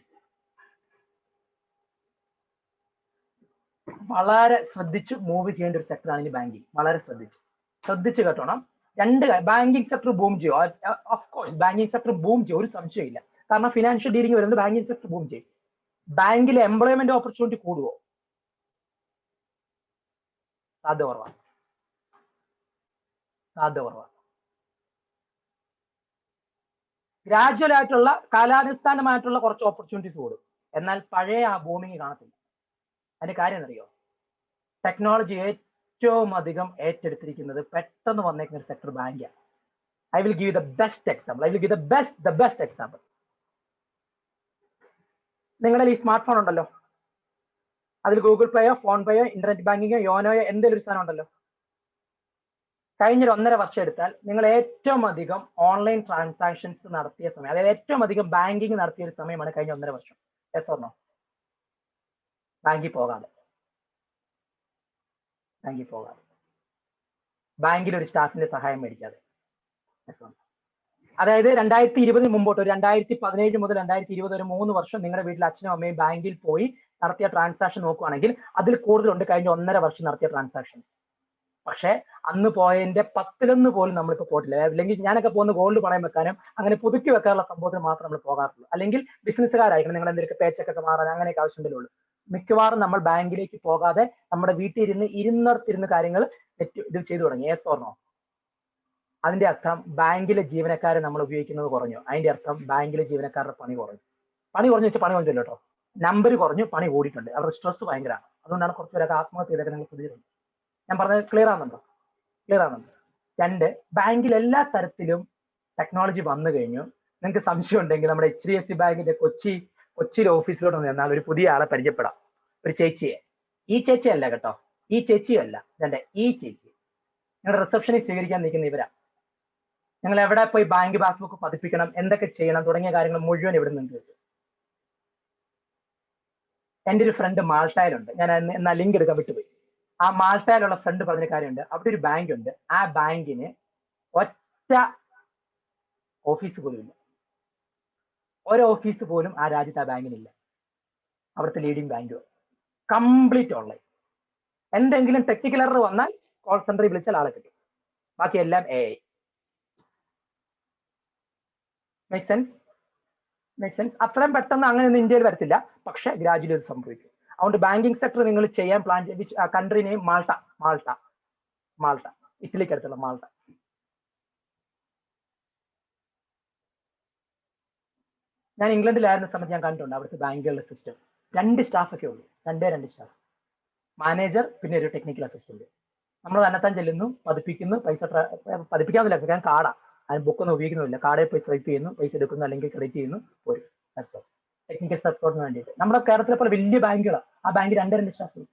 വളരെ ശ്രദ്ധിച്ച് മൂവ് ചെയ്യേണ്ട ഒരു സെക്ടറാണ് ഇനി ബാങ്കിങ്. വളരെ ശ്രദ്ധിച്ച് കേട്ടോണം. ബാങ്കിങ് സെക്ടർ ബൂം ചെയ്യും. Of course banking sector boom ചെയ്യും, ഒരു സംശയമില്ല. കാരണം ഫിനാൻഷ്യൽ ഡീലിംഗ് വരുന്നത് ബാങ്കിങ് സെക്ടർ ബൂം ചെയ്യും. ബാങ്കിലെ എംപ്ലോയ്മെന്റ് ഓപ്പർച്യൂണിറ്റി കൂടുവോ? സാധ്യത കുറവാണ്. ഗ്രാജുവൽ ആയിട്ടുള്ള, കാലാടിസ്ഥാനമായിട്ടുള്ള കുറച്ച് ഓപ്പർച്യൂണിറ്റീസ് കൂടും. എന്നാൽ പഴയ ആ ബൂമിങ് കാണത്തില്ല. അതിന്റെ കാര്യം എന്നറിയോ? ടെക്നോളജി ഏറ്റവും അധികം ഏറ്റെടുത്തിരിക്കുന്നത് പെട്ടെന്ന് വന്നേക്കുന്ന ഒരു സെക്ടർ ബാങ്കാണ്. I will give the best example. നിങ്ങളുടെ ഈ സ്മാർട്ട് ഫോൺ ഉണ്ടല്ലോ, അതിൽ ഗൂഗിൾ പേയോ ഫോൺ പേയോ ഇന്റർനെറ്റ് ബാങ്കിങ്ങോ യോനോയോ എന്തെങ്കിലും ഒരു സാധനം ഉണ്ടല്ലോ. കഴിഞ്ഞൊരു 1.5 വർഷം എടുത്താൽ നിങ്ങൾ ഏറ്റവും അധികം ഓൺലൈൻ ട്രാൻസാക്ഷൻസ് നടത്തിയ സമയം, അതായത് ഏറ്റവും അധികം ബാങ്കിങ് നടത്തിയ ഒരു സമയമാണ് കഴിഞ്ഞ 1.5 വർഷം. Yes or no? ബാങ്കിൽ പോകാതെ, ബാങ്കിൽ ഒരു സ്റ്റാഫിന്റെ സഹായം മേടിക്കാതെ. അതായത് 2020 മുമ്പോട്ട്, ഒരു 2017 മുതൽ 2020 ഒരു 3 വർഷം നിങ്ങളുടെ വീട്ടിൽ അച്ഛനും അമ്മയും ബാങ്കിൽ പോയി നടത്തിയ ട്രാൻസാക്ഷൻ നോക്കുകയാണെങ്കിൽ അതിൽ കൂടുതലുണ്ട് കഴിഞ്ഞ 1.5 വർഷം നടത്തിയ ട്രാൻസാക്ഷൻ. പക്ഷെ അന്ന് പോയതിന്റെ 10-1 പോലും നമ്മളിപ്പോൾ പോയിട്ടില്ല. അല്ലെങ്കിൽ ഞാനൊക്കെ പോകുന്ന ഗോൾഡ് പണയം വെക്കാനും അങ്ങനെ പുതുക്കി വെക്കാനുള്ള സംഭവത്തിന് മാത്രം നമ്മൾ പോകാറുള്ളൂ. അല്ലെങ്കിൽ ബിസിനസ്സുകാരായിരിക്കണം, നിങ്ങൾ എന്തെങ്കിലും പേച്ചൊക്കെ മാറാൻ അങ്ങനെയൊക്കെ ആവശ്യമുണ്ടല്ലോ ഉള്ളൂ. മിക്കവാറും നമ്മൾ ബാങ്കിലേക്ക് പോകാതെ നമ്മുടെ വീട്ടിൽ ഇരുന്നിരുന്ന് കാര്യങ്ങൾ ഇത് ചെയ്തു തുടങ്ങി. Yes or no? അതിന്റെ അർത്ഥം ബാങ്കിലെ ജീവനക്കാരെ നമ്മൾ ഉപയോഗിക്കുന്നത് കുറഞ്ഞു. അതിന്റെ അർത്ഥം ബാങ്കിലെ ജീവനക്കാരുടെ പണി കുറഞ്ഞു. പണി വെച്ചാൽ പണി കുറഞ്ഞില്ല കേട്ടോ, നമ്പർ കുറഞ്ഞു, പണി കൂടിയിട്ടുണ്ട്. അവരുടെ സ്ട്രെസ് ഭയങ്കരമാണ്. അതുകൊണ്ടാണ് കുറച്ചുപേരൊക്കെ ആത്മഹത്യ ചെയ്തൊക്കെ നിങ്ങൾ ശ്രദ്ധിച്ചിട്ടുണ്ട്. ഞാൻ പറഞ്ഞത് ക്ലിയർ ആകുന്നുണ്ടോ? 2, ബാങ്കിൽ എല്ലാ തരത്തിലും ടെക്നോളജി വന്നു കഴിഞ്ഞു. നിങ്ങൾക്ക് സംശയം ഉണ്ടെങ്കിൽ നമ്മുടെ HDFC ബാങ്കിന്റെ കൊച്ചിയിലെ ഓഫീസിലോട്ട് നിന്നാൽ ഒരു പുതിയ ആളെ പരിചയപ്പെടാം, ഒരു ചേച്ചിയെ. ഈ ചേച്ചി അല്ല കേട്ടോ, ഈ ചേച്ചിയല്ല, ഈ ചേച്ചി നിങ്ങളുടെ റിസപ്ഷനിൽ സ്വീകരിക്കാൻ നിൽക്കുന്ന ഇവരാ. നിങ്ങൾ എവിടെ പോയി ബാങ്ക് പാസ്ബുക്ക് പതിപ്പിക്കണം, എന്തൊക്കെ ചെയ്യണം തുടങ്ങിയ കാര്യങ്ങൾ മുഴുവൻ ഇവിടെ നിന്ന് കിട്ടും. എൻ്റെ ഒരു ഫ്രണ്ട് മാൾട്ടയിലുണ്ട്, ഞാൻ എന്നാ ലിങ്ക് എടുക്കാൻ വിട്ടുപോയി. ആ മാൾട്ടയിലുള്ള ഫ്രണ്ട് പറഞ്ഞ കാര്യമുണ്ട്. അവിടെ ഒരു ബാങ്ക് ഉണ്ട്, ആ ബാങ്കിന് ഒറ്റ ഓഫീസ് പോലും ഇല്ല. ഓഫീസ് പോലും ആ രാജ്യത്ത് ആ ബാങ്കിനില്ല. അവിടുത്തെ ലീഡിങ് ബാങ്ക് കംപ്ലീറ്റ് ഓൺലൈൻ. എന്തെങ്കിലും ടെക്നിക്കൽ എറർ വന്നാൽ കോൾ സെന്ററിൽ വിളിച്ചാൽ ആളെ കിട്ടും, ബാക്കിയെല്ലാം AI. Make sense? അത്രയും പെട്ടെന്ന് അങ്ങനെയൊന്നും ഇന്ത്യയിൽ വരത്തില്ല, പക്ഷെ ഗ്രാജുവലി അത് സംഭവിക്കും. അതുകൊണ്ട് ബാങ്കിങ് സെക്ടർ നിങ്ങൾ ചെയ്യാൻ പ്ലാൻ ചെയ്ത് കൺട്രി നെയിം മാൾട്ട, ഇറ്റലിക്ക് അടുത്തുള്ള മാൾട്ട. ഞാൻ ഇംഗ്ലണ്ടിലായിരുന്ന സമയത്ത് ഞാൻ കണ്ടിട്ടുണ്ട് അവിടുത്തെ ബാങ്കുകളുടെ സിസ്റ്റം. 2 സ്റ്റാഫൊക്കെ ഉള്ളൂ, 2 സ്റ്റാഫ്, മാനേജർ പിന്നെ ഒരു ടെക്നിക്കൽ അസിസ്റ്റന്റ്. നമ്മൾ തന്നെത്താൻ ചെല്ലുന്നു, പതിപ്പിക്കുന്നു, പൈസ പതിപ്പിക്കാന്നില്ല, ഞാൻ കാർഡാ, അതിന് ബുക്കൊന്നും ഉപയോഗിക്കുന്നില്ല, കാർഡിൽ പോയി സ്വൈപ്പ് ചെയ്യുന്നു, പൈസ എടുക്കുന്നു, അല്ലെങ്കിൽ ക്രെഡിറ്റ് ചെയ്യുന്നു, ഒരു ടെക്നിക്കൽ സപ്പോർട്ടിന് വേണ്ടിയിട്ട്. നമ്മുടെ കേരളത്തിലെ പോലെ വലിയ ബാങ്കുകളാണ്, ആ ബാങ്ക് 2 സ്റ്റാഫ്.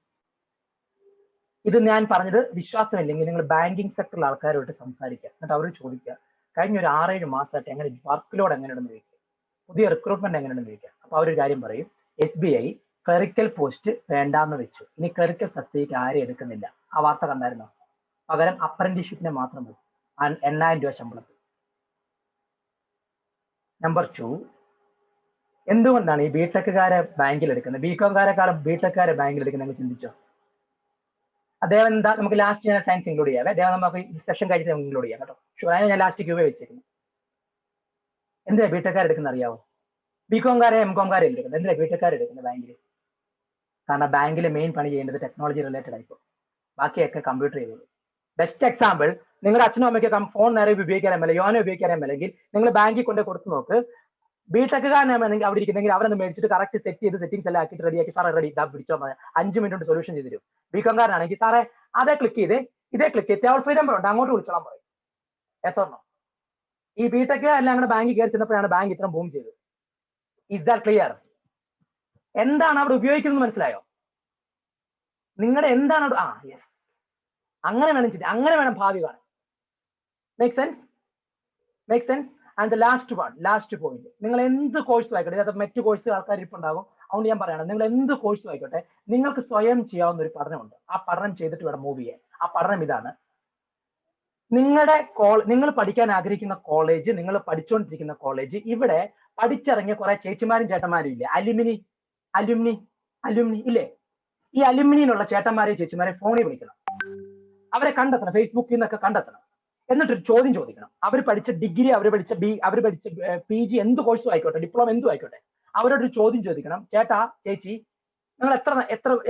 ഇത് ഞാൻ പറഞ്ഞത് വിശ്വാസമില്ലെങ്കിൽ നിങ്ങൾ ബാങ്കിങ് സെക്ടറിലെ ആൾക്കാരോട്ട് സംസാരിക്കുക, എന്നിട്ട് അവർ ചോദിക്കുക കഴിഞ്ഞ ഒരു 6-7 മാസമായിട്ട് എങ്ങനെ വർക്ക് ലോഡ് എങ്ങനെയുണ്ടെന്ന് ചോദിക്കുക, പുതിയ റിക്രൂട്ട്മെന്റ് എങ്ങനെയുണ്ടെന്ന് ചോദിക്കുക. അപ്പൊ അവരൊരു കാര്യം പറയും, SBI ക്ലറിക്കൽ പോസ്റ്റ് വേണ്ടാന്ന് വെച്ചു, ഇനി ക്ലറിക്കൽ സബ്സിഡിക്ക് ആരും എടുക്കുന്നില്ല. ആ വാർത്ത കണ്ടായിരുന്നോ? പകരം അപ്രന്റീഷിപ്പിനെ മാത്രം മതി, 8,000 രൂപ ശമ്പളത്തിൽ. നമ്പർ 2, എന്തുകൊണ്ടാണ് ഈ ബിടെക്കുകാരെ ബാങ്കിൽ എടുക്കുന്നത്, ബികോംകാരെക്കാളും ബിടെക്കുകാരെ ബാങ്കിൽ എടുക്കുന്നത് ചിന്തിച്ചോ? അദ്ദേഹം എന്താ, നമുക്ക് ലാസ്റ്റ് ഞാൻ സയൻസ് ഇൻക്ലൂഡ് ചെയ്യാം, അദ്ദേഹം നമുക്ക് സെഷൻ കഴിഞ്ഞിട്ട് ഇൻക്ലൂഡ് ചെയ്യാം കേട്ടോ. ഷുവറായി ഞാൻ ലാസ്റ്റ് ക്യൂവേ വെച്ചിരിക്കുന്നു. എന്തിനാ ബിടെക്കാർ എടുക്കുന്നത് അറിയാവോ? ബികോംകാരെ MCOMകാരെ എടുക്കുന്നത്. എന്തിനാ ബിടെക്കാർ എടുക്കുന്നത് ബാങ്കിൽ? കാരണം ബാങ്കിൽ മെയിൻ പണി ചെയ്യേണ്ടത് ടെക്നോളജി റിലേറ്റഡ് ആയിപ്പോ, ബാക്കിയൊക്കെ കമ്പ്യൂട്ടർ ചെയ്തോളൂ. ബെസ്റ്റ് എക്സാമ്പിൾ, നിങ്ങളുടെ അച്ഛനും അമ്മയ്ക്ക് ഫോൺ നേരെ ഉപയോഗിക്കാൻ മേലെ, യോനോ ഉപയോഗിക്കാൻ മേലെങ്കിൽ നിങ്ങൾ ബാങ്കിൽ കൊണ്ട് കൊടുത്തു നോക്ക്. ബിടെക്കുകാരനാണെങ്കിൽ അവിടെ ഇരിക്കുന്നെങ്കിൽ അവരൊന്ന് മേടിച്ചിട്ട് കറക്റ്റ് സെറ്റ് ചെയ്ത് സെറ്റിംഗ്സ് എല്ലാം ആക്കിയിട്ട് റെഡിയാക്കി, സാറേ റെഡി, ഇതാ പിടിച്ചോ, 5 മിനിറ്റ് കൊണ്ട് സൊല്യൂഷൻ ചെയ്ത് തരും. ബികോംകാരനാണെങ്കിൽ സാറേ അതേ ക്ലിക്ക് ചെയ്ത് ഇതേ ക്ലിക്ക് ചെയ്ത് ടോൾ ഫ്രീ നമ്പർ ഉണ്ട്, അങ്ങോട്ട് വിളിച്ചോളാൻ പറയും. Yes or no? ഈ ബിടെക്കുകാർ എല്ലാം അങ്ങനെ ബാങ്കിൽ കയറി ചെന്നപ്പോഴാണ് ബാങ്ക് ഇത്രയും ബൂം ചെയ്തത്. Is that clear? എന്താണ് അവിടെ ഉപയോഗിക്കുന്നത് മനസ്സിലായോ? നിങ്ങളുടെ എന്താണ് അവിടെ? യെസ്, അങ്ങനെ വേണം ചിന്തി, അങ്ങനെ വേണം ഭാവി കാണാൻ. Make sense? And the last point, നിങ്ങൾ എന്ത് കോഴ്സ് ആയിക്കോട്ടെ, ഇതിനകത്ത് മറ്റു കോഴ്സ് ആൾക്കാർ ഇരിപ്പുണ്ടാകും, അതുകൊണ്ട് ഞാൻ പറയണം, നിങ്ങൾ എന്ത് കോഴ്സ് ആയിക്കോട്ടെ നിങ്ങൾക്ക് സ്വയം ചെയ്യാവുന്ന ഒരു പഠനമുണ്ട്. ആ പഠനം ചെയ്തിട്ട് വേണം മൂവ് ചെയ്യാൻ. ആ പഠനം ഇതാണ്, നിങ്ങൾ പഠിക്കാൻ ആഗ്രഹിക്കുന്ന കോളേജ്, നിങ്ങൾ പഠിച്ചുകൊണ്ടിരിക്കുന്ന കോളേജ്, ഇവിടെ പഠിച്ചിറങ്ങിയ കുറെ ചേച്ചിമാരും ചേട്ടന്മാരും ഇല്ലേ, അലുമിനി ഇല്ലേ? ഈ അലുമിനിയിലുള്ള ചേട്ടന്മാരെയും ചേച്ചിമാരെയും ഫോണിൽ വിളിക്കണം, അവരെ കണ്ടെത്തണം, ഫേസ്ബുക്കിൽ നിന്നൊക്കെ കണ്ടെത്തണം. എന്നിട്ടൊരു ചോദ്യം ചോദിക്കണം. അവർ പഠിച്ച ഡിഗ്രി, അവർ പഠിച്ച PG എന്ത് കോഴ്സും ആയിക്കോട്ടെ, ഡിപ്ലോമ എന്തും ആയിക്കോട്ടെ, അവരോടൊരു ചോദ്യം ചോദിക്കണം. ചേട്ടാ, ചേച്ചി, നിങ്ങൾ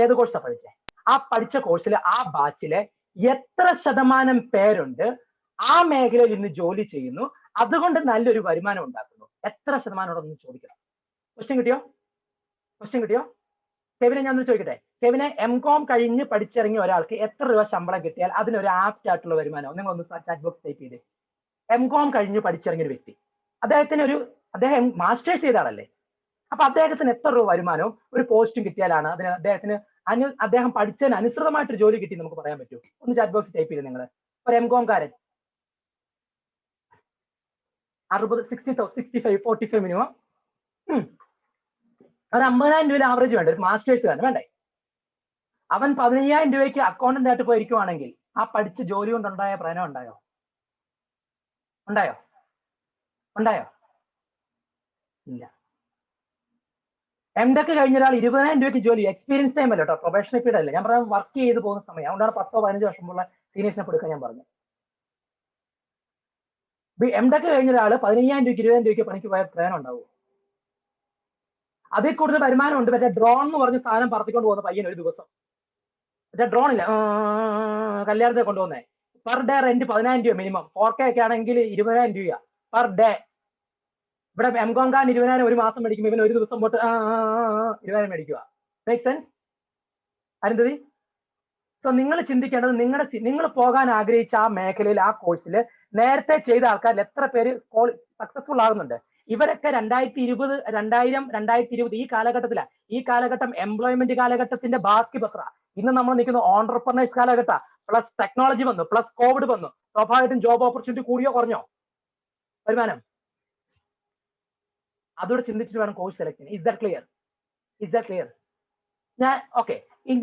ഏത് കോഴ്സാണ് പഠിച്ചത്? ആ പഠിച്ച കോഴ്സിലെ ആ ബാച്ചിലെ എത്ര ശതമാനം പേരുണ്ട് ആ മേഖലയിൽ ഇന്ന് ജോലി ചെയ്യുന്നു, അതുകൊണ്ട് നല്ലൊരു വരുമാനം ഉണ്ടാക്കുന്നു? എത്ര ശതമാനോടൊന്ന് ചോദിക്കണം. ക്വസ്റ്റ്യൻ കിട്ടിയോ? കെവിനെ ഞാൻ ചോദിക്കട്ടെ, കെവിനെ MCOM കഴിഞ്ഞ് പഠിച്ചിറങ്ങിയ ഒരാൾക്ക് എത്ര രൂപ ശമ്പളം കിട്ടിയാൽ അതിനൊരു ആപ്റ്റ് ആയിട്ടുള്ള വരുമാനം? നിങ്ങളൊന്ന് ചാറ്റ് ബോക്സ് ടൈപ്പ് ചെയ്തേ. MCOM കഴിഞ്ഞ് പഠിച്ചിറങ്ങിയ ഒരു വ്യക്തി, അദ്ദേഹം മാസ്റ്റേഴ്സ് ചെയ്ത ആളല്ലേ, അപ്പൊ അദ്ദേഹത്തിന് എത്ര രൂപ വരുമാനവും ഒരു പോസ്റ്റും കിട്ടിയാലാണ് അദ്ദേഹത്തിന് അദ്ദേഹം പഠിച്ചതിന് അനുസൃതമായിട്ടൊരു ജോലി കിട്ടി നമുക്ക് പറയാൻ പറ്റുമോ? ഒന്ന് ചാറ്റ് ബോക്സ് ടൈപ്പ് ചെയ്ത് നിങ്ങൾ. ഒരു എംകോംകാരൻ 60, 65, 45 മിനിമം, ഒരു 50,000 രൂപ ആവറേജ് വേണ്ട, ഒരു മാസ്റ്റേഴ്സ് തന്നെ വേണ്ടേ? അവൻ 15,000 രൂപയ്ക്ക് അക്കൗണ്ടന്റ് ആയിട്ട് പോയിരിക്കുവാണെങ്കിൽ ആ പഠിച്ച ജോലി കൊണ്ടുണ്ടായ പ്രയോജനം ഉണ്ടായോ? ഇല്ല. എംടെക് കഴിഞ്ഞ ഒരാൾ 20,000 രൂപയ്ക്ക് ജോലി, എക്സ്പീരിയൻസ് ടൈം അല്ല കേട്ടോ, പ്രൊഫഷണൽ പീരീഡ് അല്ല ഞാൻ പറഞ്ഞ, വർക്ക് ചെയ്ത് പോകുന്ന സമയം. അതുകൊണ്ടാണ് 10-15 വർഷമുള്ള സീനിയേഴ്സിനെ കൊടുക്കാൻ ഞാൻ പറഞ്ഞു. എംടെക് കഴിഞ്ഞ ഒരാൾ 15,000 രൂപയ്ക്ക് 20,000 രൂപയ്ക്ക് പണിക്ക് പോയ പ്രയോജനം ഉണ്ടാവും? അതിൽ കൂടുതൽ വരുമാനം ഉണ്ട്. മറ്റേ ഡ്രോൺ എന്ന് പറഞ്ഞ സാധനം പറത്തിക്കൊണ്ട് പോകുന്ന പയ്യൻ ഒരു ദിവസം, മറ്റേ ഡ്രോൺ ഇല്ല, കല്യാണത്തെ കൊണ്ടുപോകുന്നേ, പെർ ഡേ റെന്റ് 10,000 രൂപ മിനിമം. 4K ഒക്കെ ആണെങ്കിൽ 20,000 രൂപ പെർ ഡേ. ഇവിടെ എംകോംകാരൻ 20,000 ഒരു മാസം മേടിക്കും, ഇവന് ഒരു ദിവസം പോട്ട് 20,000 മേടിക്കുക. Make sense Arundhati? സോ നിങ്ങൾ ചിന്തിക്കേണ്ടത്, നിങ്ങൾ പോകാൻ ആഗ്രഹിച്ച ആ മേഖലയിൽ, ആ കോഴ്സിൽ നേരത്തെ ചെയ്ത ആൾക്കാരിൽ എത്ര പേര് സക്സസ്ഫുൾ ആകുന്നുണ്ട്? ഇവരൊക്കെ 2020, 2020 ഈ കാലഘട്ടത്തിലാണ്. ഈ കാലഘട്ടം എംപ്ലോയ്മെന്റ് കാലഘട്ടത്തിന്റെ ബാക്കി പത്ര. ഇന്ന് നമ്മൾ നിൽക്കുന്ന ഓൺടർപ്രണേഴ്സ് കാലഘട്ട, പ്ലസ് ടെക്നോളജി വന്നു, പ്ലസ് കോവിഡ് വന്നു. സ്വാഭാവികമായിട്ടും ജോബ് ഓപ്പർച്യൂണിറ്റി കൂടിയോ കുറഞ്ഞോ വരുമാനം? അതോടെ ചിന്തിച്ചിട്ട് വേണം കോഴ്സ് സെലക്ട് ചെയ്യാൻ. Is that clear?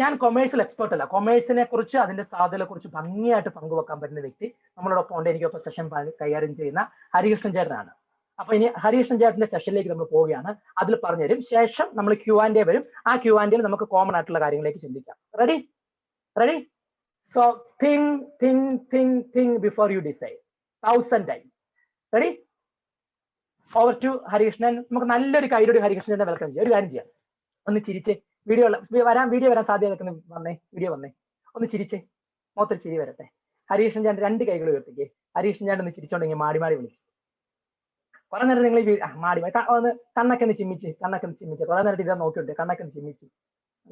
ഞാൻ കൊമേഴ്സ്യൽ എക്സ്പേർട്ട് അല്ല. കൊമേഴ്സിനെ കുറിച്ച്, അതിന്റെ സാധ്യതകളെ കുറിച്ച് ഭംഗിയായിട്ട് പങ്കുവെക്കാൻ പറ്റുന്ന വ്യക്തി നമ്മളോടൊപ്പം ഉണ്ട്. എനിക്കൊപ്പം സെഷൻ കൈകാര്യം ചെയ്യുന്ന ഹരികൃഷ്ണൻ ചേട്ടനാണ്. അപ്പൊ ഇനി ഹരികൃഷ്ണൻ ചേട്ടന്റെ സെഷനിലേക്ക് നമ്മൾ പോവുകയാണ്. അതിൽ പറഞ്ഞുതരും. ശേഷം നമ്മൾ Q&A വരും. ആ Q&A നമുക്ക് കോമൺ ആയിട്ടുള്ള കാര്യങ്ങളിലേക്ക് ചിന്തിക്കാം. Ready? So think before you decide 1000 times. Ready? Over to Harikrishnan. നമുക്ക് നല്ലൊരു കൈരോടി ഹരികൃഷ്ണന്റെ വെൽക്കം ചെയ്യാം. ഒരു കാര്യം ചെയ്യാം, ഒന്ന് ചിരിച്ചേ. വീഡിയോ വരാൻ സാധ്യത വന്നേ. വീഡിയോ വന്നേ, ഒന്ന് ചിരിച്ചേ, മൊത്തം ചിരി വരട്ടെ. ഹരികൃഷ്ണൻ ചേട്ടൻ 2 കൈകൾ ഉയർത്തിക്കേ. ഹരികൃഷ്ണൻ ചേട്ടൻ ഒന്ന് ചിരിച്ചോണ്ടെങ്കിൽ മാടി വിളിച്ചു. കുറെ നേരം നിങ്ങൾ മാടി ഒന്ന് കണ്ണൊക്കെ ഒന്ന് ചിമ്മിച്ച് കുറെ നേരം ഇതാ നോക്കിയിട്ട് കണ്ണൊക്കെ ഒന്ന് ചിമ്മിച്ച്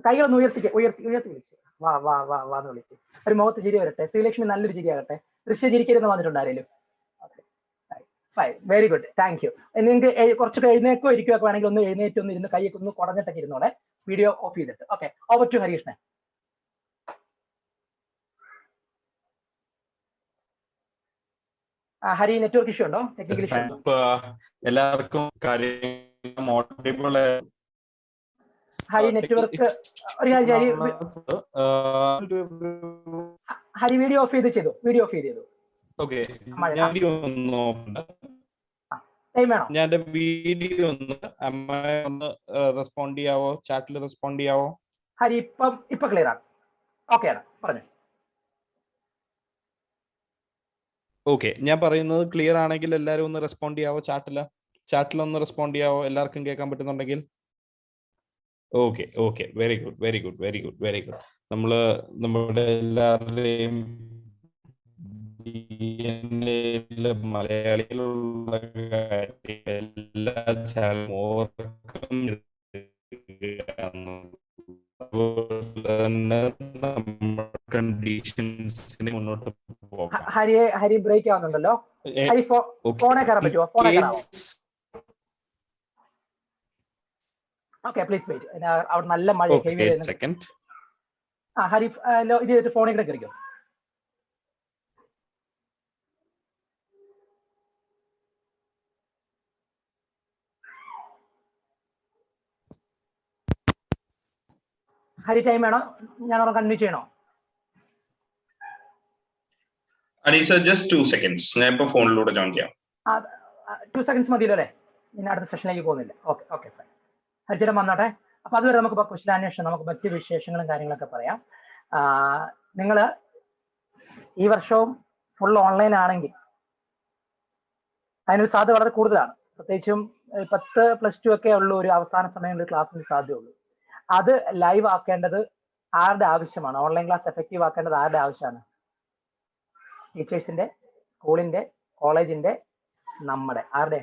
കൈകളൊന്ന് ഉയർത്തി വിളിച്ചു. വാ എന്ന് വിളിച്ച് ഒരു മുഖത്ത് ചിരി വരട്ടെ. ശ്രീലക്ഷ്മി നല്ലൊരു ചിരിയാകട്ടെ. ദൃശ്യ ചിരിക്കരുന്ന് വന്നിട്ടുണ്ട് ആരെങ്കിലും? Very good, thank you. നിങ്ങൾക്ക് കുറച്ചൊക്കെ എഴുന്നേക്കോ ഇരിക്കുകയൊക്കെ വേണമെങ്കിൽ ഒന്ന് എഴുന്നേറ്റ് ഒന്ന് ഇരുന്ന് കൈയൊക്കെ ഒന്ന് കുടഞ്ഞിട്ടൊക്കെ ഇരുന്നോടെ. വീഡിയോ ഓഫ് ചെയ്തിട്ട്. Okay, over to Harikrishnan. Hari, network issue ഉണ്ടോ? ടെക്നിക്കൽ ഇഷ്യൂ ഉണ്ടോ? എല്ലാവർക്കും ഹരി നെറ്റ്വർക്ക് ഒരു കാര്യം, ഹരി വീഡിയോ ഓഫ് ചെയ്ത് വീഡിയോ ഓഫ് ചെയ്തു. ഞാൻ വീഡിയോ ഒന്ന് റെസ്പോണ്ട് ചെയ്യാവോ? ചാറ്റിൽ റെസ്പോണ്ട് ചെയ്യാവോ? ഹരി ഇപ്പൊ ക്ലിയർ ആണ്. ഓക്കെ ആണ്, പറഞ്ഞു. ഓക്കെ, ഞാൻ പറയുന്നത് ക്ലിയർ ആണെങ്കിൽ എല്ലാവരും ഒന്ന് റെസ്പോണ്ട് ചെയ്യാവോ? ചാറ്റിൽ ഒന്ന് റെസ്പോണ്ട് ചെയ്യാവോ? എല്ലാവർക്കും കേൾക്കാൻ പറ്റുന്നുണ്ടെങ്കിൽ. Okay, very good. നമ്മുടെ എല്ലാവരുടെയും മലയാളികളുള്ള എല്ലാ കണ്ടീഷൻസിനെ മുന്നോട്ട് പോകാം. ഹരി ബ്രേക്ക് ആവുന്നുണ്ടല്ലോ. ഫോണെ കയറാൻ പറ്റുമോ? ഫോണെ കയറാമോ? Okay, please wait. അവിടെ നല്ല മഴ. ഹരി ഇത് ചെയ്തിട്ട് ഫോണിൽ കൂടെ കയറിക്കോ. ഹരി ടൈം വേണോ? ഞാൻ കണ്ടിന്യൂ ചെയ്യണോ? Just 2 seconds. ഞാൻ ഇപ്പോ ഫോണിലൂടെ ജോയിൻ ചെയ്യാം. 2 seconds മതിയല്ലോ അല്ലേ? ഇനി അടുത്ത സെഷനിലേക്ക് പോകുന്നില്ല. Okay fine. ഹരിച്ചേട്ടൻ വന്നോട്ടെ. അപ്പൊ അതുവരെ നമുക്ക് ക്വസ്റ്റ്യൻ അന്വേഷണം, നമുക്ക് മറ്റ് വിശേഷങ്ങളും കാര്യങ്ങളൊക്കെ പറയാം. നിങ്ങൾ ഈ വർഷവും ഫുൾ ഓൺലൈൻ ആണെങ്കിൽ അതിനൊരു സാധ്യത വളരെ കൂടുതലാണ്. പ്രത്യേകിച്ചും 10+2 ഒക്കെ ഉള്ളൂ ഒരു അവസാന സമയങ്ങളിൽ ക്ലാസ്സിന് സാധ്യതയുള്ളൂ. അത് ലൈവ് ആക്കേണ്ടത് ആരുടെ ആവശ്യമാണ്? ഓൺലൈൻ ക്ലാസ് എഫക്റ്റീവ് ആക്കേണ്ടത് ആരുടെ ആവശ്യമാണ്? ടീച്ചേഴ്സിന്റെ, സ്കൂളിന്റെ, കോളേജിന്റെ, നമ്മുടെ ആരുടെ?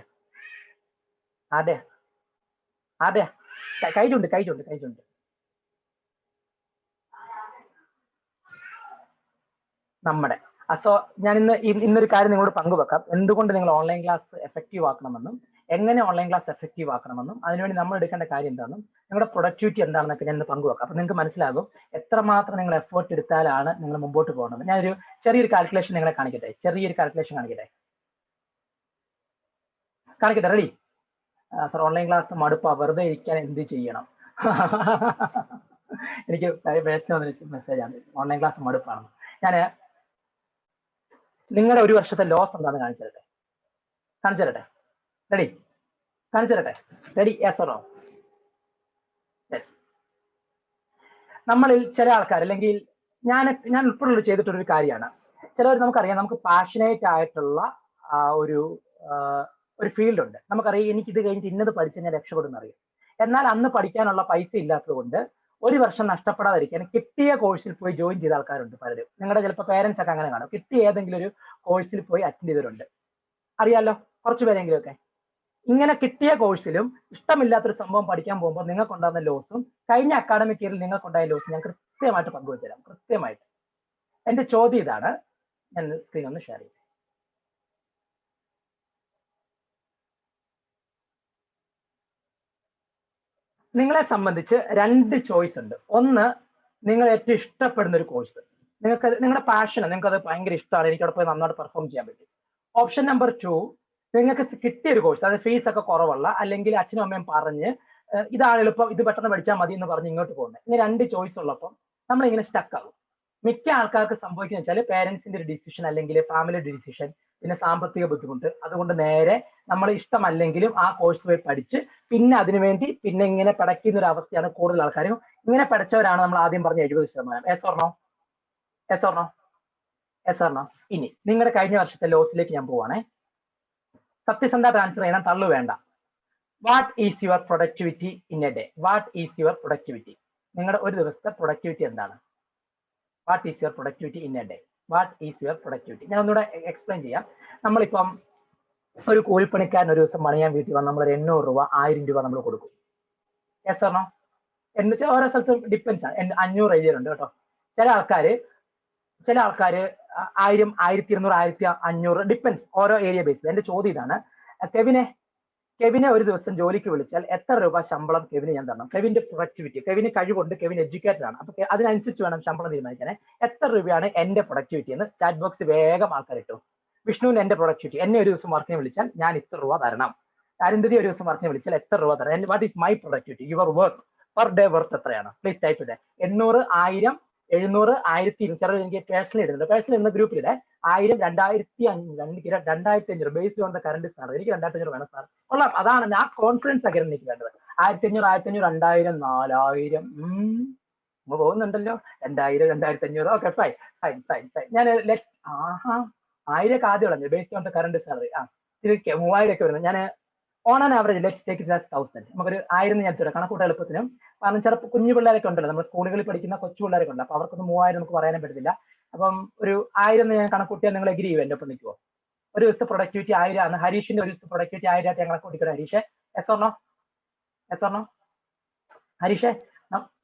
കൈചുണ്ട്. നമ്മുടെ. സോ ഞാൻ ഇന്നൊരു കാര്യം നിങ്ങളോട് പങ്കുവെക്കാം. എന്തുകൊണ്ട് നിങ്ങൾ ഓൺലൈൻ ക്ലാസ് എഫക്റ്റീവ് ആക്കണമെന്നും എങ്ങനെ ഓൺലൈൻ ക്ലാസ് എഫക്റ്റീവ് ആക്കണമെന്നും അതിനുവേണ്ടി നമ്മൾ എടുക്കേണ്ട കാര്യം എന്താണെന്നും നിങ്ങളുടെ പ്രൊഡക്ടിവിറ്റി എന്താണെന്നൊക്കെ ഞാൻ പങ്കുവെക്കാം. അപ്പൊ നിങ്ങൾക്ക് മനസ്സിലാകും എത്രമാത്രം നിങ്ങൾ എഫേർട്ട് എടുത്താലാണ് നിങ്ങൾ മുമ്പോട്ട് പോകുന്നത്. ഞാനൊരു ചെറിയൊരു കാൽക്കുലേഷൻ നിങ്ങളെ കാണിക്കട്ടെ. കാണിക്കട്ടെ. റെഡി? സർ, ഓൺലൈൻ ക്ലാസ് മടുപ്പാ, വെറുതെ ഇരിക്കാൻ എന്ത് ചെയ്യണം? എനിക്ക് മെസ്സേജാണ്, ഓൺലൈൻ ക്ലാസ് മടുപ്പാണ്. ഞാൻ നിങ്ങളുടെ ഒരു വർഷത്തെ ലോസ് എന്താണെന്ന് കാണിച്ചു തരട്ടെ. റെഡി? കാണിച്ചു തരട്ടെ? Ready? Yes or no? Yes. നമ്മളിൽ ചില ആൾക്കാർ, അല്ലെങ്കിൽ ഞാൻ ഉൾപ്പെടെ ചെയ്തിട്ടൊരു കാര്യമാണ്, ചിലവർ നമുക്കറിയാം, നമുക്ക് പാഷനേറ്റ് ആയിട്ടുള്ള ഒരു ഫീൽഡ് ഉണ്ട്. നമുക്കറിയാം എനിക്കിത് കഴിഞ്ഞിട്ട് ഇന്നത് പഠിച്ച് ഞാൻ രക്ഷപ്പെടുന്ന അറിയാം. എന്നാൽ അന്ന് പഠിക്കാനുള്ള പൈസ ഇല്ലാത്തത് കൊണ്ട് ഒരു വർഷം നഷ്ടപ്പെടാതിരിക്കാൻ കിട്ടിയ കോഴ്സിൽ പോയി ജോയിൻ ചെയ്ത ആൾക്കാരുണ്ട് പലരും. നിങ്ങളുടെ ചിലപ്പോൾ പേരൻസ് ഒക്കെ അങ്ങനെ കാണും, കിട്ടിയ ഏതെങ്കിലും ഒരു കോഴ്സിൽ പോയി അറ്റൻഡ് ചെയ്തവരുണ്ട്, അറിയാലോ കുറച്ചു പേരെങ്കിലും ഒക്കെ. ഇങ്ങനെ കിട്ടിയ കോഴ്സിലും ഇഷ്ടമില്ലാത്തൊരു സംഭവം പഠിക്കാൻ പോകുമ്പോൾ നിങ്ങൾക്കുണ്ടാകുന്ന ലോസും കഴിഞ്ഞ അക്കാഡമിക് ഇയറിൽ നിങ്ങൾക്കുണ്ടായ ലോസും ഞാൻ കൃത്യമായിട്ട് പങ്കുവെച്ചുതരാം. കൃത്യമായിട്ട്. എന്റെ ചോദ്യം ഇതാണ്, ഞാൻ സ്ക്രീൻ ഒന്ന് ഷെയർ ചെയ്യാം. നിങ്ങളെ സംബന്ധിച്ച് രണ്ട് ചോയ്സ് ഉണ്ട്. ഒന്ന്, നിങ്ങൾ ഏറ്റവും ഇഷ്ടപ്പെടുന്ന ഒരു കോഴ്സ്, നിങ്ങളുടെ പാഷൻ, നിങ്ങൾക്ക് അത് ഭയങ്കര ഇഷ്ടമാണ്, എനിക്ക് അവിടെ പോയി നന്നായിട്ട് പെർഫോം ചെയ്യാൻ പറ്റും. ഓപ്ഷൻ നമ്പർ 2, നിങ്ങൾക്ക് കിട്ടിയ ഒരു കോഴ്സ്, അതായത് ഫീസ് ഒക്കെ കുറവുള്ള, അല്ലെങ്കിൽ അച്ഛനും അമ്മയും പറഞ്ഞ് ഇതാണ് എളുപ്പം, ഇത് പെട്ടെന്ന് പഠിച്ചാൽ മതി എന്ന് പറഞ്ഞ് ഇങ്ങോട്ട് പോകുന്നത്. ഇങ്ങനെ രണ്ട് ചോയ്സ് ഉള്ളപ്പോൾ നമ്മളിങ്ങനെ സ്റ്റക്ക് ആകും. മിക്ക ആൾക്കാർക്ക് സംഭവിക്കുന്ന വെച്ചാൽ പേരൻസിന്റെ ഒരു ഡിസിഷൻ, അല്ലെങ്കിൽ ഫാമിലിയുടെ ഡിസിഷൻ, പിന്നെ സാമ്പത്തിക ബുദ്ധിമുട്ട്, അതുകൊണ്ട് നേരെ നമ്മൾ ഇഷ്ടമല്ലെങ്കിലും ആ കോഴ്സ് പോയി പഠിച്ച് പിന്നെ അതിനുവേണ്ടി പിന്നെ ഇങ്ങനെ പഠിക്കുന്ന ഒരു അവസ്ഥയാണ് കൂടുതൽ ആൾക്കാരും. ഇങ്ങനെ പഠിച്ചവരാണ് നമ്മൾ ആദ്യം പറഞ്ഞ 70%. Yes or no? ഇനി നിങ്ങളുടെ കഴിഞ്ഞ വർഷത്തെ ലോസിലേക്ക് ഞാൻ പോവാണേ. സത്യസന്ധമായിട്ട് ആൻസർ ചെയ്യണം, തള്ളു വേണ്ട. What is your productivity in A day? What is your productivity? നിങ്ങളുടെ ഒരു ദിവസത്തെ പ്രൊഡക്ടിവിറ്റി എന്താണ്? What is your productivity in A day? What is your productivity? ഞാൻ ഒന്നുകൂടെ എക്സ്പ്ലെയിൻ ചെയ്യാം. നമ്മളിപ്പം ഒരു കൂലിപ്പണിക്കാരൻ ഒരു ദിവസം പണിയാൻ വീട്ടിൽ വന്ന് നമ്മൾ 800 രൂപ 1000 രൂപ നമ്മൾ കൊടുക്കും. Yes or no? എന്ന് വെച്ചാൽ ഓരോ സ്ഥലത്തും ഡിപ്പെൻസ് ആണ്. 500 ഏരിയയിലുണ്ട് കേട്ടോ. ചില ആൾക്കാർ 1000, 1200, 1500 ഡിപ്പെൻസ്, ഓരോ ഏരിയ ബേസിൽ. എന്റെ ചോദ്യം ഇതാണ്, കെവിനെ ഒരു ദിവസം ജോലിക്ക് വിളിച്ചാൽ എത്ര രൂപ ശമ്പളം കെവിന് ഞാൻ തരണം? കെവിന്റെ പ്രൊഡക്ടിവിറ്റി, കെവിന് കഴിവുണ്ട്, കെവിൻ എഡ്യൂക്കേറ്റഡ് ആണ്, അപ്പൊ അതിനനുസരിച്ച് വേണം ശമ്പളം തീരുമാനിക്കാനേ. എത്ര രൂപയാണ് എന്റെ പ്രൊഡക്ടിവിറ്റി എന്ന് ചാറ്റ് ബോക്സ് വേഗം ആൾക്കാർ ഇട്ടു. വിഷ്ണുവിന് എന്റെ പ്രൊഡക്ടിവിറ്റി, എന്നെ ഒരു ദിവസം വർക്കിന് വിളിച്ചാൽ ഞാൻ ഇത്ര രൂപ തരണം. അരുന്ധതി ഒരു ദിവസം വർക്കിന് വിളിച്ചാൽ എത്ര രൂപ തരണം? What is my productivity? Your work per day worth എത്രയാണ്? പ്ലീസ് ടൈപ്പ് ഇടേ. 800, 1000, 700, 1200. ചിലർ എനിക്ക് പേഴ്സണൽ ഇടുന്നുണ്ട്. പേഴ്സണൽ ഇടുന്ന ഗ്രൂപ്പിലിടെ 1000, 2500 based on the current sir. എനിക്ക് 2500 വേണം സാർ. കൊള്ളാം, അതാണ് ഞാൻ കോൺഫിഡൻസ് ആക്കി എനിക്ക് വേണ്ടത്. 1500, 2000, 4000 പോകുന്നുണ്ടല്ലോ. 2000, 2500. Okay, fine. ഞാൻ 1000 ആദ്യം കളഞ്ഞു based on the current salary. ഇത് 3000 ഒക്കെ വരുന്നത്. ഞാൻ on an average let's take it as 1000. നമുക്കൊരു 1000 ഞാൻ തരാം, കണക്കൂട്ട എളുപ്പത്തിനും. കാരണം ചിലപ്പോൾ കുഞ്ഞു പിള്ളേരൊക്കെ ഉണ്ടല്ലോ, നമ്മൾ സ്കൂളുകളിൽ പഠിക്കുന്ന കൊച്ചു പിള്ളേരൊക്കെ ഉണ്ട്, അപ്പൊ അവർക്കൊന്നും 3000 നമുക്ക് പറയാനും പറ്റത്തില്ല. അപ്പം ഒരു 1000 ഞാൻ കണക്കൂട്ടിയാൽ നിങ്ങൾ എഗ്രി ചെയ്യുമോ? എൻ്റെ ഒപ്പം നിൽക്കുമോ? ഒരു ദിവസത്തെ പ്രൊഡക്ടിവിറ്റി 1000 ആണ്. ഹരീഷിന്റെ ഒരു ദിവസത്തെ പ്രൊഡക്ടിവിറ്റി 1000 ആയിട്ട് ഞങ്ങളെ കൂട്ടിക്കോ. Harish, yes or no? Harish,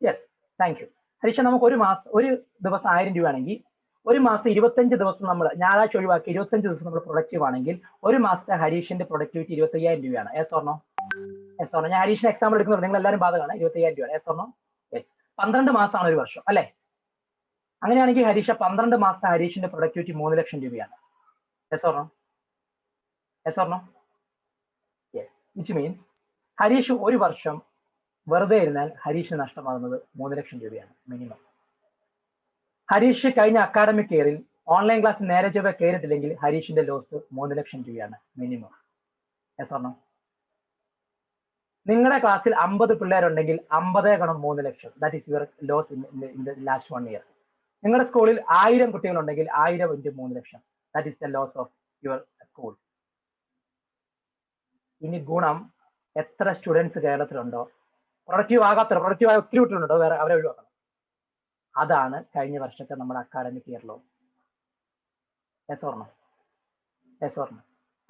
yes, thank you. Harish, നമുക്ക് ഒരു ദിവസം 1000 രൂപയാണെങ്കിൽ ഒരു മാസം 25 ദിവസം നമ്മൾ ഞായറാഴ്ച ഒഴിവാക്കി 25 ദിവസം നമ്മൾ പ്രൊഡക്റ്റീവ് ആണെങ്കിൽ ഒരു മാസത്തെ ഹരീഷിന്റെ പ്രൊഡക്ടിവിറ്റി 25,000 രൂപയാണ്. Yes or no? ഞാൻ ഹരീഷിന് എക്സാമ്പിൾ എടുക്കുന്നത് നിങ്ങൾ എല്ലാവരും ബാധകമാണ്. 25,000 രൂപ. Yes or no? 12 മാസമാണ് ഒരു വർഷം അല്ലെ? അങ്ങനെയാണെങ്കിൽ ഹരീഷ 12 മാസത്തെ ഹരീഷിന്റെ പ്രൊഡക്ടിവിറ്റി 3 ലക്ഷം രൂപയാണ്. Yes or no? Yes. Which means Harish ഒരു വർഷം വെറുതെ ഇരുന്നാൽ ഹരീഷിന് നഷ്ടമാകുന്നത് 3 ലക്ഷം രൂപയാണ് മിനിമം. ഹരീഷ് കഴിഞ്ഞ അക്കാഡമിക് ഇയറിൽ ഓൺലൈൻ ക്ലാസ് നേരെ ചൊവ്വേ കയറിയിട്ടില്ലെങ്കിൽ ഹരീഷിന്റെ ലോസ് 3 ലക്ഷം രൂപയാണ് മിനിമം. Yes or no? നിങ്ങളുടെ ക്ലാസ്സിൽ 50 പിള്ളേരുണ്ടെങ്കിൽ 50 ഗുണം 3 ലക്ഷം, that is your loss in the last 1 year. നിങ്ങളുടെ സ്കൂളിൽ 1000 കുട്ടികളുണ്ടെങ്കിൽ 1000 × 3 ലക്ഷം, that is the loss of your school. ഇനി ഗുണം എത്ര സ്റ്റുഡൻസ് കേരളത്തിലുണ്ടോ, പ്രൊഡക്റ്റീവ് ആയ ഒത്തിരി കുട്ടികളുണ്ടോ, വേറെ അവരെ ഒഴിവാക്കണം. അതാണ് കഴിഞ്ഞ വർഷത്തെ നമ്മുടെ academic year loss. Yes or no?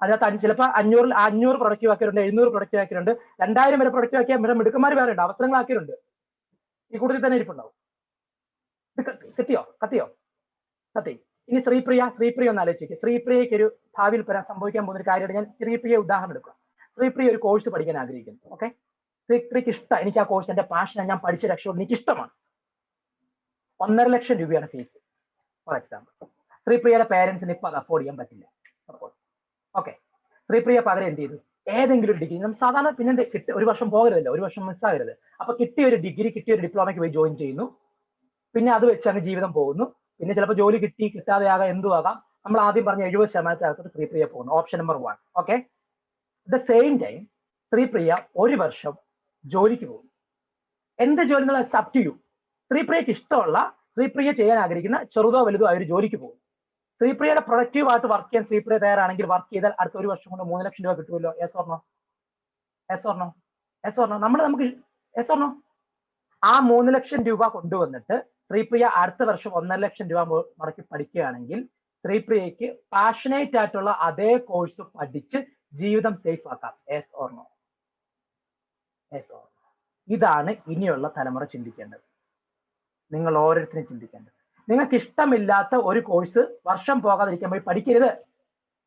അതിനകത്ത് ചിലപ്പോൾ 500 പ്രൊഡക്റ്റീവ് ആക്കിയിട്ടുണ്ട്, 700 പ്രൊഡക്റ്റീവ് ആക്കിയിട്ടുണ്ട്, 2000 വരെ പ്രൊഡക്റ്റീവ് ആക്കിയ മിടുക്കന്മാർ വേറെ ഉണ്ട്, അവസരങ്ങൾ ആക്കിയിട്ടുണ്ട്. ഈ കൂടുതൽ തന്നെ ഇരിപ്പുണ്ടാവും. കത്തി. ഇനി ശ്രീപ്രിയ ഒന്ന് ആലോചിക്കുക. ശ്രീപ്രിയയ്ക്ക് ഒരു ഭാവിയിൽ സംഭവിക്കാൻ പോകുന്ന ഒരു കാര്യമായിട്ട് ഞാൻ ശ്രീപ്രിയ ഉദാഹരണം എടുക്കുക. ശ്രീപ്രിയ ഒരു കോഴ്സ് പഠിക്കാൻ ആഗ്രഹിക്കുന്നു. ഓക്കെ, ശ്രീപ്രിയക്ക് ഇഷ്ടം, എനിക്ക് ആ കോഴ്സ് എന്റെ പാഷൻ, ഞാൻ പഠിച്ച രക്ഷപ്പെടും, എനിക്ക് ഇഷ്ടമാണ്. 1.5 ലക്ഷം രൂപയാണ് ഫീസ് ഫോർ എക്സാമ്പിൾ. ശ്രീപ്രിയയുടെ പേരൻസിന് ഇപ്പൊ അത് അഫോർഡ് ചെയ്യാൻ പറ്റില്ല. ഓക്കെ, ശ്രീപ്രിയ പകരം എന്ത് ചെയ്തു? ഏതെങ്കിലും ഒരു ഡിഗ്രി, നമ്മൾ സാധാരണ പിന്നെ ഒരു വർഷം പോകരുതല്ലോ, ഒരു വർഷം മിസ്സാകരുത്. അപ്പൊ കിട്ടിയ ഒരു ഡിഗ്രി, കിട്ടിയ ഒരു ഡിപ്ലോമയ്ക്ക് പോയി ജോയിൻ ചെയ്യുന്നു. പിന്നെ അത് വെച്ച് അങ്ങ് ജീവിതം പോകുന്നു. പിന്നെ ചിലപ്പോൾ ജോലി കിട്ടി, കിട്ടാതെ ആകാം, എന്തും ആകാം. നമ്മൾ ആദ്യം പറഞ്ഞ 70% ശ്രീപ്രിയ പോകുന്നു. Option number 1. Okay, the same time Sripriya ഒരു വർഷം ജോലിക്ക് പോകും. എന്ത് ജോലി എന്നുള്ള അപ് ടു യു. ശ്രീപ്രിയക്ക് ഇഷ്ടമുള്ള, ശ്രീപ്രിയ ചെയ്യാൻ ആഗ്രഹിക്കുന്ന ചെറുതോ വലുതോ ആയ ഒരു ജോലിക്ക് പോകും. ശ്രീപ്രിയയുടെ പ്രൊഡക്റ്റീവ് ആയിട്ട് വർക്ക് ചെയ്യാൻ ശ്രീപ്രിയ തയ്യാറാണെങ്കിൽ വർക്ക് ചെയ്താൽ അടുത്ത ഒരു വർഷം കൊണ്ട് 3 ലക്ഷം രൂപ കിട്ടുമല്ലോ. Yes or no? Yes or no? Yes or no? നമുക്ക് യെസ് ഓർ നോ? ആ 3 ലക്ഷം രൂപ കൊണ്ടുവന്നിട്ട് ശ്രീപ്രിയ അടുത്ത വർഷം 1.5 ലക്ഷം രൂപ മുടക്കി പഠിക്കുകയാണെങ്കിൽ ശ്രീപ്രിയക്ക് പാഷനേറ്റ് ആയിട്ടുള്ള അതേ കോഴ്സ് പഠിച്ച് ജീവിതം സേഫ് ആക്കാം. Yes or no? Yes or no? ഇതാണ് ഇനിയുള്ള തലമുറ ചിന്തിക്കേണ്ടത്. നിങ്ങൾ ഓരോരുത്തരും ചിന്തിക്കേണ്ടത്. നിങ്ങൾക്ക് ഇഷ്ടമില്ലാത്ത ഒരു കോഴ്സ് വർഷം പോകാതിരിക്കാൻ പോയി പഠിക്കരുത്.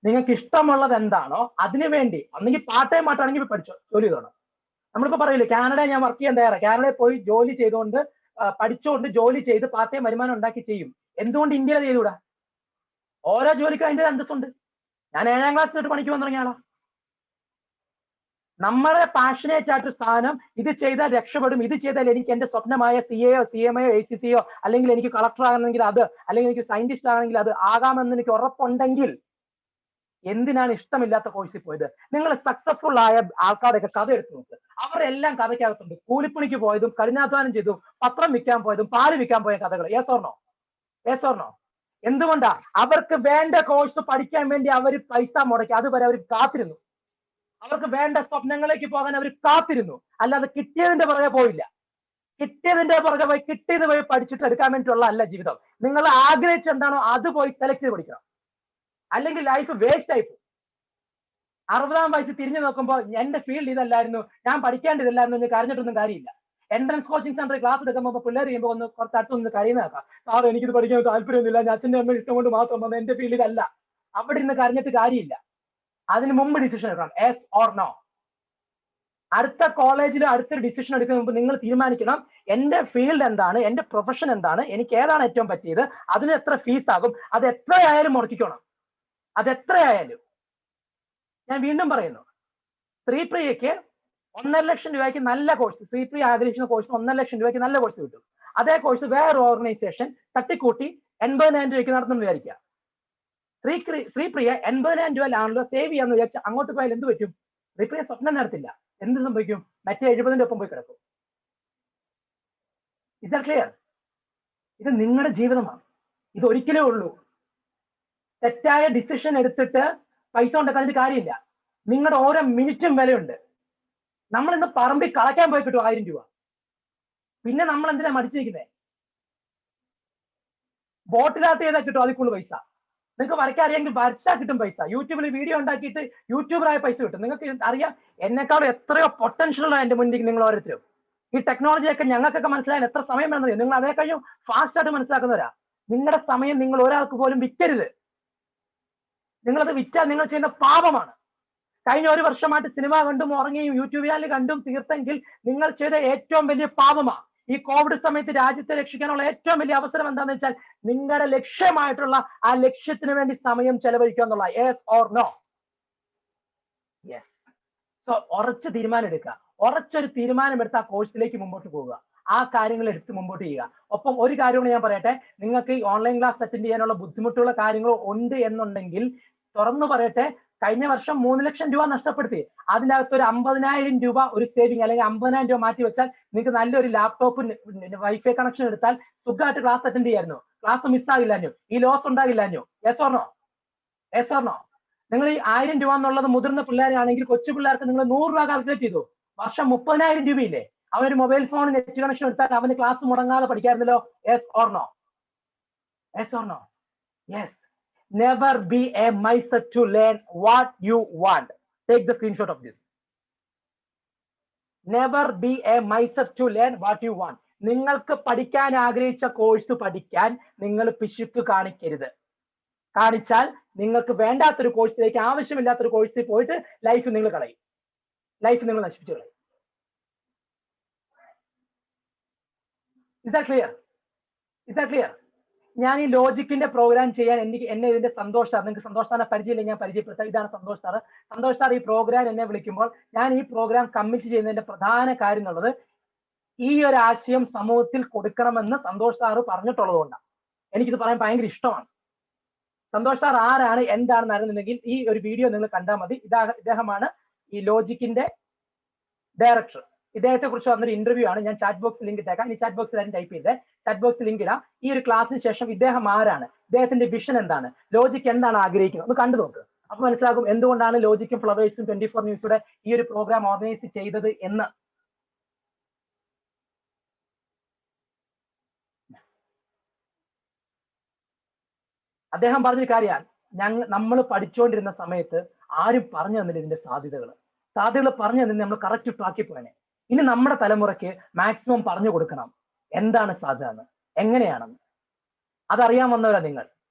നിങ്ങൾക്ക് ഇഷ്ടമുള്ളത് എന്താണോ അതിനു വേണ്ടി, ഒന്നെങ്കിൽ പാർട്ട് ടൈം ആയിട്ടാണെങ്കിൽ പഠിച്ചോ, ജോലി ചെയ്തോണം. നമ്മളിപ്പോ പറയില്ലേ, കാനഡയിൽ ഞാൻ വർക്ക് ചെയ്യാൻ തയ്യാറാണ്, കാനഡയിൽ പോയി ജോലി ചെയ്തുകൊണ്ട് പഠിച്ചുകൊണ്ട് ജോലി ചെയ്ത് പാർട്ട് ടൈം വരുമാനം ഉണ്ടാക്കി ചെയ്യും. എന്തുകൊണ്ട് ഇന്ത്യയിൽ ചെയ്തുകൂടാ? ഓരോ ജോലിക്കും അതിന്റെ അന്തസ്സുണ്ട്. ഞാൻ 7ാം ക്ലാസ് തൊട്ട് പണിക്ക് വന്നു തുടങ്ങിയ ആളാ. നമ്മുടെ പാഷനേറ്റ് ആയിട്ടൊരു സാധനം, ഇത് ചെയ്താൽ രക്ഷപ്പെടും, ഇത് ചെയ്താൽ എനിക്ക് എന്റെ സ്വപ്നമായ CAയോ CMAയോ ACCയോ അല്ലെങ്കിൽ എനിക്ക് കളക്ടർ ആകണമെങ്കിൽ അത്, അല്ലെങ്കിൽ എനിക്ക് സയന്റിസ്റ്റ് ആണെങ്കിൽ അത് ആകാമെന്ന് എനിക്ക് ഉറപ്പുണ്ടെങ്കിൽ എന്തിനാണ് ഇഷ്ടമില്ലാത്ത കോഴ്സിൽ പോയത്? നിങ്ങൾ സക്സസ്ഫുൾ ആയ ആൾക്കാരൊക്കെ കഥ എടുത്ത് നോക്ക്. അവരെല്ലാം കഥയ്ക്കകത്തുണ്ട്. കൂലിപ്പണിക്ക് പോയതും കഠിനാധ്വാനം ചെയ്തും പത്രം വിൽക്കാൻ പോയതും പാല് വിൽക്കാൻ പോയ കഥകൾ. Yes or no? Yes or no? എന്തുകൊണ്ടാ? അവർക്ക് വേണ്ട കോഴ്സ് പഠിക്കാൻ വേണ്ടി അവർ പൈസ മുടക്കി, അതുവരെ അവർ കാത്തിരുന്നു. അവർക്ക് വേണ്ട സ്വപ്നങ്ങളിലേക്ക് പോകാൻ അവർ കാത്തിരുന്നു. അല്ലാതെ കിട്ടിയതിന്റെ പുറകെ പോയില്ല. കിട്ടിയതിന്റെ പുറകെ പോയി കിട്ടിയത് പോയി പഠിച്ചിട്ട് എടുക്കാൻ വേണ്ടിയിട്ടുള്ള അല്ല ജീവിതം. നിങ്ങൾ ആഗ്രഹിച്ച് എന്താണോ അത് പോയി സെലക്ട് ചെയ്ത് പഠിക്കണം. അല്ലെങ്കിൽ ലൈഫ് വേസ്റ്റ് ആയി പോകും. 60ാം വയസ്സ് തിരിഞ്ഞു നോക്കുമ്പോൾ എന്റെ ഫീൽഡ് ഇതല്ലായിരുന്നു, ഞാൻ പഠിക്കേണ്ടതില്ലായിരുന്നു എന്ന് കരഞ്ഞിട്ടൊന്നും കാര്യമില്ല. എൻട്രൻസ് കോച്ചിങ് സെന്ററിൽ ക്ലാസ് എടുക്കുമ്പോൾ പിള്ളേർ ചെയ്യുമ്പോൾ ഒന്ന് കുറച്ച് അടുത്തൊന്ന് കഴിയുന്നേക്കാം. സാർ എനിക്കിത് പഠിക്കാൻ താല്പര്യമൊന്നുമില്ല, ഞാൻ അച്ഛൻ്റെ അമ്മ ഇഷ്ടം കൊണ്ട് മാത്രം വന്ന എന്റെ ഫീൽഡ് ഇതല്ല. അവിടെ നിന്ന് കരഞ്ഞിട്ട് കാര്യമില്ല. അതിന് മുമ്പ് ഡിസിഷൻ എടുക്കണം. Yes or no? അടുത്ത കോളേജിൽ അടുത്തൊരു ഡിസിഷൻ എടുക്കുന്ന മുമ്പ് നിങ്ങൾ തീരുമാനിക്കണം, എന്റെ ഫീൽഡ് എന്താണ്, എന്റെ പ്രൊഫഷൻ എന്താണ്, എനിക്ക് ഏതാണ് ഏറ്റവും പറ്റിയത്, അതിന് എത്ര ഫീസ് ആകും, അത് എത്രയായാലും മുടക്കിക്കണം. അതെത്രയായാലും. ഞാൻ വീണ്ടും പറയുന്നു, ശ്രീപ്രിയക്ക് 1.5 ലക്ഷം രൂപയ്ക്ക് നല്ല കോഴ്സ്, ശ്രീപ്രിയ ആഗ്രഹിക്കുന്ന കോഴ്സ് 1.5 ലക്ഷം രൂപയ്ക്ക് നല്ല കോഴ്സ് കിട്ടും. അതേ കോഴ്സ് വേറെ ഓർഗനൈസേഷൻ തട്ടിക്കൂട്ടി 80,000 രൂപയ്ക്ക് നടത്തുന്നു വിചാരിക്കുക. ശ്രീപ്രിയ 80,000 രൂപയിലാണല്ലോ സേവ് ചെയ്യാന്ന് വിചാരിച്ച അങ്ങോട്ട് പോയാൽ എന്ത് പറ്റും? ശ്രീപ്രിയ സ്വപ്നം നടത്തില്ല. എന്ത് സംഭവിക്കും? മറ്റേ 70ന്റെ ഒപ്പം പോയി കിടക്കും. Is that clear? ഇത് നിങ്ങളുടെ ജീവിതമാണ്. ഇത് ഒരിക്കലേ ഉള്ളൂ. തെറ്റായ ഡിസിഷൻ എടുത്തിട്ട് പൈസ ഉണ്ടാക്കാൻ കാര്യമില്ല. നിങ്ങളുടെ ഓരോ മിനിറ്റും വിലയുണ്ട്. നമ്മൾ ഇന്ന് പറമ്പിൽ കളയ്ക്കാൻ പോയി കിട്ടും 1000 രൂപ. പിന്നെ നമ്മൾ എന്തിനാ മടിച്ചിരിക്കുന്നത്? ബോട്ടിനകത്ത് ചെയ്താൽ കിട്ടും അതിൽ കൂടുതൽ പൈസ. നിങ്ങൾക്ക് വരയ്ക്കാൻ അറിയാമെങ്കിൽ വരച്ചാൽ കിട്ടും പൈസ. യൂട്യൂബിൽ വീഡിയോ ഉണ്ടാക്കിയിട്ട് യൂട്യൂബറായ പൈസ കിട്ടും. നിങ്ങൾക്ക് അറിയാം, എന്നെക്കാളും എത്രയോ പൊട്ടൻഷ്യൽ ഉള്ള എന്റെ മുന്നിൽ നിങ്ങൾ ഓരോരുത്തരും. ഈ ടെക്നോളജിയൊക്കെ ഞങ്ങൾക്കൊക്കെ മനസ്സിലായാൽ എത്ര സമയം വേണമെന്നറിയാം. നിങ്ങൾ അതേ കഴിഞ്ഞും ഫാസ്റ്റ് ആയിട്ട് മനസ്സിലാക്കുന്നവരാ. നിങ്ങളുടെ സമയം നിങ്ങൾ ഒരാൾക്ക് പോലും വിൽക്കരുത്. നിങ്ങളത് വിറ്റാൽ നിങ്ങൾ ചെയ്യുന്ന പാപമാണ്. കഴിഞ്ഞ ഒരു വർഷമായിട്ട് സിനിമ കണ്ടും ഉറങ്ങിയും യൂട്യൂബ് ചാനൽ കണ്ടും തീർത്തെങ്കിൽ നിങ്ങൾ ചെയ്ത ഏറ്റവും വലിയ പാപമാണ്. ഈ കോവിഡ് സമയത്ത് രാജ്യത്തെ രക്ഷിക്കാനുള്ള ഏറ്റവും വലിയ അവസരം എന്താണെന്ന് വെച്ചാൽ നിങ്ങളുടെ ലക്ഷ്യമായിട്ടുള്ള ആ ലക്ഷ്യത്തിന് വേണ്ടി സമയം ചെലവഴിക്കുക എന്നുള്ള. Yes or no? Yes. So ഉറച്ച തീരുമാനം എടുക്കുക. ഉറച്ചൊരു തീരുമാനം എടുത്ത് ആ കോഴ്സിലേക്ക് മുമ്പോട്ട് പോവുക. ആ കാര്യങ്ങൾ എടുത്ത് മുമ്പോട്ട് ചെയ്യുക. ഒപ്പം ഒരു കാര്യം ഞാൻ പറയട്ടെ, നിങ്ങൾക്ക് ഈ ഓൺലൈൻ ക്ലാസ് അറ്റൻഡ് ചെയ്യാനുള്ള ബുദ്ധിമുട്ടുള്ള കാര്യങ്ങൾ ഉണ്ട് എന്നുണ്ടെങ്കിൽ തുറന്നു പറയട്ടെ, കഴിഞ്ഞ വർഷം 3 ലക്ഷം രൂപ നഷ്ടപ്പെടുത്തി. അതിൻ്റെ അകത്ത് ഒരു 50,000 രൂപ ഒരു സേവിങ് അല്ലെങ്കിൽ 50,000 രൂപ മാറ്റി വെച്ചാൽ നിങ്ങൾക്ക് നല്ലൊരു ലാപ്ടോപ്പ് വൈഫൈ കണക്ഷൻ എടുത്താൽ സുഖമായിട്ട് ക്ലാസ് അറ്റൻഡ് ചെയ്യായിരുന്നു. ക്ലാസ് മിസ്സാകില്ലാഞ്ഞു, ഈ ലോസ് ഉണ്ടാകില്ലാഞ്ഞു. Yes or no? Yes or no? നിങ്ങൾ ഈ 1000 രൂപ എന്നുള്ളത് മുതിർന്ന പിള്ളേരാണെങ്കിൽ കൊച്ചു പിള്ളേർക്ക് നിങ്ങൾ 100 രൂപ കാൽക്കുലേറ്റ് ചെയ്തു. വർഷം 30,000 രൂപയില്ലേ? അവനൊരു മൊബൈൽ ഫോൺ നെറ്റ് കണക്ഷൻ എടുത്താൽ അവന് ക്ലാസ് മുടങ്ങാതെ പഠിക്കാറുണ്ടല്ലോ. Yes or no? Yes or no? Yes. Never be a miser to learn what you want. Take the screenshot of this. Never be a miser to learn what you want. നിങ്ങൾക്ക് പഠിക്കാൻ ആഗ്രഹിച്ച course പഠിക്കാൻ നിങ്ങൾ പിശുക്ക് കാണിക്കരുത്. കാണിച്ചാൽ നിങ്ങൾക്ക് വേണ്ടാത്തൊരു കോഴ്സിലേക്ക്, ആവശ്യമില്ലാത്തൊരു കോഴ്സിൽ പോയിട്ട് ലൈഫ് നിങ്ങൾ കളയും. ലൈഫ് നിങ്ങൾ നശിപ്പിച്ചു കളയും. Is that clear? Is that clear? ഞാൻ ഈ ലോജിക്കിന്റെ പ്രോഗ്രാം ചെയ്യാൻ എന്നെ ഇതിന്റെ സന്തോഷ് സാർ, നിങ്ങൾക്ക് സന്തോഷ് സാറിനെ പരിചയമില്ല, ഞാൻ പരിചയപ്പെടുത്താം. ഇതാണ് സന്തോഷ് സാർ. സന്തോഷ് സാർ ഈ പ്രോഗ്രാം എന്നെ വിളിക്കുമ്പോൾ ഞാൻ ഈ പ്രോഗ്രാം കമ്മിറ്റ് ചെയ്യുന്നതിന്റെ പ്രധാന കാര്യം എന്നുള്ളത് ഈ ഒരു ആശയം സമൂഹത്തിൽ കൊടുക്കണമെന്ന് സന്തോഷ് സാർ പറഞ്ഞിട്ടുള്ളത് കൊണ്ടാണ്. എനിക്കിത് പറയാൻ ഭയങ്കര ഇഷ്ടമാണ്. സന്തോഷ് സാർ ആരാണ് എന്താണെന്ന് അറിയുന്നുണ്ടെങ്കിൽ ഈ ഒരു വീഡിയോ നിങ്ങൾ കണ്ടാൽ മതി. ഇദ്ദേഹമാണ് ഈ ലോജിക്കിന്റെ ഡയറക്ടർ. ഇദ്ദേഹത്തെ കുറിച്ച് വന്നൊരു ഇന്റർവ്യൂ ആണ്. ഞാൻ ചാറ്റ് ബോക്സ് ലിങ്ക് ഇട്ടേക്കാം. ഈ ചാറ്റ് ബോക്സിൽ ടൈപ്പ് ചെയ്തേ, ചാറ്റ് ബോക്സ് ലിങ്ക് ഇടാം. ഈ ഒരു ക്ലാസ്സിന് ശേഷം ഇദ്ദേഹം ആരാണ്, ഇദ്ദേഹത്തിന്റെ വിഷൻ എന്താണ്, ലോജിക് എന്താണ് ആഗ്രഹിക്കുന്നത് ഒന്ന് കണ്ടു നോക്ക്. അപ്പൊ മനസ്സിലാകും എന്തുകൊണ്ടാണ് ലോജിക്കും ഫ്ലവേഴ്സും 24 ന്യൂസിലൂടെ ഈ ഒരു പ്രോഗ്രാം ഓർഗനൈസ് ചെയ്തത് എന്ന്. അദ്ദേഹം പറഞ്ഞൊരു കാര്യമാണ്, നമ്മൾ പഠിച്ചുകൊണ്ടിരുന്ന സമയത്ത് ആരും പറഞ്ഞു തന്നില്ല ഇതിന്റെ സാധ്യതകൾ പറഞ്ഞു തന്നെ നമ്മൾ കറക്റ്റ് ട്രാക്കിൽ പോയനെ. ഇനി നമ്മുടെ തലമുറയ്ക്ക് മാക്സിമം പറഞ്ഞു കൊടുക്കണം എന്താണ് സാധ്യത, എങ്ങനെയാണെന്ന്. അതറിയാൻ വന്നവരാ നിങ്ങൾ.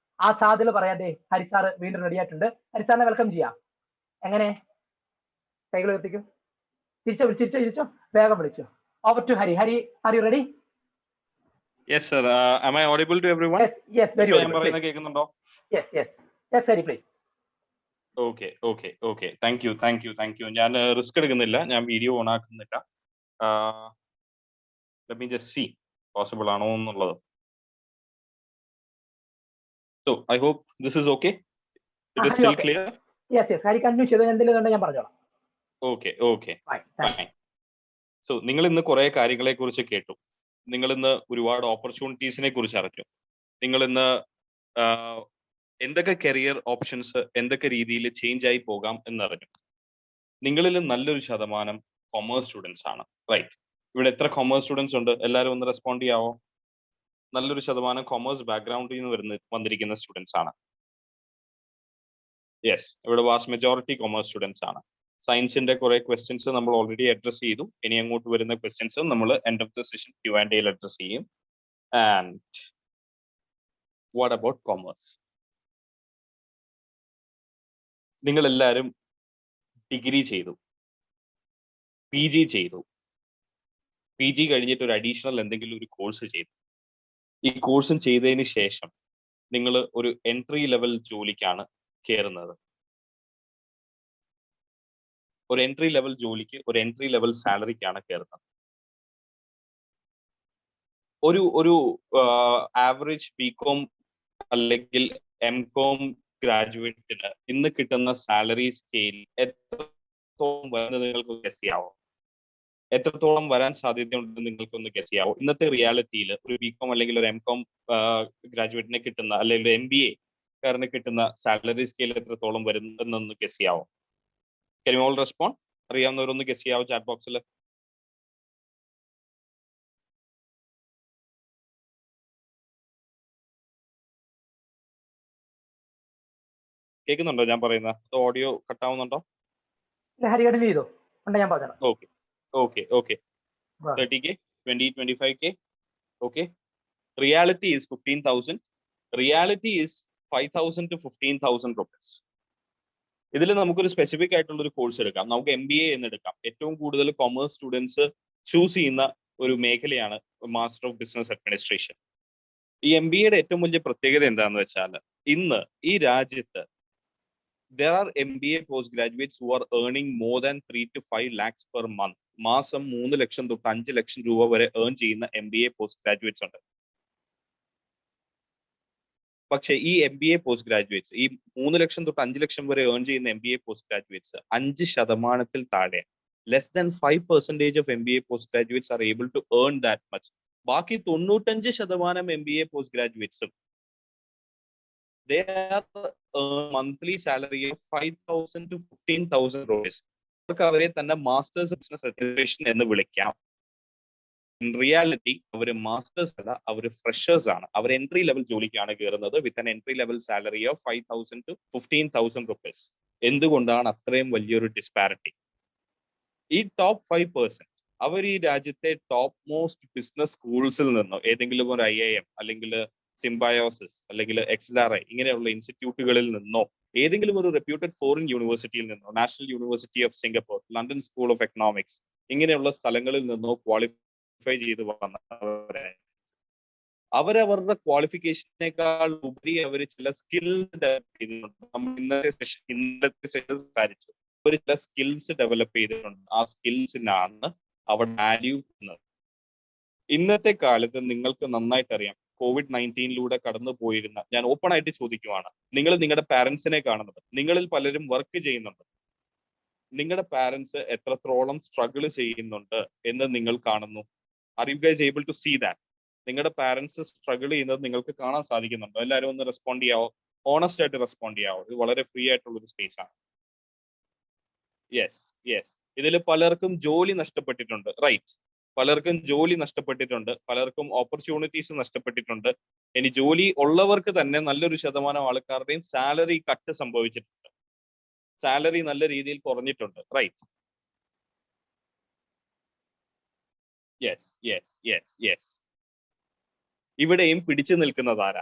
ആ സാധ്യത പറയാതെ ഹരിസാർ വീണ്ടും റെഡി ആയിട്ടുണ്ട്. ഹരിസാറിനെ വെൽക്കം ചെയ്യാം. എങ്ങനെ കൈകൾ ഉയർത്തിക്കും, ചിരിച്ചോ വേഗം വിളിച്ചോ. Over to Hari. Are you ready? Yes sir. Am I audible to everyone? Yes, very audible. ഞാൻ പറയുന്നത് കേൾക്കുന്നുണ്ടോ? Yes Hari please. Okay thank you. ഞാൻ റിസ്ക് എടുക്കുന്നില്ല, ഞാൻ വീഡിയോ ഓൺ ആക്കുന്നില്ല. Let me just see possible ആണോ എന്നുള്ളത്. So I hope this is okay. It is still clear? Yes Hari continue ചെയ്തു. എന്തെങ്കിലും ഉണ്ടെങ്കിൽ ഞാൻ പറഞ്ഞോളാം. Okay. Fine. So നിങ്ങൾ ഇന്ന് കുറെ കാര്യങ്ങളെ കുറിച്ച് കേട്ടു. നിങ്ങൾ ഇന്ന് ഒരുപാട് ഓപ്പർച്യൂണിറ്റീസിനെ കുറിച്ച് അറിഞ്ഞു. നിങ്ങൾ ഇന്ന് എന്തൊക്കെ കരിയർ ഓപ്ഷൻസ് എന്തൊക്കെ രീതിയിൽ ചേഞ്ച് ആയി പോകാം എന്നറിഞ്ഞു. നിങ്ങളിൽ നല്ലൊരു ശതമാനം കൊമേഴ്സ് സ്റ്റുഡൻസ് ആണ്, റൈറ്റ്? ഇവിടെ എത്ര കൊമേഴ്സ് സ്റ്റുഡൻസ് ഉണ്ട്? എല്ലാവരും ഒന്ന് റെസ്പോണ്ട് ചെയ്യാവോ? നല്ലൊരു ശതമാനം കൊമേഴ്സ് ബാക്ക്ഗ്രൗണ്ടിൽ നിന്ന് വന്നിരിക്കുന്ന സ്റ്റുഡൻസ് ആണ്. യെസ്, ഇവിടെ വാസ്റ്റ് മെജോറിറ്റി കൊമേഴ്സ് സ്റ്റുഡൻസ് ആണ്. സയൻസിന്റെ കുറെ ക്വസ്റ്റ്യൻസ് നമ്മൾ ഓൾറെഡി അഡ്രസ് ചെയ്തു. ഇനി അങ്ങോട്ട് വരുന്ന ക്വസ്റ്റ്യൻസും നമ്മൾ end of the session Q&A address ചെയ്യും. And what about commerce? നിങ്ങൾ എല്ലാവരും ഡിഗ്രി ചെയ്തു, PG ചെയ്തു, PG കഴിഞ്ഞിട്ട് ഒരു അഡീഷണൽ എന്തെങ്കിലും ഒരു കോഴ്സ് ചെയ്തു. ഈ കോഴ്സും ചെയ്തതിന് ശേഷം നിങ്ങൾ ഒരു എൻട്രി ലെവൽ ജോലിക്കാണ് കയറുന്നത്. ഒരു എൻട്രി ലെവൽ ജോലിക്ക് ഒരു എൻട്രി ലെവൽ സാലറിക്കാണ് കയറുന്നത്. ഒരു ആവറേജ് BCom അല്ലെങ്കിൽ MCom ഗ്രാജുവേറ്റിന് ഇന്ന് കിട്ടുന്ന സാലറി സ്കെയിൽ എത്രത്തോളം വരുന്നത് നിങ്ങൾക്ക് ഗസ് ചെയ്യാവോ? എത്രത്തോളം വരാൻ സാധ്യതയുണ്ടെന്ന് നിങ്ങൾക്കൊന്ന് ഗസ് ചെയ്യാവോ? ഇന്നത്തെ റിയാലിറ്റിയിൽ ഒരു BCom അല്ലെങ്കിൽ ഒരു MCom ഗ്രാജുവേറ്റിനെ കിട്ടുന്ന അല്ലെങ്കിൽ ഒരു MBA കാരന് കിട്ടുന്ന സാലറി സ്കെയിൽ എത്രത്തോളം വരുന്നതെന്നൊന്ന് ഗസ് ചെയ്യാവോ? Can you all respond? അറിയാവുന്നവരൊന്ന് ഗസ് ചെയ്യാവോ ചാറ്റ് ബോക്സിൽ? കേൾക്കുന്നുണ്ടോ ഞാൻ പറയുന്നത്? ഓഡിയോ കട്ടാവുന്നുണ്ടോ? Okay 30K 20-25K. Okay, reality is 15,000. reality is 5,000 to 15,000 rupees. ഇതിൽ നമുക്കൊരു സ്പെസിഫിക് ആയിട്ടുള്ള ഒരു കോഴ്സ് എടുക്കാം. നമുക്ക് MBA എന്ന് എടുക്കാം. ഏറ്റവും കൂടുതൽ കൊമേഴ്സ് സ്റ്റുഡൻസ് ചൂസ് ചെയ്യുന്ന ഒരു മേഖലയാണ് മാസ്റ്റർ ഓഫ് ബിസിനസ് അഡ്മിനിസ്ട്രേഷൻ. ഈ MBAയുടെ ഏറ്റവും വലിയ പ്രത്യേകത എന്താണെന്ന് വെച്ചാൽ ഇന്ന് ഈ രാജ്യത്ത് there are MBA post graduates who are earning more than 3 to 5 lakhs per month. മാസം 3 ലക്ഷം തൊട്ട് 5 ലക്ഷം രൂപ വരെ ഏൺ ചെയ്യുന്ന MBA പോസ്റ്റ് ഗ്രാജുവേറ്റ്സ് ഉണ്ട്. പക്ഷേ ഈ MBA പോസ്റ്റ് ഗ്രാജുവേറ്റ്സ്, ഈ 3 ലക്ഷം തൊട്ട് 5 ലക്ഷം വരെ ഏൺ ചെയ്യുന്ന MBA പോസ്റ്റ് ഗ്രാജുവേറ്റ്സ് 5% താഴെ, less than 5% of MBA post graduates are able to earn that much. ബാക്കി 95% MBA പോസ്റ്റ് ഗ്രാജുവേറ്റ്സും they are monthly salary of 5,000 to 15,000 rupees. അവർക്ക് അവരെ തന്നെ മാസ്റ്റേഴ്സ് ബിസിനസ് അഡ്മിനിസ്ട്രേഷൻ എന്ന് വിളിക്കാം. ഇൻ റിയാലിറ്റി അവർ മാസ്റ്റേഴ്സ് അല്ല, അവർ freshers ആണ്. അവർ എൻട്രി ലെവൽ ജോലിക്കാണ് കയറുന്നത് with an entry level salary of 5,000 to 15,000 rupees. എന്തുകൊണ്ടാണ് അത്രയും വലിയൊരു ഡിസ്പാരിറ്റി? ഈ ടോപ്പ് 5% അവർ ഈ രാജ്യത്തെ ടോപ്പ് മോസ്റ്റ് ബിസിനസ് സ്കൂൾസിൽ നിന്നോ ഏതെങ്കിലും ഒരു IIM അല്ലെങ്കിൽ സിംബയോസിസ് അല്ലെങ്കിൽ XLRI ഇങ്ങനെയുള്ള ഇൻസ്റ്റിറ്റ്യൂട്ടുകളിൽ നിന്നോ ഏതെങ്കിലും ഒരു റെപ്യൂട്ടഡ് ഫോറിൻ യൂണിവേഴ്സിറ്റിയിൽ നിന്നോ, national university of Singapore, London school of economics, ഇങ്ങനെയുള്ള സ്ഥലങ്ങളിൽ നിന്നോ ക്വാളിഫൈ ചെയ്ത് വന്നവരെ അവരവരുടെ ക്വാളിഫിക്കേഷനേക്കാൾ ഉപരി അവർ ചില സ്കിൽസ് ഡെവലപ്പ് ചെയ്തിട്ടുണ്ട്. നമ്മൾ ഇന്നത്തെ സെഷൻ സംസാരിച്ചു, ഒരു ചില സ്കിൽസ് ഡെവലപ്പ് ചെയ്തിട്ടുണ്ട്. ആ സ്കിൽസിനാണ് അവിടെ വാല്യൂ എന്നത്. ഇന്നത്തെ കാലത്ത് നിങ്ങൾക്ക് നന്നായിട്ട് അറിയാം, COVID-19 കടന്നു പോയിരുന്ന, ഞാൻ ഓപ്പൺ ആയിട്ട് ചോദിക്കുവാണ്, നിങ്ങൾ നിങ്ങളുടെ പാരന്റ്സിനെ കാണുന്നത്, നിങ്ങളിൽ പലരും വർക്ക് ചെയ്യുന്നുണ്ട്, നിങ്ങളുടെ പാരന്റ്സ് എത്രത്തോളം സ്ട്രഗിൾ ചെയ്യുന്നുണ്ട് എന്ന് നിങ്ങൾ കാണുന്നു. Are you guys able to see that? നിങ്ങളുടെ പാരന്റ്സ് സ്ട്രഗിൾ ചെയ്യുന്നത് നിങ്ങൾക്ക് കാണാൻ സാധിക്കുന്നുണ്ടോ? എല്ലാവരും ഒന്ന് റെസ്പോണ്ട് ചെയ്യാവോ? ഓണസ്റ്റ് ആയിട്ട് റെസ്പോണ്ട് ചെയ്യാവോ? ഇത് വളരെ ഫ്രീ ആയിട്ടുള്ള ഒരു സ്പേസ് ആണ്. Yes yes. ഇതിൽ പലർക്കും ജോലി നഷ്ടപ്പെട്ടിട്ടുണ്ട്, റൈറ്റ്? പലർക്കും ജോലി നഷ്ടപ്പെട്ടിട്ടുണ്ട്, പലർക്കും ഓപ്പർച്യൂണിറ്റീസ് നഷ്ടപ്പെട്ടിട്ടുണ്ട്. ഇനി ജോലി ഉള്ളവർക്ക് തന്നെ നല്ലൊരു ശതമാനം ആൾക്കാരുടെയും സാലറി കട്ട് സംഭവിച്ചിട്ടുണ്ട്, സാലറി നല്ല രീതിയിൽ കുറഞ്ഞിട്ടുണ്ട്, right? Yes yes yes yes. ഇവിടെയും പിടിച്ചു നിൽക്കുന്നത് ആരാ?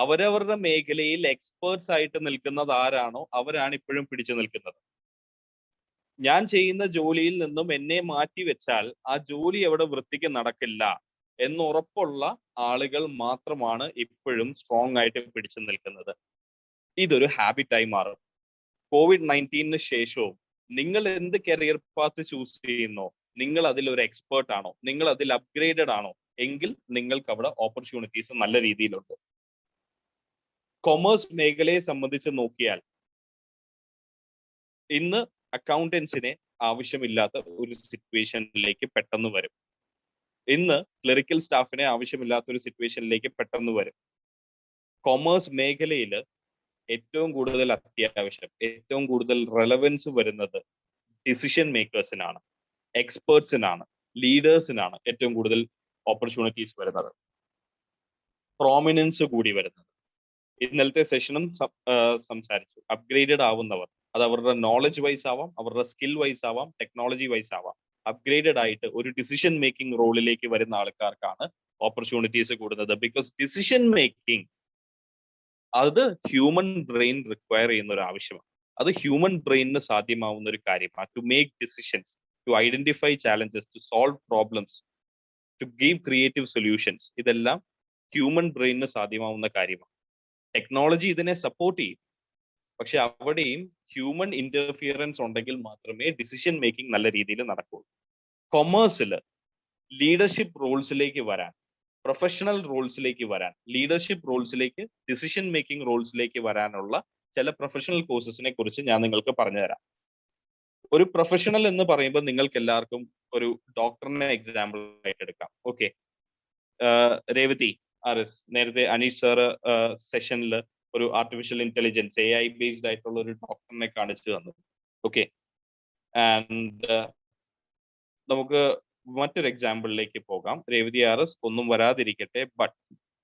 അവരവരുടെ മേഖലയിൽ എക്സ്പേർട്സ് ആയിട്ട് നിൽക്കുന്നത് ആരാണോ അവരാണ് ഇപ്പോഴും പിടിച്ചു നിൽക്കുന്നത്. ഞാൻ ചെയ്യുന്ന ജോലിയിൽ നിന്നും എന്നെ മാറ്റി വെച്ചാൽ ആ ജോലി അവിടെ വൃത്തിക്ക് നടക്കില്ല എന്ന് ഉറപ്പുള്ള ആളുകൾ മാത്രമാണ് ഇപ്പോഴും സ്ട്രോങ് ആയിട്ട് പിടിച്ചു നിൽക്കുന്നത്. ഇതൊരു ഹാബിറ്റായി മാറും. COVID-19 ശേഷവും നിങ്ങൾ എന്ത് കരിയർ പാത്ത് ചൂസ് ചെയ്യുന്നോ, നിങ്ങൾ അതിൽ ഒരു എക്സ്പേർട്ട് ആണോ, നിങ്ങൾ അതിൽ അപ്ഗ്രേഡഡ് ആണോ എങ്കിൽ നിങ്ങൾക്ക് അവിടെ ഓപ്പർച്യൂണിറ്റീസ് നല്ല രീതിയിലുണ്ട്. കൊമേഴ്സ് മേഖലയെ സംബന്ധിച്ച് നോക്കിയാൽ ഇന്ന് അക്കൗണ്ടൻസിനെ ആവശ്യമില്ലാത്ത ഒരു സിറ്റുവേഷനിലേക്ക് പെട്ടെന്ന് വരും. ഇന്ന് ക്ലറിക്കൽ സ്റ്റാഫിനെ ആവശ്യമില്ലാത്ത ഒരു സിറ്റുവേഷനിലേക്ക് പെട്ടെന്ന് വരും. കൊമേഴ്സ് മേഖലയിൽ ഏറ്റവും കൂടുതൽ അത്യാവശ്യം, ഏറ്റവും കൂടുതൽ റെലവൻസ് വരുന്നത് ഡിസിഷൻ മേക്കേഴ്സിനാണ്, എക്സ്പേർട്സിനാണ്, ലീഡേഴ്സിനാണ് ഏറ്റവും കൂടുതൽ ഓപ്പർച്യൂണിറ്റീസ് വരുന്നത്, പ്രോമിനൻസ് കൂടി വരുന്നത്. ഇന്നലത്തെ സെഷനും സംസാരിച്ചു, അപ്ഗ്രേഡഡ് ആവുന്നവർ, അത് അവരുടെ നോളജ് വൈസ് ആവാം, അവരുടെ സ്കിൽ വൈസ് ആവാം, ടെക്നോളജി വൈസ് ആവാം, അപ്ഗ്രേഡഡ് ആയിട്ട് ഒരു ഡിസിഷൻ മേക്കിംഗ് റോളിലേക്ക് വരുന്ന ആൾക്കാർക്കാണ് ഓപ്പർച്യൂണിറ്റീസ് കൂടുന്നത്. ബിക്കോസ് ഡിസിഷൻ മേക്കിംഗ് അത് ഹ്യൂമൻ ബ്രെയിൻ റിക്വയർ ചെയ്യുന്ന ഒരു ആവശ്യമാണ്. അത് ഹ്യൂമൻ ബ്രെയിനിന് സാധ്യമാവുന്ന ഒരു കാര്യമാണ്. To make decisions, to identify challenges, to solve problems, to give creative solutions, ഇതെല്ലാം ഹ്യൂമൻ ബ്രെയിനിന് സാധ്യമാവുന്ന കാര്യമാണ്. ടെക്നോളജി ഇതിനെ സപ്പോർട്ട് ചെയ്യും, പക്ഷെ അവിടെയും ഹ്യൂമൻ ഇന്റർഫിയറൻസ് ഉണ്ടെങ്കിൽ മാത്രമേ ഡിസിഷൻ മേക്കിംഗ് നല്ല രീതിയിൽ നടക്കുള്ളൂ. കൊമേഴ്സിൽ ലീഡർഷിപ്പ് റോൾസിലേക്ക് വരാൻ, പ്രൊഫഷണൽ റോൾസിലേക്ക് വരാൻ, ലീഡർഷിപ്പ് റോൾസിലേക്ക്, ഡിസിഷൻ മേക്കിംഗ് റോൾസിലേക്ക് വരാനുള്ള ചില പ്രൊഫഷണൽ കോഴ്സസിനെ കുറിച്ച് ഞാൻ നിങ്ങൾക്ക് പറഞ്ഞുതരാം. ഒരു പ്രൊഫഷണൽ എന്ന് പറയുമ്പോൾ നിങ്ങൾക്ക് എല്ലാവർക്കും ഒരു ഡോക്ടറിനെ എക്സാമ്പിൾ ആയിട്ട് എടുക്കാം. ഓക്കെ, രേവതി ആർഎസ്, നേരത്തെ അനീഷ് സാറ് സെഷനിൽ ഒരു ആർട്ടിഫിഷ്യൽ ഇന്റലിജൻസ് AI ബേസ്ഡ് ആയിട്ടുള്ള ഒരു ഡോക്ടറിനെ കാണിച്ചു തന്നു. ഓക്കെ, ആൻഡ് നമുക്ക് മറ്റൊരു എക്സാമ്പിളിലേക്ക് പോകാം. രേവതി ആർഎസ് ഒന്നും വരാതിരിക്കട്ടെ, but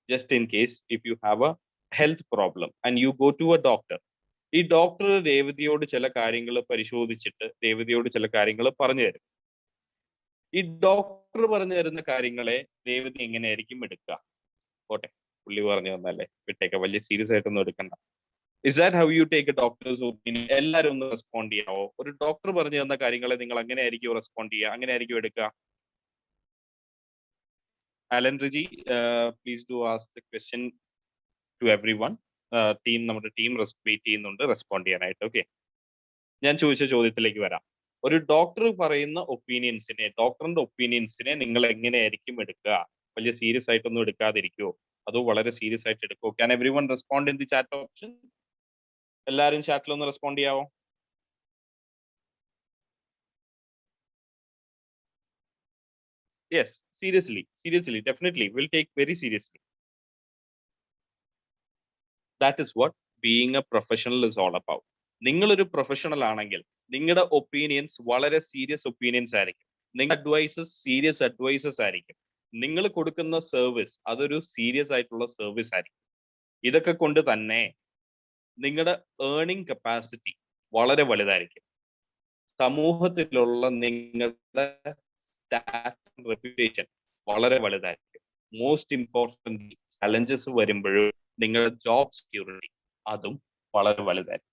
just in case if you have a health problem and you go to a doctor, ഈ ഡോക്ടർ രേവതിയോട് ചില കാര്യങ്ങൾ പരിശോധിച്ചിട്ട് രേവതിയോട് ചില കാര്യങ്ങൾ പറഞ്ഞു തരും. ഈ ഡോക്ടർ പറഞ്ഞു തരുന്ന കാര്യങ്ങളെ രേവതി എങ്ങനെയായിരിക്കും എടുക്കുക? പോട്ടെ, പുള്ളി പറഞ്ഞു തന്നല്ലേ, വിട്ടേക്ക, വലിയ സീരിയസ് ആയിട്ടൊന്നും എടുക്കണ്ട. Is that how you take A doctors opinion? എല്ലാവരും ഒന്ന് റെസ്പോണ്ട് ചെയ്യാവോ? ഒരു ഡോക്ടർ പറഞ്ഞു തന്ന കാര്യങ്ങളെ നിങ്ങൾ എങ്ങനെയായിരിക്കും റെസ്പോണ്ട് ചെയ്യുക, അങ്ങനെയായിരിക്കും എടുക്കുക? Alan Reji, please do ask the question to everyone. Team, നമ്മുടെ ടീം വെയിറ്റ് ചെയ്യുന്നുണ്ട് റെസ്പോണ്ട് ചെയ്യാനായിട്ട്. ഓക്കെ, ഞാൻ ചോദിച്ച ചോദ്യത്തിലേക്ക് വരാം. ഒരു ഡോക്ടർ പറയുന്ന ഒപ്പീനിയൻസിനെ, ഡോക്ടറിന്റെ ഒപ്പീനിയൻസിനെ നിങ്ങൾ എങ്ങനെയായിരിക്കും എടുക്കുക? വലിയ സീരിയസ് ആയിട്ടൊന്നും എടുക്കാതിരിക്കുമോ, അതോ വളരെ സീരിയസ് ആയിട്ട് എടുക്കുമോ? Can everyone respond in the chat option? എല്ലാവരും ചാറ്റിൽ ഒന്ന് റെസ്പോണ്ട് ചെയ്യാവോ? Yes, seriously, definitely, we'll take very seriously. That is what being a professional is all about. നിങ്ങളൊരു പ്രൊഫഷണൽ ആണെങ്കിൽ നിങ്ങളുടെ ഒപ്പീനിയൻസ് വളരെ സീരിയസ് ഒപ്പീനിയൻസ് ആയിരിക്കും, നിങ്ങളുടെ അഡ്വൈസസ് സീരിയസ് അഡ്വൈസസ് ആയിരിക്കും, നിങ്ങൾ കൊടുക്കുന്ന സർവീസ് അതൊരു സീരിയസ് ആയിട്ടുള്ള സർവീസ് ആയിരിക്കും. ഇതൊക്കെ കൊണ്ട് തന്നെ നിങ്ങളുടെ ഏർണിംഗ് കപ്പാസിറ്റി വളരെ വലുതായിരിക്കും. സമൂഹത്തിലുള്ള നിങ്ങളുടെ റെപ്യൂട്ടേഷൻ വളരെ വലുതായിരിക്കും. മോസ്റ്റ് ഇമ്പോർട്ടൻ്റ് ചലഞ്ചസ് വരുമ്പോഴും നിങ്ങളുടെ ജോബ് സെക്യൂരിറ്റി അതും വളരെ വലുതായിരിക്കും.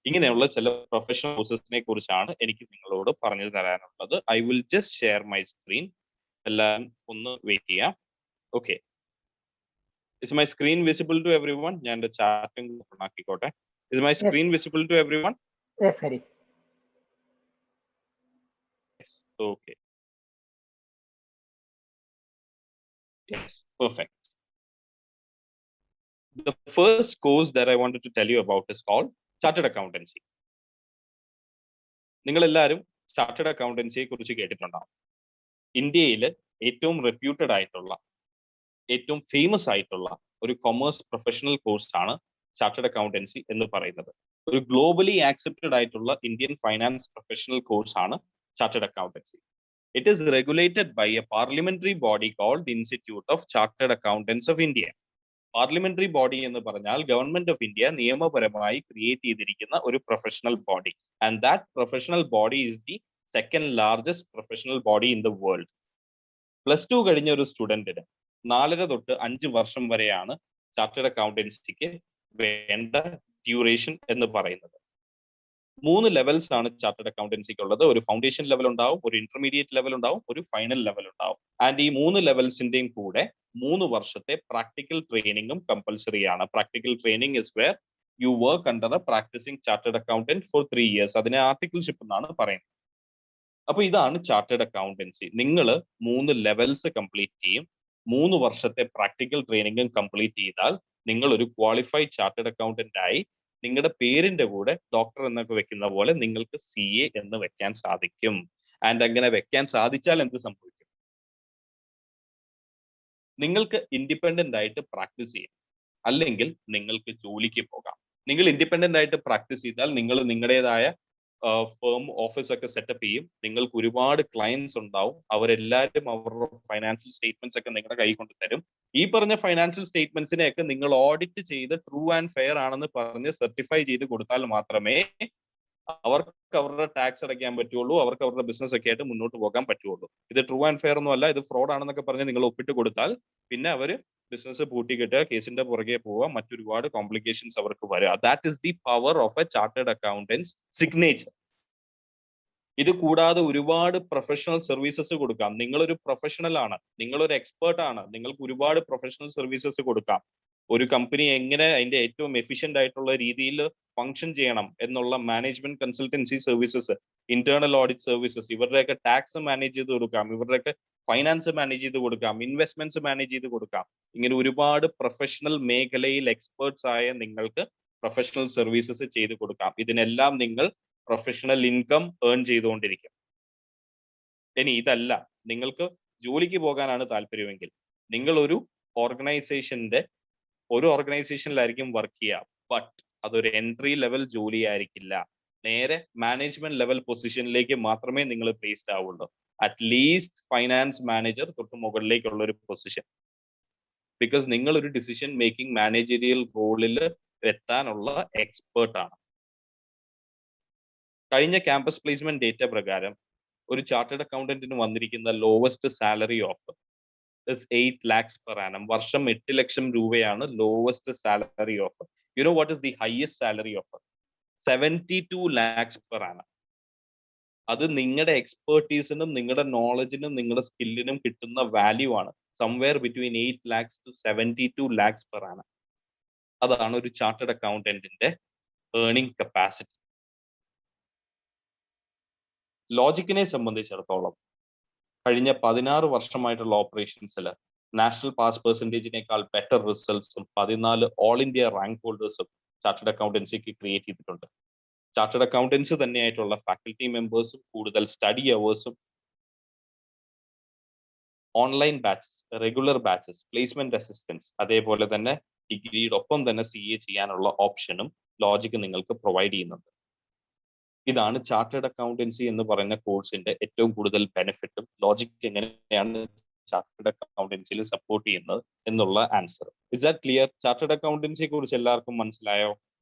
ഇങ്ങനെയുള്ള ചില പ്രൊഫഷണൽ കോഴ്സസിനെ കുറിച്ചാണ് എനിക്ക് നിങ്ങളോട് പറഞ്ഞു തരാനുള്ളത്. I will just share my screen. എല്ലാവരും ഒന്ന് വെയിറ്റ് ചെയ്യാം. Okay, is my screen visible to everyone? ഞാൻ എൻ്റെ ചാറ്റും ഓപ്പൺ ആക്കിക്കോട്ടെ. Is my screen visible to everyone? Yes, Hari. Okay. Yes, perfect. The first course that I wanted to tell you about is called Chartered Accountancy. നിങ്ങൾ എല്ലാവരും chartered അക്കൗണ്ടൻസിയെ കുറിച്ച് കേട്ടിട്ടുണ്ടാവും. ഇന്ത്യയിൽ ഏറ്റവും റെപ്യൂട്ടഡ് ആയിട്ടുള്ള, ഏറ്റവും ഫേമസ് ആയിട്ടുള്ള ഒരു കൊമേഴ്സ് പ്രൊഫഷണൽ കോഴ്സാണ് ചാർട്ടേഡ് അക്കൗണ്ടൻസി എന്ന് പറയുന്നത്. ഒരു ഗ്ലോബലി ആക്സെപ്റ്റഡ് ആയിട്ടുള്ള ഇന്ത്യൻ ഫൈനാൻസ് പ്രൊഫഷണൽ കോഴ്സാണ് chartered accountancy. It is regulated by a parliamentary body called the Institute of Chartered Accountants of India. Parliamentary body എന്ന് പറഞ്ഞാൽ ഗവൺമെന്റ് ഓഫ് ഇന്ത്യ നിയമപരമായി create ചെയ്തിരിക്കുന്ന ഒരു professional body. And that professional body is the second largest professional body in the world. +2 കഴിഞ്ഞ ഒരു സ്റ്റുഡന്റിന് 4.5 തൊട്ട് 5 വർഷം വരെയാണ് ചാർട്ടേഡ് അക്കൗണ്ടൻസിക്ക് വേണ്ട ഡ്യൂറേഷൻ എന്ന് പറയുന്നത്. 3 ലെവൽസ് ആണ് ചാർട്ടേഡ് അക്കൗണ്ടൻസിക്ക് ഉള്ളത്. ഒരു ഫൗണ്ടേഷൻ ലെവൽ ഉണ്ടാവും, ഒരു ഇന്റർമീഡിയറ്റ് ലെവൽ ഉണ്ടാവും, ഒരു ഫൈനൽ ലെവൽ ഉണ്ടാവും. ആൻഡ് ഈ 3 ലെവൽസിന്റെയും കൂടെ 3 വർഷത്തെ പ്രാക്ടിക്കൽ ട്രെയിനിങ്ങും കമ്പൽസറി ആണ്. Practical training is where you work under a practising chartered accountant for 3 years. അതിനെ ആർട്ടിക്കിൾഷിപ്പ് എന്നാണ് പറയുന്നത്. അപ്പൊ ഇതാണ് ചാർട്ടേഡ് അക്കൗണ്ടൻസി. നിങ്ങൾ 3 ലെവൽസ് കംപ്ലീറ്റ് ചെയ്യും, 3 വർഷത്തെ പ്രാക്ടിക്കൽ ട്രെയിനിങ്ങും കംപ്ലീറ്റ് ചെയ്താൽ നിങ്ങൾ ഒരു ക്വാളിഫൈഡ് ചാർട്ടേഡ് അക്കൗണ്ടന്റ് ആയി നിങ്ങളുടെ പേരിന്റെ കൂടെ ഡോക്ടർ എന്നൊക്കെ വെക്കുന്ന പോലെ നിങ്ങൾക്ക് CA എന്ന് വെക്കാൻ സാധിക്കും. ആൻഡ് അങ്ങനെ വെക്കാൻ സാധിച്ചാൽ എന്ത് സംഭവിക്കും? നിങ്ങൾക്ക് ഇൻഡിപെൻഡന്റ് ആയിട്ട് പ്രാക്ടീസ് ചെയ്യാം, അല്ലെങ്കിൽ നിങ്ങൾക്ക് ജോലിക്ക് പോകാം. നിങ്ങൾ ഇൻഡിപെൻഡന്റ് ആയിട്ട് പ്രാക്ടീസ് ചെയ്താൽ നിങ്ങൾ നിങ്ങളുടേതായ ഫേം ഓഫീസ് ഒക്കെ സെറ്റപ്പ് ചെയ്യും. നിങ്ങൾക്ക് ഒരുപാട് ക്ലയൻസ് ഉണ്ടാവും. അവരെല്ലാവരും അവരുടെ ഫൈനാൻഷ്യൽ സ്റ്റേറ്റ്മെന്റ്സ് ഒക്കെ നിങ്ങളുടെ കൈ കൊണ്ട് തരും. ഈ പറഞ്ഞ ഫൈനാൻഷ്യൽ സ്റ്റേറ്റ്മെന്റ്സിനെയൊക്കെ നിങ്ങൾ ഓഡിറ്റ് ചെയ്ത് ട്രൂ ആൻഡ് ഫെയർ ആണെന്ന് പറഞ്ഞ് സർട്ടിഫൈ ചെയ്ത് കൊടുത്താൽ മാത്രമേ അവർക്ക് അവരുടെ ടാക്സ് അടയ്ക്കാൻ പറ്റുള്ളൂ, അവർക്ക് അവരുടെ ബിസിനസ് ഒക്കെ ആയിട്ട് മുന്നോട്ട് പോകാൻ പറ്റുള്ളൂ. ഇത് ട്രൂ ആൻഡ് ഫെയർ ഒന്നും അല്ല, ഇത് ഫ്രോഡ് ആണെന്നൊക്കെ പറഞ്ഞ് നിങ്ങൾ ഒപ്പിട്ട് കൊടുത്താൽ പിന്നെ അവർ ബിസിനസ് പൂട്ടിക്കിട്ടുക, കേസിന്റെ പുറകെ പോവുക, മറ്റൊരുപാട് കോംപ്ലിക്കേഷൻസ് അവർക്ക് വരിക. That is the power of A chartered accountants signature. ഇത് കൂടാതെ ഒരുപാട് പ്രൊഫഷണൽ സർവീസസ് കൊടുക്കാം. നിങ്ങളൊരു പ്രൊഫഷണൽ ആണ്, നിങ്ങളൊരു എക്സ്പേർട്ട് ആണ്, നിങ്ങൾക്ക് ഒരുപാട് പ്രൊഫഷണൽ സർവീസസ് കൊടുക്കാം. ഒരു കമ്പനി എങ്ങനെ അതിന്റെ ഏറ്റവും എഫിഷ്യന്റ് ആയിട്ടുള്ള രീതിയിൽ ഫംഗ്ഷൻ ചെയ്യണം എന്നുള്ള management consultancy services, internal audit services, ഇവരുടെയൊക്കെ ടാക്സ് മാനേജ് ചെയ്ത് കൊടുക്കാം, ഇവരുടെയൊക്കെ ഫൈനാൻസ് മാനേജ് ചെയ്ത് കൊടുക്കാം, ഇൻവെസ്റ്റ്മെന്റ്സ് മാനേജ് ചെയ്ത് കൊടുക്കാം. ഇങ്ങനെ ഒരുപാട് പ്രൊഫഷണൽ മേഖലയിൽ എക്സ്പേർട്സ് ആയ നിങ്ങൾക്ക് പ്രൊഫഷണൽ സർവീസസ് ചെയ്ത് കൊടുക്കാം. ഇതിനെല്ലാം നിങ്ങൾ പ്രൊഫഷണൽ ഇൻകം ഏൺ ചെയ്തുകൊണ്ടിരിക്കും. ഇനി ഇതല്ല, നിങ്ങൾക്ക് ജോലിക്ക് പോകാനാണ് താല്പര്യമെങ്കിൽ നിങ്ങൾ ഒരു ഓർഗനൈസേഷനിലായിരിക്കും വർക്ക് ചെയ്യുക. ബട്ട് അതൊരു എൻട്രി ലെവൽ ജോലി ആയിരിക്കില്ല. നേരെ മാനേജ്മെന്റ് ലെവൽ പൊസിഷനിലേക്ക് മാത്രമേ നിങ്ങൾ പ്ലേസ്ഡ് ആവുള്ളൂ. അറ്റ്ലീസ്റ്റ് ഫൈനാൻസ് മാനേജർ തൊട്ട് മുകളിലേക്കുള്ള ഒരു പൊസിഷൻ. ബിക്കോസ് നിങ്ങൾ ഒരു ഡിസിഷൻ മേക്കിംഗ് മാനേജറിയൽ റോളിൽ എത്താനുള്ള എക്സ്പേർട്ട് ആണ്. കഴിഞ്ഞ ക്യാമ്പസ് പ്ലേസ്മെന്റ് ഡേറ്റ പ്രകാരം ഒരു ചാർട്ടേഡ് അക്കൗണ്ടന്റിന് വന്നിരിക്കുന്ന lowest salary offer is 8 lakhs per annum. വർഷം 8 ലക്ഷം രൂപയാണ് lowest salary offer. You know what is the highest salary offer? 72 lakhs per annum. അത് നിങ്ങളുടെ എക്സ്പെർട്ടീസിനും നിങ്ങളുടെ നോളജിനും നിങ്ങളുടെ സ്കില്ലിനും കിട്ടുന്ന വാല്യൂ ആണ്. Somewhere between 8 lakhs to 72 lakhs per annum. അതാണ് ഒരു ചാർട്ടേഡ് അക്കൗണ്ടന്റിന്റെ ഏർണിംഗ് കപ്പാസിറ്റി. ലോജിക്കിനെ സംബന്ധിച്ചിടത്തോളം കഴിഞ്ഞ 16 വർഷമായിട്ടുള്ള ഓപ്പറേഷൻസിൽ നാഷണൽ പാസ് പെർസെൻറ്റേജിനേക്കാൾ ബെറ്റർ റിസൾട്ട്സും 14 ഓൾ ഇന്ത്യ റാങ്ക് ഹോൾഡേഴ്സും ചാർട്ടേഡ് അക്കൗണ്ടൻസിക്ക് ക്രിയേറ്റ് ചെയ്തിട്ടുണ്ട്. ചാർട്ടേഡ് അക്കൗണ്ടൻസ് തന്നെയായിട്ടുള്ള ഫാക്കൽറ്റി മെമ്പേഴ്സും കൂടുതൽ സ്റ്റഡി അവേഴ്സും online batches, regular batches, placement assistance, അതേപോലെ തന്നെ ഡിഗ്രിയുടെ ഒപ്പം തന്നെ CA ചെയ്യാനുള്ള ഓപ്ഷനും ലോജിക് നിങ്ങൾക്ക് പ്രൊവൈഡ് ചെയ്യുന്നുണ്ട്. ഇതാണ് ചാർട്ടേഡ് അക്കൗണ്ടൻസി എന്ന് പറയുന്ന കോഴ്സിന്റെ ഏറ്റവും കൂടുതൽ ബെനിഫിറ്റും ലോജിക് എങ്ങനെയാണ് ചാർട്ടേഡ് അക്കൗണ്ടൻസിയിൽ സപ്പോർട്ട് ചെയ്യുന്നത് എന്നുള്ള answer. Is that clear? Chartered അക്കൗണ്ടൻസിയെ കുറിച്ച് എല്ലാവർക്കും മനസ്സിലായോ?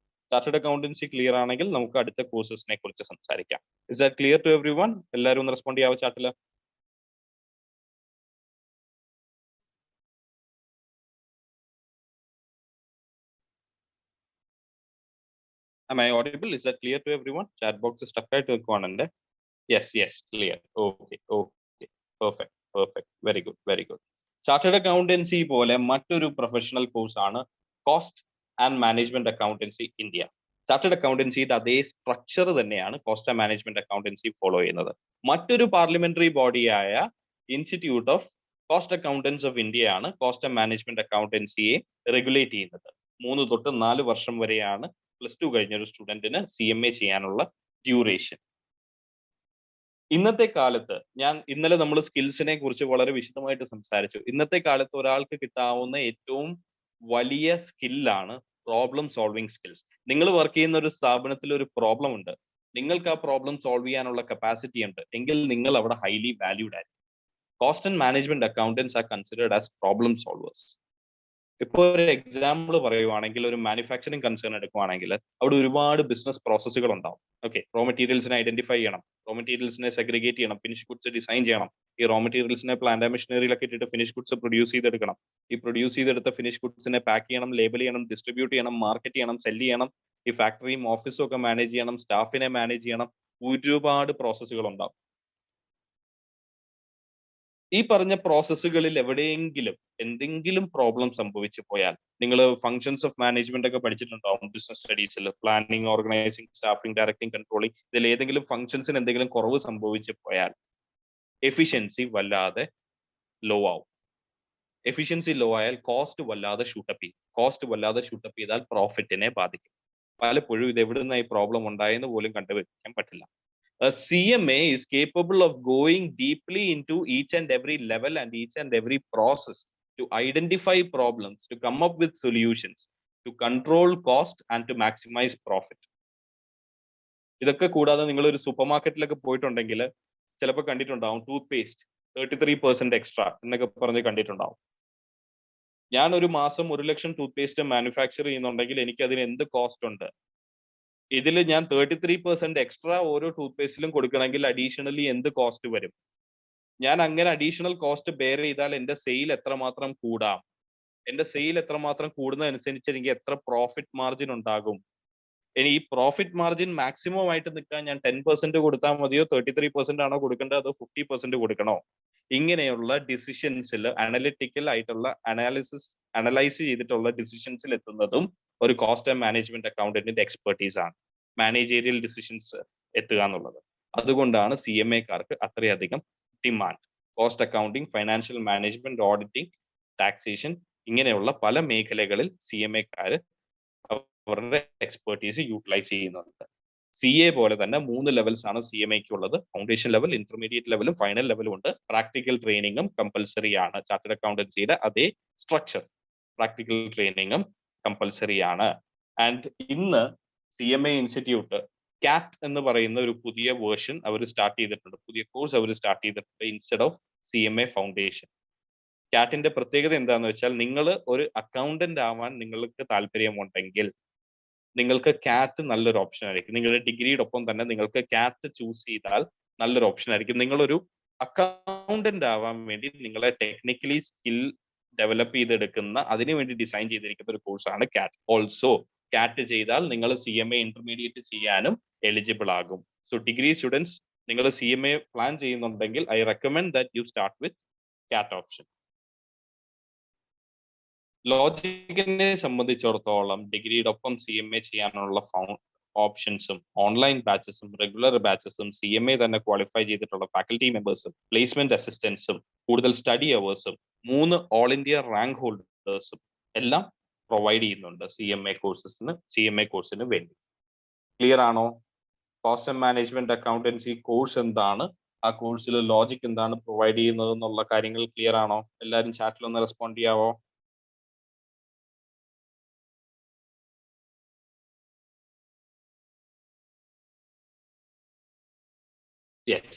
ചാർട്ടേഡ് അക്കൗണ്ടൻസി ക്ലിയർ ആണെങ്കിൽ നമുക്ക് അടുത്ത കോഴ്സസിനെ കുറിച്ച് സംസാരിക്കാം. Is that clear to everyone? എല്ലാവരും ഒന്ന് റെസ്പോണ്ട് ചെയ്യാവോ ചാറ്റില്? Am I audible? Is that clear to everyone? Chat box is stuck ആയിട്ട് വെക്കുവാണെന്റെ. Yes, clear. Okay. Perfect. Very good. Chartered accountancy പോലെ മറ്റൊരു പ്രൊഫഷണൽ കോഴ്സ് ആണ് cost and management accountancy India. Chartered അക്കൗണ്ടൻസിയുടെ അതേ സ്ട്രക്ചർ തന്നെയാണ് cost and management accountancy follow ചെയ്യുന്നത്. മറ്റൊരു parliamentary ബോഡിയായ institute of cost accountants of India ആണ് കോസ്റ്റ് ആൻഡ് മാനേജ്മെന്റ് അക്കൗണ്ടൻസിയെ റെഗുലേറ്റ് ചെയ്യുന്നത്. 3 തൊട്ട് 4 വർഷം വരെയാണ് +2 കഴിഞ്ഞ ഒരു സ്റ്റുഡന്റിന് CMA ചെയ്യാനുള്ള ഡ്യൂറേഷൻ. ഇന്നത്തെ കാലത്ത് ഇന്നലെ നമ്മൾ സ്കിൽസിനെ കുറിച്ച് വളരെ വിശദമായിട്ട് സംസാരിച്ചു. ഇന്നത്തെ കാലത്ത് ഒരാൾക്ക് കിട്ടാവുന്ന ഏറ്റവും വലിയ സ്കില്ലാണ് പ്രോബ്ലം സോൾവിങ് സ്കിൽസ്. നിങ്ങൾ വർക്ക് ചെയ്യുന്ന ഒരു സ്ഥാപനത്തിൽ ഒരു പ്രോബ്ലം ഉണ്ട്, നിങ്ങൾക്ക് ആ പ്രോബ്ലം സോൾവ് ചെയ്യാനുള്ള കപ്പാസിറ്റി ഉണ്ട് എങ്കിൽ നിങ്ങൾ അവിടെ ഹൈലി വാല്യൂഡ് ആയിരിക്കും. Cost and management accountants are considered as problem solvers. ഇപ്പോൾ ഒരു എക്സാമ്പിൾ പറയുവാണെങ്കിൽ, ഒരു മാനുഫാക്ചറിങ് കൺസേൺ എടുക്കുവാണെങ്കിൽ അവിടെ ഒരുപാട് ബിസിനസ് പ്രോസസ്സുകൾ ഉണ്ടാവും. ഓക്കെ, റോ മെറ്റീരിയൽസിനെ ഐഡന്റിഫൈ ചെയ്യണം, റോ മെറ്റീരിയൽസിനെ സെഗ്രിഗേറ്റ് ചെയ്യണം, ഫിനിഷ് ഗുഡ്സ് ഡിസൈൻ ചെയ്യണം, ഈ റോ മെറ്റീരിയൽസിനെ പ്ലാന്റ് മെഷീനറിയിലൊക്കെ ഇട്ടിട്ട് ഫിനിഷ് ഗുഡ്സ് പ്രൊഡ്യൂസ് ചെയ്തെടുക്കണം, ഈ പ്രൊഡ്യൂസ് ചെയ്തെടുത്ത ഫിനിഷ് ഗുഡ്സിനെ പാക്ക് ചെയ്യണം, ലേബൽ ചെയ്യണം, ഡിസ്ട്രിബ്യൂട്ട് ചെയ്യണം, മാർക്കറ്റ് ചെയ്യണം, സെല് ചെയ്യണം, ഈ ഫാക്ടറിയും ഓഫീസും ഒക്കെ മാനേജ് ചെയ്യണം, സ്റ്റാഫിനെ മാനേജ് ചെയ്യണം, ഒരുപാട് പ്രോസസ്സുകൾ ഉണ്ടാവും. ഈ പറഞ്ഞ പ്രോസസ്സുകളിൽ എവിടെയെങ്കിലും എന്തെങ്കിലും പ്രോബ്ലം സംഭവിച്ചു പോയാൽ, നിങ്ങൾ ഫങ്ഷൻസ് ഓഫ് മാനേജ്മെന്റ് ഒക്കെ പഠിച്ചിട്ടുണ്ടാവും ബിസിനസ് സ്റ്റഡീസിൽ, planning, organising, staffing, directing, controlling, ഇതിൽ ഏതെങ്കിലും ഫങ്ഷൻസിന് എന്തെങ്കിലും കുറവ് സംഭവിച്ചു പോയാൽ എഫിഷ്യൻസി വല്ലാതെ ലോ ആവും. എഫിഷ്യൻസി ലോ ആയാൽ കോസ്റ്റ് വല്ലാതെ ഷൂട്ടപ്പ് ചെയ്താൽ പ്രോഫിറ്റിനെ ബാധിക്കും. പലപ്പോഴും ഇത് എവിടെ നിന്നായി പ്രോബ്ലം ഉണ്ടായെന്ന് പോലും കണ്ടുപിടിക്കാൻ പറ്റില്ല. A CMA is capable of going deeply into each and every level and each and every process to identify problems, to come up with solutions, to control cost and to maximize profit. ഇതൊക്കെ കൂടാതെ നിങ്ങൾ ഒരു super മാർക്കറ്റിലൊക്കെ പോയിട്ടുണ്ടെങ്കിൽ ചിലപ്പോൾ കണ്ടിട്ടുണ്ടാവും tooth paste 33% extra എന്നൊക്കെ പറഞ്ഞ് കണ്ടിട്ടുണ്ടാവും. ഞാൻ ഒരു മാസം 1 ലക്ഷം ടൂത്ത് പേസ്റ്റ് മാനുഫാക്ചർ ചെയ്യുന്നുണ്ടെങ്കിൽ എനിക്ക് അതിന് എന്ത് കോസ്റ്റ് ഉണ്ട്? ഇതിൽ ഞാൻ 33% എക്സ്ട്രാ ഓരോ ടൂത്ത് പേസ്റ്റിലും കൊടുക്കണമെങ്കിൽ അഡീഷണലി എന്ത് കോസ്റ്റ് വരും? ഞാൻ അങ്ങനെ അഡീഷണൽ കോസ്റ്റ് ബെയർ ചെയ്താൽ എന്റെ സെയിൽ എത്രമാത്രം കൂടാം? എന്റെ സെയിൽ എത്രമാത്രം കൂടുന്നതനുസരിച്ച് എനിക്ക് എത്ര പ്രോഫിറ്റ് മാർജിൻ ഉണ്ടാകും? ഇനി ഈ പ്രോഫിറ്റ് മാർജിൻ മാക്സിമം ആയിട്ട് നിൽക്കാൻ ഞാൻ 10% കൊടുത്താൽ മതിയോ, 33% ആണോ കൊടുക്കേണ്ടത്, അതോ 50% കൊടുക്കണോ? ഇങ്ങനെയുള്ള ഡിസിഷൻസിൽ അനലിറ്റിക്കൽ ആയിട്ടുള്ള അനലൈസ് ചെയ്തിട്ടുള്ള ഡിസിഷൻസിൽ എത്തുന്നതും ഒരു കോസ്റ്റ് ആൻഡ് മാനേജ്മെന്റ് അക്കൗണ്ടന്റിന്റെ എക്സ്പെർട്ടീസ് ആണ്, മാനേജീരിയൽ ഡിസിഷൻസ് എത്തുക എന്നുള്ളത്. അതുകൊണ്ടാണ് CMAക്കാർക്ക് അത്രയധികം demand. Cost accounting, financial management, auditing, taxation, ഇങ്ങനെയുള്ള പല മേഖലകളിൽ CMAക്കാര് അവരുടെ എക്സ്പെർട്ടീസ് യൂട്ടിലൈസ് ചെയ്യുന്നുണ്ട്. CA പോലെ തന്നെ 3 ലെവൽസ് ആണ് CMAക്ക് ഉള്ളത്. ഫൗണ്ടേഷൻ ലെവൽ, ഇന്റർമീഡിയറ്റ് ലെവലും ഫൈനൽ ലെവലും ഉണ്ട്. പ്രാക്ടിക്കൽ ട്രെയിനിങ്ങും കമ്പൽസറി ആണ്. ചാർട്ടേഡ് അക്കൗണ്ടൻസിയുടെ അതേ സ്ട്രക്ചർ, പ്രാക്ടിക്കൽ ട്രെയിനിങ്ങും കമ്പൽസറി ആണ്. ആൻഡ് ഇന്ന് CMA ഇൻസ്റ്റിറ്റ്യൂട്ട് CAT എന്ന് പറയുന്ന ഒരു പുതിയ വേർഷൻ അവർ സ്റ്റാർട്ട് ചെയ്തിട്ടുണ്ട്, പുതിയ കോഴ്സ് അവർ സ്റ്റാർട്ട് ചെയ്തിട്ടുണ്ട് ഇൻസ്റ്റെഡ് ഓഫ് CMA ഫൗണ്ടേഷൻ. CATന്റെ പ്രത്യേകത എന്താണെന്ന് വെച്ചാൽ, നിങ്ങൾ ഒരു അക്കൗണ്ടന്റ് ആവാൻ നിങ്ങൾക്ക് താല്പര്യമുണ്ടെങ്കിൽ നിങ്ങൾക്ക് CAT നല്ലൊരു ഓപ്ഷൻ ആയിരിക്കും. നിങ്ങളുടെ ഡിഗ്രിയുടെ ഒപ്പം തന്നെ നിങ്ങൾക്ക് CAT ചൂസ് ചെയ്താൽ നല്ലൊരു ഓപ്ഷൻ ആയിരിക്കും. നിങ്ങളൊരു അക്കൗണ്ടന്റ് ആവാൻ വേണ്ടി നിങ്ങളെ ടെക്നിക്കലി സ്കിൽ ഡെവലപ്പ് ചെയ്തെടുക്കുന്ന, അതിനുവേണ്ടി ഡിസൈൻ ചെയ്തിരിക്കുന്ന ഒരു കോഴ്സാണ് CAT. ഓൾസോ CAT ചെയ്താൽ നിങ്ങൾ CMA ഇന്റർമീഡിയറ്റ് ചെയ്യാനും എലിജിബിൾ ആകും. സോ ഡിഗ്രി സ്റ്റുഡൻസ്, നിങ്ങൾ CMA പ്ലാൻ ചെയ്യുന്നുണ്ടെങ്കിൽ I recommend that you start with CAT option. ലോജിക്കിനെ സംബന്ധിച്ചിടത്തോളം ഡിഗ്രിയുടെ ഒപ്പം CMA ചെയ്യാനുള്ള ഓപ്ഷൻസും ഓൺലൈൻ ബാച്ചസും റെഗുലർ ബാച്ചസും CMA തന്നെ ക്വാളിഫൈ ചെയ്തിട്ടുള്ള ഫാക്കൽറ്റി മെമ്പേഴ്സും പ്ലേസ്മെന്റ് അസിസ്റ്റൻസും കൂടുതൽ സ്റ്റഡി അവേഴ്സും 3 ഓൾ ഇന്ത്യ റാങ്ക് ഹോൾഡേഴ്സും എല്ലാം പ്രൊവൈഡ് ചെയ്യുന്നുണ്ട് CMA കോഴ്സിന് വേണ്ടി. ക്ലിയർ ആണോ? Cost and management accountancy course എന്താണ്, ആ കോഴ്സിൽ ലോജിക് എന്താണ് പ്രൊവൈഡ് ചെയ്യുന്നത് എന്നുള്ള കാര്യങ്ങൾ ക്ലിയർ ആണോ? എല്ലാവരും ചാറ്റിൽ ഒന്ന് respond ചെയ്യാവോ? Yes,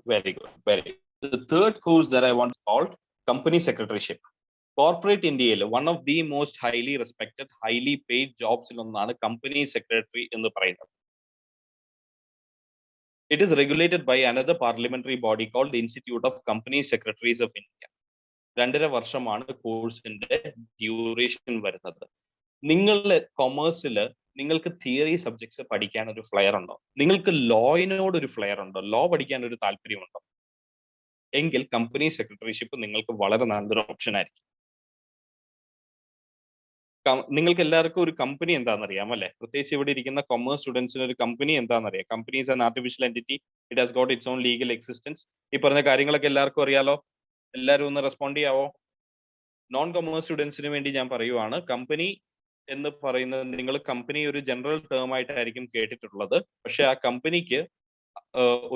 very good. The third course that I want is called company secretaryship. Corporate India, one of the most highly respected, highly paid jobs ilonnanu company secretary ennu parayunnathu. It is regulated by another parliamentary body called the Institute of Company Secretaries of India. 2.5 വർഷമാണ് കോഴ്സിന്റെ duration വരുന്നത്. നിങ്ങൾ കൊമേഴ്സിൽ നിങ്ങൾക്ക് theory subjects പഠിക്കാൻ ഒരു flare ഉണ്ടോ? നിങ്ങൾക്ക് ലോയിനോട് ഒരു ഫ്ലെയർ ഉണ്ടോ? ലോ പഠിക്കാൻ ഒരു താല്പര്യമുണ്ടോ? എങ്കിൽ കമ്പനി സെക്രട്ടറിഷിപ്പ് നിങ്ങൾക്ക് വളരെ നല്ലൊരു ഓപ്ഷൻ ആയിരിക്കും. നിങ്ങൾക്ക് എല്ലാവർക്കും ഒരു കമ്പനി എന്താണെന്ന് അറിയാം അല്ലെ? പ്രത്യേകിച്ച് ഇവിടെ ഇരിക്കുന്ന കൊമേഴ്സ് സ്റ്റുഡൻസിന് ഒരു കമ്പനി എന്താണെന്ന് അറിയാം. Company is an artificial entity. It has got it's on legal existence. ഈ പറഞ്ഞ കാര്യങ്ങളൊക്കെ എല്ലാവർക്കും അറിയാലോ? എല്ലാവരും ഒന്ന് റെസ്പോണ്ട് ചെയ്യാവോ? നോൺ കൊമേഴ്സ് സ്റ്റുഡൻസിന് വേണ്ടി ഞാൻ പറയുവാണ്, കമ്പനി എന്ന് പറയുന്നത് നിങ്ങൾ കമ്പനി ഒരു ജനറൽ ടേം ആയിട്ടായിരിക്കും കേട്ടിട്ടുള്ളത്. പക്ഷെ ആ കമ്പനിക്ക്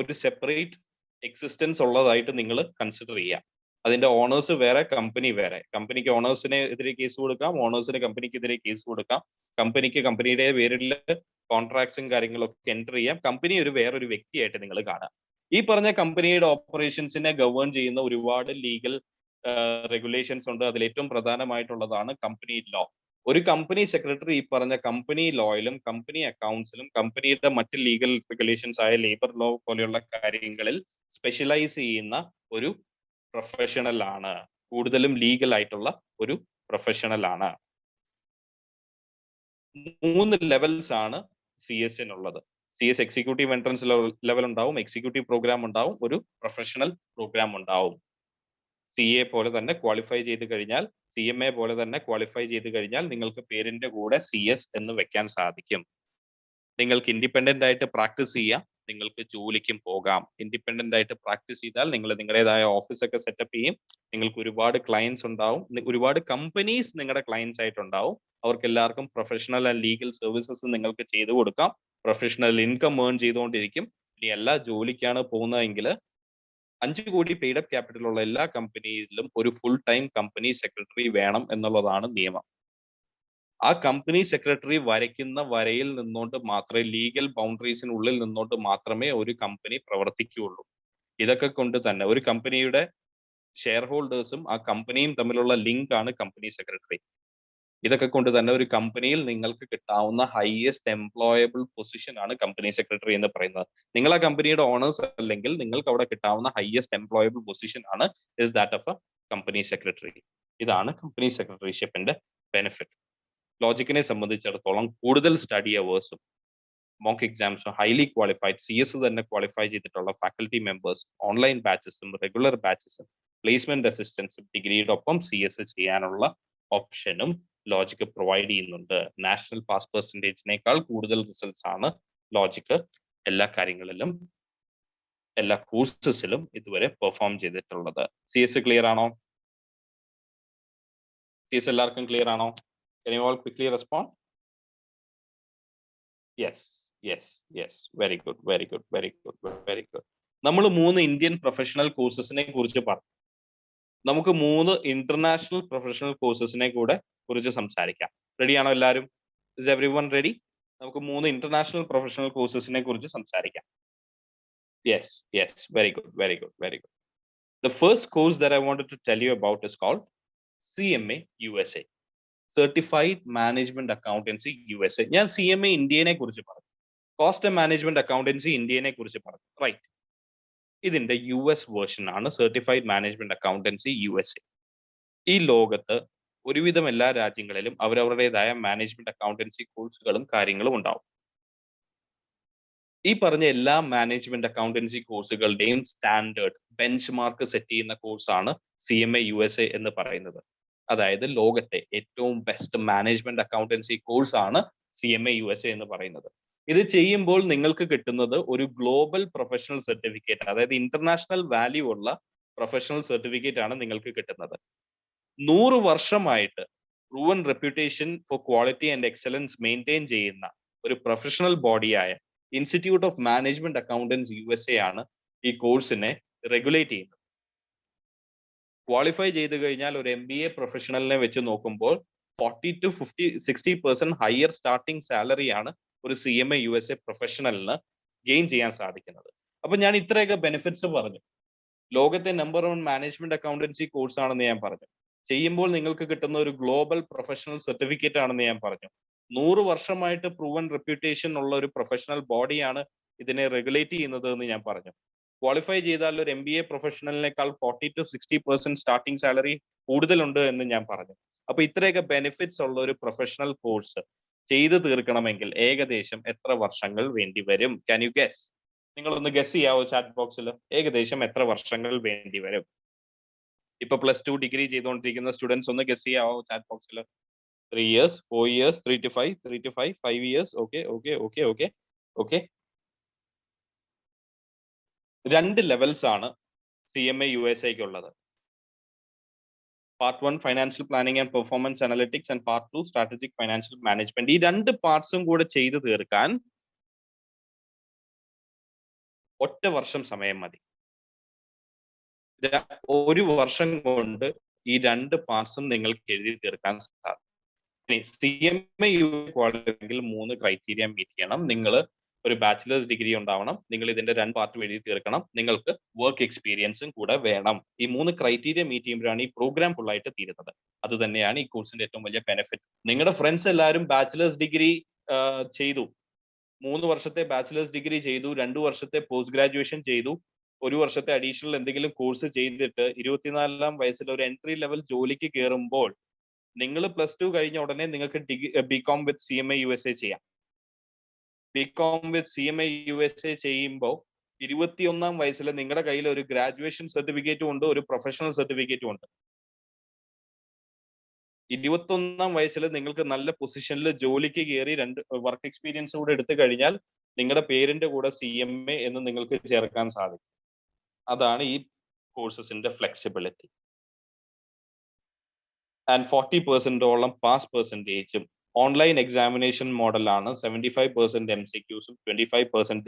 ഒരു സെപ്പറേറ്റ് എക്സിസ്റ്റൻസ് ഉള്ളതായിട്ട് നിങ്ങൾ കൺസിഡർ ചെയ്യാം. അതിന്റെ ഓണേഴ്സ് വേറെ, കമ്പനി വേറെ. കമ്പനിക്ക് ഓണേഴ്സിനെ എതിരെ കേസ് കൊടുക്കാം, ഓണേഴ്സിന് കമ്പനിക്കെതിരെ കേസ് കൊടുക്കാം. കമ്പനിക്ക് കമ്പനിയുടെ പേരിൽ കോൺട്രാക്ട്സും കാര്യങ്ങളൊക്കെ എൻ്റർ ചെയ്യാം. കമ്പനി ഒരു വേറൊരു വ്യക്തിയായിട്ട് നിങ്ങൾ കാണാം. ഈ പറഞ്ഞ കമ്പനിയുടെ ഓപ്പറേഷൻസിനെ ഗവേൺ ചെയ്യുന്ന ഒരുപാട് ലീഗൽ റെഗുലേഷൻസ് ഉണ്ട്. അതിൽ ഏറ്റവും പ്രധാനമായിട്ടുള്ളതാണ് കമ്പനി ലോ. ഒരു കമ്പനി സെക്രട്ടറി ഈ പറഞ്ഞ കമ്പനി ലോയിലും കമ്പനി അക്കൗണ്ട്സിലും കമ്പനിയുടെ മറ്റ് ലീഗൽ റെഗുലേഷൻസ് ആയ ലേബർ ലോ പോലെയുള്ള കാര്യങ്ങളിൽ സ്പെഷ്യലൈസ് ചെയ്യുന്ന ഒരു പ്രൊഫഷണൽ ആണ്. കൂടുതലും ലീഗൽ ആയിട്ടുള്ള ഒരു പ്രൊഫഷണൽ ആണ്. 3 ലെവൽസ് ആണ് CS നുള്ളത്. CS executive entrance level ഉണ്ടാവും, എക്സിക്യൂട്ടീവ് പ്രോഗ്രാം ഉണ്ടാവും, ഒരു പ്രൊഫഷണൽ പ്രോഗ്രാം ഉണ്ടാവും. CA പോലെ തന്നെ ക്വാളിഫൈ ചെയ്ത് കഴിഞ്ഞാൽ, CMA പോലെ തന്നെ ക്വാളിഫൈ ചെയ്ത് കഴിഞ്ഞാൽ നിങ്ങൾക്ക് പേരിന്റെ കൂടെ CS എന്ന് വെക്കാൻ സാധിക്കും. നിങ്ങൾക്ക് ഇൻഡിപെൻഡന്റ് ആയിട്ട് പ്രാക്ടീസ് ചെയ്യാം, നിങ്ങൾക്ക് ജോലിക്കും പോകാം. ഇൻഡിപെൻഡന്റ് ആയിട്ട് പ്രാക്ടീസ് ചെയ്താൽ നിങ്ങൾ നിങ്ങളുടേതായ ഓഫീസൊക്കെ സെറ്റപ്പ് ചെയ്യും. നിങ്ങൾക്ക് ഒരുപാട് ക്ലയൻസ് ഉണ്ടാവും, ഒരുപാട് കമ്പനീസ് നിങ്ങളുടെ ക്ലയൻസ് ആയിട്ടുണ്ടാവും. അവർക്ക് എല്ലാവർക്കും പ്രൊഫഷണൽ ആൻഡ് ലീഗൽ സർവീസസ് നിങ്ങൾക്ക് ചെയ്തു കൊടുക്കാം. പ്രൊഫഷണൽ ഇൻകം ഏൺ ചെയ്തുകൊണ്ടിരിക്കും. ഇനി എല്ലാ ജോലിക്കാണ് പോകുന്നതെങ്കിൽ 5 കോടി പെയ്ഡ് അപ്പ് ക്യാപിറ്റൽ ഉള്ള എല്ലാ കമ്പനിയിലും ഒരു ഫുൾ ടൈം കമ്പനി സെക്രട്ടറി വേണം എന്നുള്ളതാണ് നിയമം. ആ കമ്പനി സെക്രട്ടറി വരയ്ക്കുന്ന വരയിൽ നിന്നുകൊണ്ട് മാത്രമേ, ലീഗൽ ബൗണ്ടറീസിനുള്ളിൽ നിന്നുകൊണ്ട് മാത്രമേ ഒരു കമ്പനി പ്രവർത്തിക്കുകയുള്ളൂ. ഇതൊക്കെ കൊണ്ട് തന്നെ ഒരു കമ്പനിയുടെ ഷെയർ ഹോൾഡേഴ്സും ആ കമ്പനിയും തമ്മിലുള്ള ലിങ്ക് ആണ് കമ്പനി സെക്രട്ടറി. ഇതൊക്കെ കൊണ്ട് തന്നെ ഒരു കമ്പനിയിൽ നിങ്ങൾക്ക് കിട്ടാവുന്ന ഹയസ്റ്റ് എംപ്ലോയബിൾ പൊസിഷൻ ആണ് കമ്പനി സെക്രട്ടറി എന്ന് പറയുന്നത്. നിങ്ങൾ ആ കമ്പനിയുടെ ഓണേഴ്സ് അല്ലെങ്കിൽ നിങ്ങൾക്ക് അവിടെ കിട്ടാവുന്ന ഹയസ്റ്റ് എംപ്ലോയബിൾ പൊസിഷൻ ആണ് is that of a company secretary. ഇതാണ് കമ്പനി സെക്രട്ടറിഷിപ്പിന്റെ ബെനിഫിറ്റ്. ലോജിക്കിനെ സംബന്ധിച്ചിടത്തോളം കൂടുതൽ സ്റ്റഡി അവേഴ്സും മോക്ക് എക്സാംസും ഹൈലി ക്വാളിഫൈഡ് CS തന്നെ ക്വാളിഫൈ ചെയ്തിട്ടുള്ള ഫാക്കൽറ്റി മെമ്പേഴ്സ്, ഓൺലൈൻ ബാച്ചസും റെഗുലർ ബാച്ചസും പ്ലേസ്മെന്റ് അസിസ്റ്റൻസും ഡിഗ്രിയുടെ ഒപ്പം CS ചെയ്യാനുള്ള ഓപ്ഷനും ലോജിക് പ്രൊവൈഡ് ചെയ്യുന്നുണ്ട്. നാഷണൽ പാസ് പെർസെൻറ്റേജിനേക്കാൾ കൂടുതൽ റിസൾട്ട്സ് ആണ് ലോജിക് എല്ലാ കാര്യങ്ങളിലും, എല്ലാ കോഴ്സസിലും ഇതുവരെ പെർഫോം ചെയ്തിട്ടുള്ളത്. CS ക്ലിയർ ആണോ? CS എല്ലാവർക്കും ക്ലിയർ ആണോ? Can you all quickly respond? Yes, yes, yes. Very good, very good, very good, very good. നമ്മൾ 3 ഇന്ത്യൻ പ്രൊഫഷണൽ കോഴ്സസിനെ കുറിച്ച് പറഞ്ഞു. നമുക്ക് 3 ഇന്റർനാഷണൽ പ്രൊഫഷണൽ കോഴ്സസിനെ കുറിച്ച് സംസാരിക്കാം. റെഡിയാണോ എല്ലാവരും? Is everyone ready? നമുക്ക് 3 ഇന്റർനാഷണൽ പ്രൊഫഷണൽ കോഴ്സസിനെ കുറിച്ച് സംസാരിക്കാം. Yes, yes, very good, very good, very good. The first course that I wanted to tell you about is called CMA USA. Certified management accountancy USA. ഞാൻ CMA ഇന്ത്യനെ കുറിച്ച് പറഞ്ഞു, cost and management accountancy ഇന്ത്യനെ കുറിച്ച് പറഞ്ഞു, right? ഇതിന്റെ US version ആണ് certified management accountancy USA. ഈ ലോകത്ത് ഒരുവിധം എല്ലാ രാജ്യങ്ങളിലും അവരവരുടേതായ മാനേജ്മെന്റ് അക്കൗണ്ടൻസി കോഴ്സുകളും കാര്യങ്ങളും ഉണ്ടാവും. ഈ പറഞ്ഞ എല്ലാ മാനേജ്മെന്റ് അക്കൗണ്ടൻസി കോഴ്സുകളുടെയും സ്റ്റാൻഡേർഡ് ബെഞ്ച് മാർക്ക് സെറ്റ് ചെയ്യുന്ന കോഴ്സാണ് CMA USA എന്ന് പറയുന്നത്. അതായത് ലോകത്തെ ഏറ്റവും ബെസ്റ്റ് മാനേജ്മെന്റ് അക്കൗണ്ടൻസി കോഴ്സ് ആണ് CMA USA എന്ന് പറയുന്നത്. ഇത് ചെയ്യുമ്പോൾ നിങ്ങൾക്ക് കിട്ടുന്നത് ഒരു ഗ്ലോബൽ പ്രൊഫഷണൽ സർട്ടിഫിക്കറ്റ്, അതായത് ഇന്റർനാഷണൽ വാല്യൂ ഉള്ള പ്രൊഫഷണൽ സർട്ടിഫിക്കറ്റ് ആണ് നിങ്ങൾക്ക് കിട്ടുന്നത്. 100 വർഷമായിട്ട് proven reputation for quality and excellence maintain ചെയ്യുന്ന ഒരു പ്രൊഫഷണൽ ബോഡിയായ institute of management accountants USA ആണ് ഈ കോഴ്സിനെ റെഗുലേറ്റ് ചെയ്യുന്നത്. ക്വാളിഫൈ ചെയ്ത് കഴിഞ്ഞാൽ ഒരു MBA പ്രൊഫഷണലിനെ വെച്ച് നോക്കുമ്പോൾ 40 to 60% ഹയർ സ്റ്റാർട്ടിംഗ് സാലറി ആണ് ഒരു CMA USA പ്രൊഫഷണലിന് ഗെയിൻ ചെയ്യാൻ സാധിക്കുന്നത്. അപ്പൊ ഞാൻ ഇത്രയൊക്കെ ബെനിഫിറ്റ്സ് പറഞ്ഞു. ലോകത്തെ നമ്പർ 1 മാനേജ്മെന്റ് അക്കൗണ്ടൻസി കോഴ്സ് ആണെന്ന് ഞാൻ പറഞ്ഞു. ചെയ്യുമ്പോൾ നിങ്ങൾക്ക് കിട്ടുന്ന ഒരു ഗ്ലോബൽ പ്രൊഫഷണൽ സർട്ടിഫിക്കറ്റ് ആണെന്ന് ഞാൻ പറഞ്ഞു. 100 വർഷമായിട്ട് പ്രൂവൻ റെപ്യൂട്ടേഷൻ ഉള്ള ഒരു പ്രൊഫഷണൽ ബോഡിയാണ് ഇതിനെ റെഗുലേറ്റ് ചെയ്യുന്നത് എന്ന് ഞാൻ പറഞ്ഞു. ക്വാളിഫൈ ചെയ്താൽ ഒരു MBA പ്രൊഫഷണലിനേക്കാൾ 40 to 60% സ്റ്റാർട്ടിംഗ് സാലറി കൂടുതലുണ്ട് എന്ന് ഞാൻ പറഞ്ഞു. അപ്പൊ ഇത്രയൊക്കെ ബെനിഫിറ്റ്സ് ഉള്ള ഒരു പ്രൊഫഷണൽ കോഴ്സ് ചെയ്തു തീർക്കണമെങ്കിൽ ഏകദേശം എത്ര വർഷങ്ങൾ വേണ്ടിവരും? Can you guess? നിങ്ങളൊന്ന് ഗസ് ചെയ്യാവോ ചാറ്റ് ബോക്സിൽ? ഏകദേശം എത്ര വർഷങ്ങൾ വേണ്ടിവരും? ഇപ്പൊ +2 ഡിഗ്രി ചെയ്തുകൊണ്ടിരിക്കുന്ന സ്റ്റുഡൻസ് ഒന്ന് ഗസ് ചെയ്യാവോ ചാറ്റ് ബോക്സിൽ? 3 years, 4 years, 3 to 5, 3 to 5, 5 years. Okay. 2 levels ആണ് CMA USA ഉള്ളത്. Part 1 financial planning and performance analytics and Part 2 strategic financial management. ഈ 2 പാർട്സും കൂടെ ചെയ്തു തീർക്കാൻ ഒറ്റ വർഷം സമയം മതി. 1 വർഷം കൊണ്ട് ഈ 2 പാർട്സും നിങ്ങൾക്ക് എഴുതി തീർക്കാൻ സാധിക്കും. CMA ക്വാളിഫിക്കെങ്കിൽ 3 ക്രൈറ്റീരിയ മീറ്റ് ചെയ്യണം. നിങ്ങൾ ഒരു ബാച്ചിലേഴ്സ് ഡിഗ്രി ഉണ്ടാവണം, നിങ്ങൾ ഇതിന്റെ 2 പാർട്ടും എഴുതി തീർക്കണം, നിങ്ങൾക്ക് വർക്ക് എക്സ്പീരിയൻസും കൂടെ വേണം. ഈ 3 ക്രൈറ്റീരിയ മീറ്റ് ചെയ്യുമ്പോഴാണ് ഈ പ്രോഗ്രാം ഫുൾ ആയിട്ട് തീരുന്നത്. അത് തന്നെയാണ് ഈ കോഴ്സിന്റെ ഏറ്റവും വലിയ ബെനിഫിറ്റ്. നിങ്ങളുടെ ഫ്രണ്ട്സ് എല്ലാവരും ബാച്ചിലേഴ്സ് ഡിഗ്രി ചെയ്തു, 3 വർഷത്തെ ബാച്ചിലേഴ്സ് ഡിഗ്രി ചെയ്തു, 2 വർഷത്തെ പോസ്റ്റ് ഗ്രാജുവേഷൻ ചെയ്തു, 1 വർഷത്തെ അഡീഷണൽ എന്തെങ്കിലും കോഴ്സ് ചെയ്തിട്ട് 24-ാം വയസ്സിൽ ഒരു എൻട്രി ലെവൽ ജോലിക്ക് കയറുമ്പോൾ നിങ്ങൾ +2 കഴിഞ്ഞ ഉടനെ നിങ്ങൾക്ക് BCom വിത്ത് CMA USA ചെയ്യാം. BCom വിത്ത് CMA USA ചെയ്യുമ്പോൾ 21-ാം വയസ്സിൽ നിങ്ങളുടെ കയ്യിൽ ഒരു ഗ്രാജുവേഷൻ സർട്ടിഫിക്കറ്റും ഉണ്ട്, ഒരു പ്രൊഫഷണൽ സർട്ടിഫിക്കറ്റും ഉണ്ട്. 21-ാം വയസ്സിൽ നിങ്ങൾക്ക് നല്ല പൊസിഷനിൽ ജോലിക്ക് കയറി 2 വർക്ക് എക്സ്പീരിയൻസ് കൂടെ എടുത്തു കഴിഞ്ഞാൽ നിങ്ങളുടെ പേരിന്റെ കൂടെ CMA എന്ന് നിങ്ങൾക്ക് ചേർക്കാൻ സാധിക്കും. അതാണ് ഈ കോഴ്സസിന്റെ ഫ്ലെക്സിബിലിറ്റി. ആൻഡ് 40% പാസ് പെർസെൻറ്റേജും ഓൺലൈൻ എക്സാമിനേഷൻ മോഡലാണ്. 75% MCQസും 25%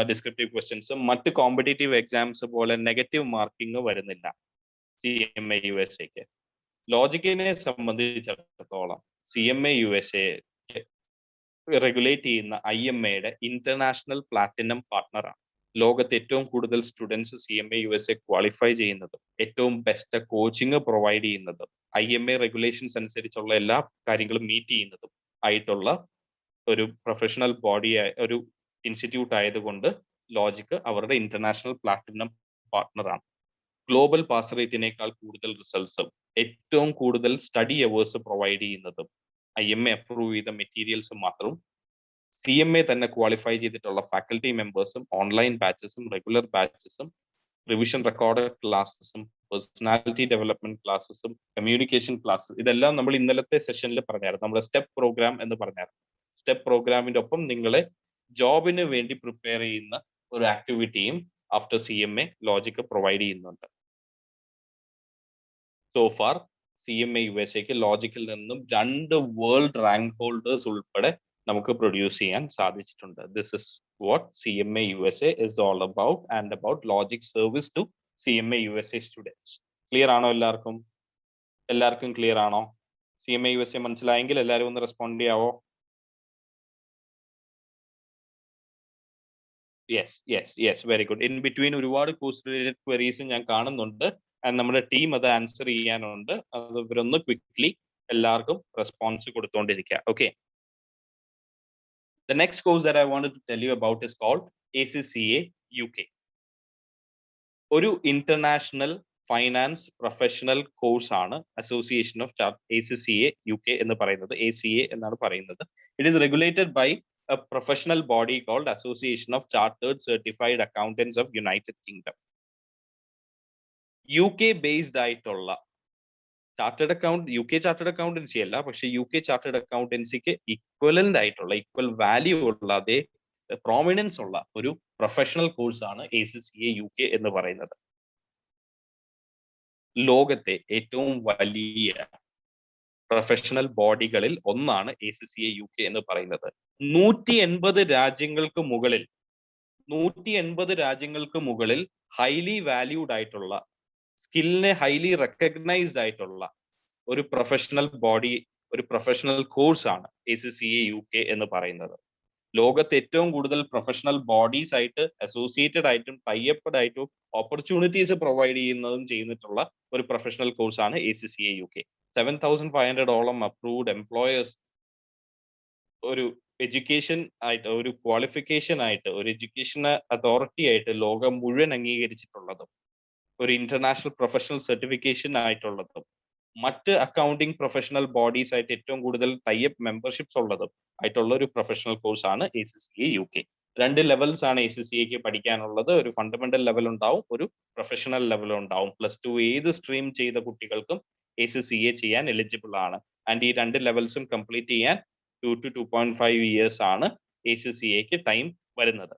ഡിസ്ക്രിപ്റ്റീവ് ക്വസ്റ്റ്യൻസും. മറ്റ് കോമ്പറ്റേറ്റീവ് എക്സാംസ് പോലെ നെഗറ്റീവ് മാർക്കിംഗ് വരുന്നില്ല CMA USA. ലോജിക്കിനെ സംബന്ധിച്ചിടത്തോളം CMA USA റെഗുലേറ്റ് ചെയ്യുന്ന IMAയുടെ ഇന്റർനാഷണൽ പ്ലാറ്റിനം പാർട്ട്ണറാണ്. ലോകത്ത് ഏറ്റവും കൂടുതൽ സ്റ്റുഡൻസ് CMA USA ക്വാളിഫൈ ചെയ്യുന്നതും ഏറ്റവും ബെസ്റ്റ് കോച്ചിങ് പ്രൊവൈഡ് ചെയ്യുന്നതും IMA റെഗുലേഷൻസ് അനുസരിച്ചുള്ള എല്ലാ കാര്യങ്ങളും മീറ്റ് ചെയ്യുന്നതും ആയിട്ടുള്ള ഒരു പ്രൊഫഷണൽ ബോഡി, ഒരു ഇൻസ്റ്റിറ്റ്യൂട്ട് ആയതുകൊണ്ട് ലോജിക് അവരുടെ ഇന്റർനാഷണൽ പ്ലാറ്റിനം പാർട്ട്ണറാണ്. ഗ്ലോബൽ പാസ് റേറ്റിനേക്കാൾ കൂടുതൽ റിസൾട്ട്സും ഏറ്റവും കൂടുതൽ സ്റ്റഡി അവേഴ്സ് പ്രൊവൈഡ് ചെയ്യുന്നതും IMA അപ്രൂവ് ചെയ്ത മെറ്റീരിയൽസും മാത്രം CMA തന്നെ ക്വാളിഫൈ ചെയ്തിട്ടുള്ള ഫാക്കൽറ്റി മെമ്പേഴ്സും ഓൺലൈൻ ബാച്ചസും റെഗുലർ ബാച്ചസും റിവിഷൻ റെക്കോർഡഡ് ക്ലാസ്സസും പേഴ്സണാലിറ്റി ഡെവലപ്മെന്റ് ക്ലാസ്സസും കമ്മ്യൂണിക്കേഷൻ ക്ലാസ്സസ് ഇതെല്ലാം നമ്മൾ ഇന്നലത്തെ സെഷനിൽ പറഞ്ഞായിരുന്നു. നമ്മുടെ സ്റ്റെപ്പ് പ്രോഗ്രാം എന്ന് പറഞ്ഞായിരുന്നു. സ്റ്റെപ്പ് പ്രോഗ്രാമിന്റെ ഒപ്പം നിങ്ങളെ ജോബിന് വേണ്ടി പ്രിപ്പയർ ചെയ്യുന്ന ഒരു ആക്ടിവിറ്റിയും ആഫ്റ്റർ CMA ലോജിക് പ്രൊവൈഡ് ചെയ്യുന്നുണ്ട്. സോ ഫാർ CMA USA ലോജിക്കിൽ നിന്നും 2 വേൾഡ് റാങ്ക് ഹോൾഡേഴ്സ് ഉൾപ്പെടെ നമുക്ക് പ്രൊഡ്യൂസ് ചെയ്യാൻ സാധിച്ചിട്ടുണ്ട്. This is what CMA USA is all about and about logic service to CMA USA students. Clear ആണോ എല്ലാവർക്കും? എല്ലാവർക്കും ക്ലിയർ ആണോ? CMA USA മനസ്സിലായെങ്കിൽ എല്ലാവരും ഒന്ന് റെസ്പോണ്ട് ചെയ്യാവോ? Yes very good. In between ഒരുപാട് കോഴ്സ് റിലേറ്റഡ് ക്വയറീസ് ഞാൻ കാണുന്നുണ്ട്. നമ്മുടെ ടീം അത് ആൻസർ ചെയ്യാനുണ്ട്. അത് ഇവരൊന്ന് ക്വിക്ക്ലി എല്ലാവർക്കും റെസ്പോൺസ് കൊടുത്തുകൊണ്ടിരിക്കുക. Okay. The next course that I wanted to tell you about is called ACCA UK. ഒരു ഇന്റർനാഷണൽ ഫൈനാൻസ് പ്രൊഫഷണൽ കോഴ്സ് ആണ് അസോസിയേഷൻ ഓഫ് ACCA UK എന്ന് പറയുന്നത്. ACA എന്നാണ് പറയുന്നത്. It is regulated by a professional body called Association of Chartered Certified Accountants of United Kingdom. UK based ആയിട്ടുള്ള UK chartered accountancy അല്ല, പക്ഷെ UK chartered അക്കൗണ്ടൻസിക്ക് equivalent ആയിട്ടുള്ള equal value ഉള്ള അതേ പ്രോമിനൻസ് ഉള്ള ഒരു പ്രൊഫഷണൽ കോഴ്സ് ആണ് ACCA UK എന്ന് പറയുന്നത്. ലോകത്തെ ഏറ്റവും വലിയ പ്രൊഫഷണൽ ബോഡികളിൽ ഒന്നാണ് ACCA UK എന്ന് പറയുന്നത്. 180 രാജ്യങ്ങൾക്ക് മുകളിൽ ഹൈലി വാല്യൂഡ് ആയിട്ടുള്ള സ്കില്ലിനെ ഹൈലി റെക്കഗ്നൈസ്ഡ് ആയിട്ടുള്ള ഒരു പ്രൊഫഷണൽ ബോഡി, ഒരു പ്രൊഫഷണൽ കോഴ്സ് ആണ് ACCA UK എന്ന് പറയുന്നത്. ലോകത്ത് ഏറ്റവും കൂടുതൽ പ്രൊഫഷണൽ ബോഡീസ് ആയിട്ട് അസോസിയേറ്റഡ് ആയിട്ടും ടൈഅപ്ഡ് ആയിട്ടും ഓപ്പർച്യൂണിറ്റീസ് പ്രൊവൈഡ് ചെയ്തിട്ടുള്ള ഒരു പ്രൊഫഷണൽ കോഴ്സ് ആണ് ACCA UK. 7,500ഓളം അപ്രൂവ്ഡ് എംപ്ലോയേഴ്സ് ഒരു എഡ്യൂക്കേഷൻ ആയിട്ട്, ഒരു ക്വാളിഫിക്കേഷൻ ആയിട്ട്, ഒരു എഡ്യൂക്കേഷൻ അതോറിറ്റി ആയിട്ട് ലോകം മുഴുവൻ അംഗീകരിച്ചിട്ടുള്ളതും ഒരു ഇന്റർനാഷണൽ പ്രൊഫഷണൽ സർട്ടിഫിക്കേഷൻ ആയിട്ടുള്ളതും മറ്റ് അക്കൗണ്ടിങ് പ്രൊഫഷണൽ ബോഡീസ് ആയിട്ട് ഏറ്റവും കൂടുതൽ ടൈപ്പ് മെമ്പർഷിപ്സ് ഉള്ളത് ആയിട്ടുള്ള ഒരു പ്രൊഫഷണൽ കോഴ്സ് ആണ് ACCA UK. 2 ലെവൽസ് ആണ് ACCAക്ക് പഠിക്കാനുള്ളത്. ഒരു ഫണ്ടമെന്റൽ ലെവൽ ഉണ്ടാവും, ഒരു പ്രൊഫഷണൽ ലെവൽ ഉണ്ടാവും. +2 ഏത് സ്ട്രീം ചെയ്ത കുട്ടികൾക്കും ACCA ചെയ്യാൻ എലിജിബിൾ ആണ്. ആൻഡ് ഈ 2 ലെവൽസും കംപ്ലീറ്റ് ചെയ്യാൻ 2 to 2.5 ഇയേഴ്സ് ആണ് ACCAക്ക് ടൈം വരുന്നത്.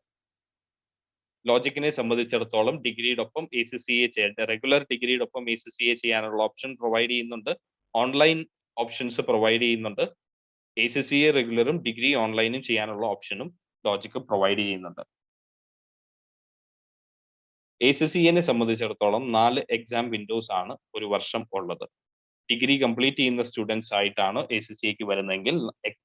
ലോജിക്കിനെ സംബന്ധിച്ചിടത്തോളം ഡിഗ്രിയോടൊപ്പം ACCA റെഗുലർ ഡിഗ്രിയോടൊപ്പം ACCA ചെയ്യാനുള്ള ഓപ്ഷൻ പ്രൊവൈഡ് ചെയ്യുന്നുണ്ട്. ഓൺലൈൻ ഓപ്ഷൻസ് പ്രൊവൈഡ് ചെയ്യുന്നുണ്ട്. ACCA റെഗുലറും ഡിഗ്രി ഓൺലൈനും ചെയ്യാനുള്ള ഓപ്ഷനും ലോജിക്ക് പ്രൊവൈഡ് ചെയ്യുന്നുണ്ട്. ACCA സംബന്ധിച്ചിടത്തോളം 4 എക്സാം വിൻഡോസ് ആണ് ഒരു വർഷം ഉള്ളത്. ഡിഗ്രി കംപ്ലീറ്റ് ചെയ്യുന്ന സ്റ്റുഡൻസ് ആയിട്ടാണ് ACCAക്ക് വരുന്നതെങ്കിൽ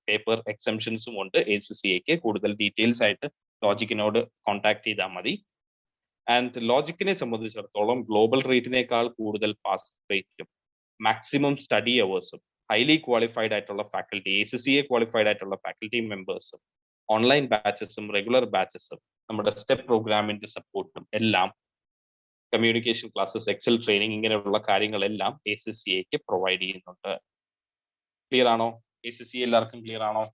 പേപ്പർ എക്സംഷൻസും ഉണ്ട് ACCAക്ക്. കൂടുതൽ ഡീറ്റെയിൽസ് ആയിട്ട് ലോജിക്കിനോട് കോൺടാക്ട് ചെയ്താൽ മതി. ആൻഡ് ലോജിക്കിനെ സംബന്ധിച്ചിടത്തോളം ഗ്ലോബൽ റേറ്റിനേക്കാൾ കൂടുതൽ പാസ് റേറ്റും മാക്സിമം സ്റ്റഡി അവേഴ്സും ഹൈലി ക്വാളിഫൈഡ് ആയിട്ടുള്ള ഫാക്കൽറ്റി, ACCA ക്വാളിഫൈഡ് ആയിട്ടുള്ള ഫാക്കൽറ്റി മെമ്പേഴ്സും ഓൺലൈൻ ബാച്ചസും റെഗുലർ ബാച്ചസും നമ്മുടെ സ്റ്റെപ്പ് പ്രോഗ്രാമിന്റെ സപ്പോർട്ടും എല്ലാം, കമ്മ്യൂണിക്കേഷൻ ക്ലാസ്സസ്, എക്സൽ ട്രെയിനിങ്, ഇങ്ങനെയുള്ള കാര്യങ്ങളെല്ലാം ACCAക്ക് പ്രൊവൈഡ് ചെയ്യുന്നുണ്ട്. ക്ലിയർ ആണോ? ACCA എല്ലാവർക്കും ക്ലിയർ ആണോ?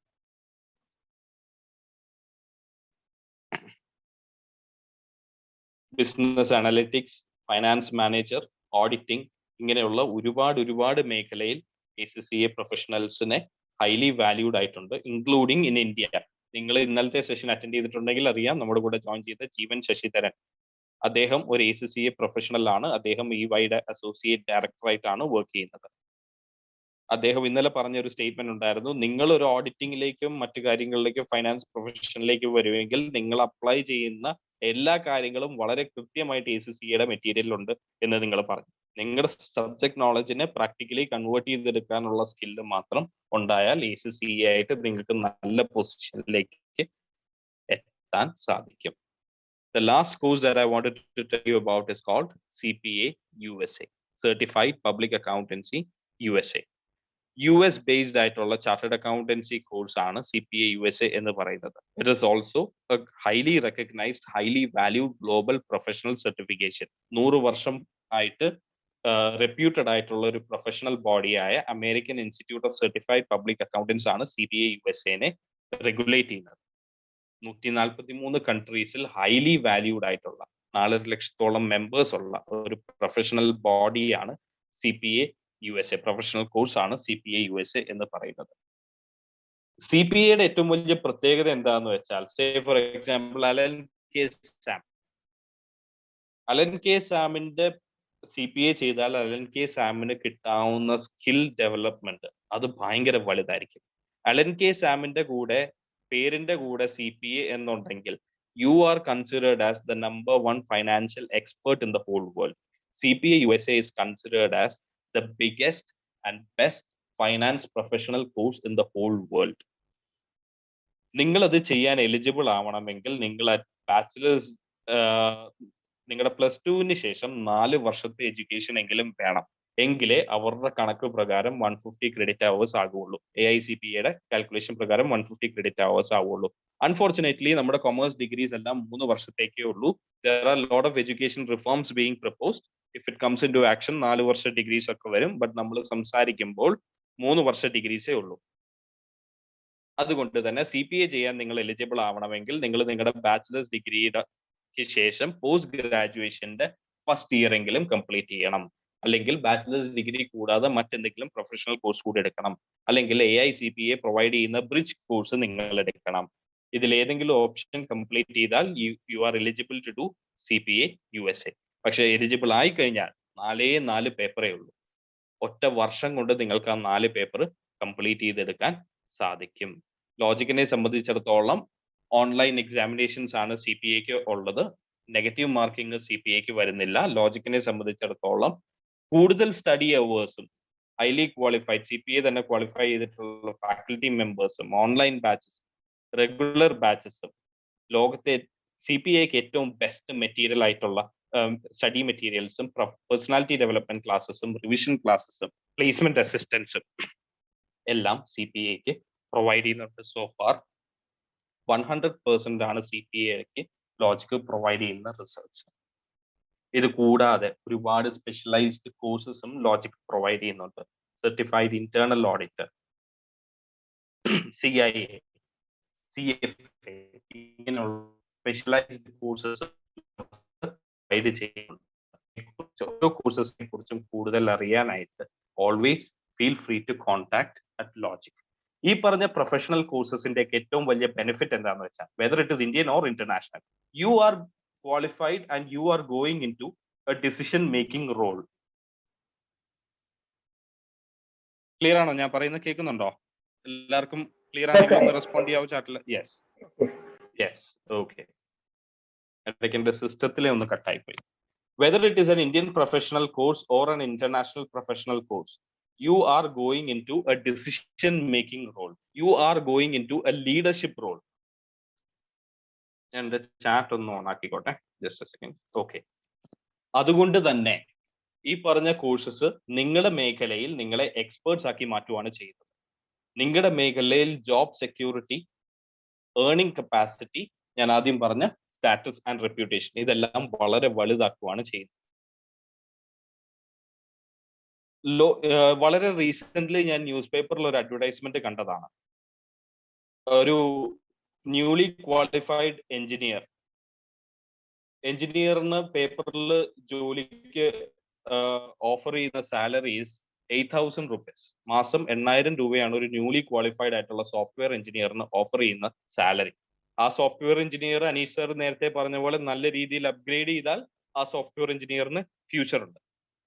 Business analytics, finance manager, auditing, ഇങ്ങനെയുള്ള ഒരുപാട് മേഖലയിൽ ACCA പ്രൊഫഷണൽസിനെ ഹൈലി വാല്യൂഡ് ആയിട്ടുണ്ട്, ഇൻക്ലൂഡിങ് ഇൻ ഇന്ത്യ. നിങ്ങൾ ഇന്നലത്തെ സെഷൻ അറ്റൻഡ് ചെയ്തിട്ടുണ്ടെങ്കിൽ അറിയാം, നമ്മുടെ കൂടെ ജോയിൻ ചെയ്ത ജീവൻ ശശിധരൻ, അദ്ദേഹം ഒരു ACCA പ്രൊഫഷണൽ ആണ്. അദ്ദേഹം EYയുടെ അസോസിയേറ്റ് ഡയറക്ടറായിട്ടാണ് വർക്ക് ചെയ്യുന്നത്. അദ്ദേഹം ഇന്നലെ പറഞ്ഞ ഒരു സ്റ്റേറ്റ്മെന്റ് ഉണ്ടായിരുന്നു, നിങ്ങൾ ഒരു ഓഡിറ്റിംഗിലേക്കും മറ്റു കാര്യങ്ങളിലേക്കും ഫൈനാൻസ് പ്രൊഫഷനിലേക്കും വരുമെങ്കിൽ നിങ്ങൾ അപ്ലൈ ചെയ്യുന്ന എല്ലാ കാര്യങ്ങളും വളരെ കൃത്യമായിട്ട് ACCAയുടെ മെറ്റീരിയൽ ഉണ്ട് എന്ന് നിങ്ങൾ പറഞ്ഞു. നിങ്ങളുടെ സബ്ജക്ട് നോളജിനെ പ്രാക്ടിക്കലി കൺവേർട്ട് ചെയ്തെടുക്കാനുള്ള സ്കില്ല് മാത്രം ഉണ്ടായാൽ ACCA ആയിട്ട് നിങ്ങൾക്ക് നല്ല പൊസിഷനിലേക്ക് എത്താൻ സാധിക്കും. The last course that I wanted to tell you about is called CPA USA, Certified Public Accountancy USA. US based ആയിട്ടുള്ള ചാർട്ടേഡ് അക്കൗണ്ടൻസി കോഴ്സ് ആണ് CPA USA എന്ന് പറയുന്നത്. It is also a highly recognised, highly valued global professional certification. 100 വർഷം ആയിട്ട് reputed ആയിട്ടുള്ള ഒരു professional ബോഡിയായ American institute of certified public accountants ആണ് CPA USAനെ റെഗുലേറ്റ് ചെയ്യുന്നത്. 143 കൺട്രീസിൽ ഹൈലി വാല്യൂഡ് ആയിട്ടുള്ള 4 ലക്ഷത്തോളം മെമ്പേഴ്സ് ഉള്ള ഒരു പ്രൊഫഷണൽ ബോഡിയാണ് CPA USA. പ്രൊഫഷണൽ കോഴ്സ് ആണ് CPA USA എന്ന് പറയുന്നത്. CPAയുടെ ഏറ്റവും വലിയ പ്രത്യേകത എന്താന്ന് വെച്ചാൽ, say for example Alan K സാമിന്റെ CPA ചെയ്താൽ അലൻ കെ സാമിന് കിട്ടാവുന്ന സ്കിൽ ഡെവലപ്മെന്റ് അത് ഭയങ്കര വലുതായിരിക്കും. അലൻ കെ സാമിന്റെ കൂടെ പേരിന്റെ കൂടെ CPA എന്നുണ്ടെങ്കിൽ you are considered as the number 1 financial expert in the whole world. CPA USA is considered as the biggest and best finance professional course in the whole world. നിങ്ങൾ അത് ചെയ്യാൻ eligible ആവണമെങ്കിൽ നിങ്ങൾ bachelors നിങ്ങളുടെ +2 ശേഷം 4 വർഷത്തെ education എങ്കിലും വേണം. എങ്കിലേ അവരുടെ കണക്ക് പ്രകാരം 150 ക്രെഡിറ്റ് അവേഴ്സ് ആകുള്ളൂ. AICPAയുടെ കാൽക്കുലേഷൻ പ്രകാരം 150 ക്രെഡിറ്റ് അവേഴ്സ് ആവുള്ളൂ. അൺഫോർച്ചുനേറ്റ്ലി നമ്മുടെ കൊമേഴ്സ് ഡിഗ്രീസ് എല്ലാം 3 വർഷത്തേക്കേ ഉള്ളൂ. There are lot of education reforms being proposed. If it comes into action 4 Varsha degrees ഒക്കെ വരും. ബട്ട് നമ്മൾ സംസാരിക്കുമ്പോൾ 3 വർഷ ഡിഗ്രീസേ ഉള്ളൂ. അതുകൊണ്ട് തന്നെ CPA ചെയ്യാൻ നിങ്ങൾ എലിജിബിൾ ആവണമെങ്കിൽ നിങ്ങൾ നിങ്ങളുടെ ബാച്ചിലേഴ്സ് ഡിഗ്രിയുടെ ശേഷം പോസ്റ്റ് ഗ്രാജുവേഷന്റെ ഫസ്റ്റ് ഇയർ എങ്കിലും കംപ്ലീറ്റ് ചെയ്യണം. അല്ലെങ്കിൽ ബാച്ചിലേഴ്സ് ഡിഗ്രി കൂടാതെ മറ്റെന്തെങ്കിലും പ്രൊഫഷണൽ കോഴ്സ് കൂടി എടുക്കണം. അല്ലെങ്കിൽ AICPA പ്രൊവൈഡ് ചെയ്യുന്ന ബ്രിഡ്ജ് കോഴ്സ് നിങ്ങൾ എടുക്കണം. ഇതിൽ ഏതെങ്കിലും ഓപ്ഷൻ കംപ്ലീറ്റ് ചെയ്താൽ you are eligible to do CPA USA. പക്ഷെ എലിജിബിൾ ആയി കഴിഞ്ഞാൽ 4 പേപ്പറേ ഉള്ളൂ. ഒറ്റ വർഷം കൊണ്ട് നിങ്ങൾക്ക് ആ 4 പേപ്പർ കംപ്ലീറ്റ് ചെയ്തെടുക്കാൻ സാധിക്കും. ലോജിക്കിനെ സംബന്ധിച്ചിടത്തോളം ഓൺലൈൻ എക്സാമിനേഷൻസ് ആണ് CPAക്ക് ഉള്ളത്. നെഗറ്റീവ് മാർക്കിംഗ് CPAക്ക് വരുന്നില്ല. ലോജിക്കിനെ സംബന്ധിച്ചിടത്തോളം കൂടുതൽ സ്റ്റഡി അവേഴ്സും ഹൈലി ക്വാളിഫൈഡ് CPA തന്നെ ക്വാളിഫൈ ചെയ്തിട്ടുള്ള ഫാക്കൽറ്റി മെമ്പേഴ്സും ഓൺലൈൻ ബാച്ചസും റെഗുലർ ബാച്ചസും ലോകത്തെ CPAക്ക് ഏറ്റവും ബെസ്റ്റ് മെറ്റീരിയൽ ആയിട്ടുള്ള സ്റ്റഡി മെറ്റീരിയൽസും പേഴ്സണാലിറ്റി ഡെവലപ്മെന്റ് ക്ലാസ്സസും റിവിഷൻ ക്ലാസ്സസും പ്ലേസ്മെന്റ് അസിസ്റ്റൻസും എല്ലാം CPAക്ക് പ്രൊവൈഡ് ചെയ്യുന്നുണ്ട്. സോ ഫാർ 100% ആണ് CPAക്ക് ലോജിക്ക് പ്രൊവൈഡ് ചെയ്യുന്ന റിസൾട്ട്സ്. ഇത് കൂടാതെ ഒരുപാട് സ്പെഷ്യലൈസ്ഡ് കോഴ്സസും ലോജിക് പ്രൊവൈഡ് ചെയ്യുന്നുണ്ട്. Certified internal auditor, CIA, CFA ഇങ്ങനെയുള്ള സ്പെഷ്യലൈസ്ഡ് കോഴ്സസ് പ്രൊവൈഡ് ചെയ്യുന്നുണ്ട്. ഓരോ കോഴ്സസിനെ കുറിച്ചും കൂടുതൽ അറിയാനായിട്ട് always feel free to contact at Logic. ഈ പറഞ്ഞ പ്രൊഫഷണൽ കോഴ്സസിന്റെ ഏറ്റവും വലിയ ബെനിഫിറ്റ് എന്താണെന്ന് വെച്ചാൽ, whether it is Indian or international, you are qualified and you are going in to a decision making role. Clear ആണോ? ഞാൻ പറയുന്നത് കേൾക്കുന്നുണ്ടോ? എല്ലാവർക്കും ക്ലിയർ ആണെങ്കിൽ ഒന്ന് റെസ്പോണ്ട് ചെയ്യാവോ ചാറ്റിൽ? Yes yes okay. ഇടയ്ക്ക് എന്റെ സിസ്റ്റത്തിലെ ഒന്ന് കട്ടായി പോയി. Whether it is an Indian professional course or an international professional course, you are going into a decision making role. You are going into a leadership role. And the chat ഒന്ന് on ആക്കിക്കോട്ടെ, just a second. Okay, അതുകൊണ്ട് തന്നെ ഈ പറഞ്ഞ courses നിങ്ങളുടെ മേഖലയിൽ നിങ്ങളെ experts ആക്കി മാറ്റുവാണ് ചെയ്യുന്നത്. നിങ്ങളുടെ മേഖലയിൽ ജോബ് സെക്യൂരിറ്റി, ഏർണിംഗ് കപ്പാസിറ്റി, ഞാൻ ആദ്യം പറഞ്ഞ സ്റ്റാറ്റസ് ആൻഡ് റെപ്യൂട്ടേഷൻ, ഇതെല്ലാം വളരെ വലുതാക്കുകയാണ് ചെയ്യുന്നത്. വളരെ റീസെന്റ് ഞാൻ ന്യൂസ് പേപ്പറിൽ ഒരു അഡ്വർടൈസ്മെന്റ് കണ്ടതാണ്. ഒരു ന്യൂലി ക്വാളിഫൈഡ് എഞ്ചിനീയറിന് പേപ്പറിൽ ജോലിക്ക് ഓഫർ ചെയ്യുന്ന സാലറീസ് 8,000 rupees. മാസം 8,000 രൂപയാണ് ഒരു ന്യൂലി ക്വാളിഫൈഡ് ആയിട്ടുള്ള സോഫ്റ്റ്വെയർ എഞ്ചിനീയറിന് ഓഫർ ചെയ്യുന്ന സാലറി. ആ സോഫ്റ്റ്വെയർ എഞ്ചിനീയർ അനീഷ് സർ നേരത്തെ പറഞ്ഞ പോലെ നല്ല രീതിയിൽ അപ്ഗ്രേഡ് ചെയ്താൽ ആ സോഫ്റ്റ്വെയർ എഞ്ചിനീയറിന് ഫ്യൂച്ചർ ഉണ്ട്.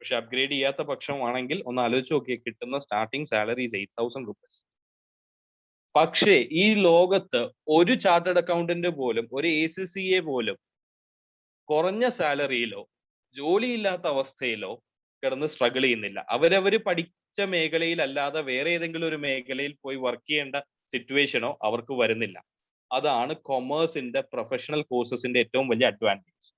പക്ഷെ അപ്ഗ്രേഡ് ചെയ്യാത്ത പക്ഷമാണെങ്കിൽ ഒന്ന് ആലോചിച്ച് നോക്കിയാൽ കിട്ടുന്ന സ്റ്റാർട്ടിംഗ് സാലറി 8,000 rupees. പക്ഷേ ഈ ലോകത്ത് ഒരു ചാർട്ടേഡ് അക്കൗണ്ടന്റ് പോലും, ഒരു ACCA പോലും കുറഞ്ഞ സാലറിയിലോ ജോലിയില്ലാത്ത അവസ്ഥയിലോ കിടന്ന് സ്ട്രഗിൾ ചെയ്യുന്നില്ല. അവരവര് പഠിച്ച മേഖലയിൽ അല്ലാതെ വേറെ ഏതെങ്കിലും ഒരു മേഖലയിൽ പോയി വർക്ക് ചെയ്യേണ്ട സിറ്റുവേഷനോ അവർക്ക് വരുന്നില്ല. അതാണ് കൊമേഴ്സിന്റെ പ്രൊഫഷണൽ കോഴ്സസിന്റെ ഏറ്റവും വലിയ അഡ്വാൻറ്റേജ്.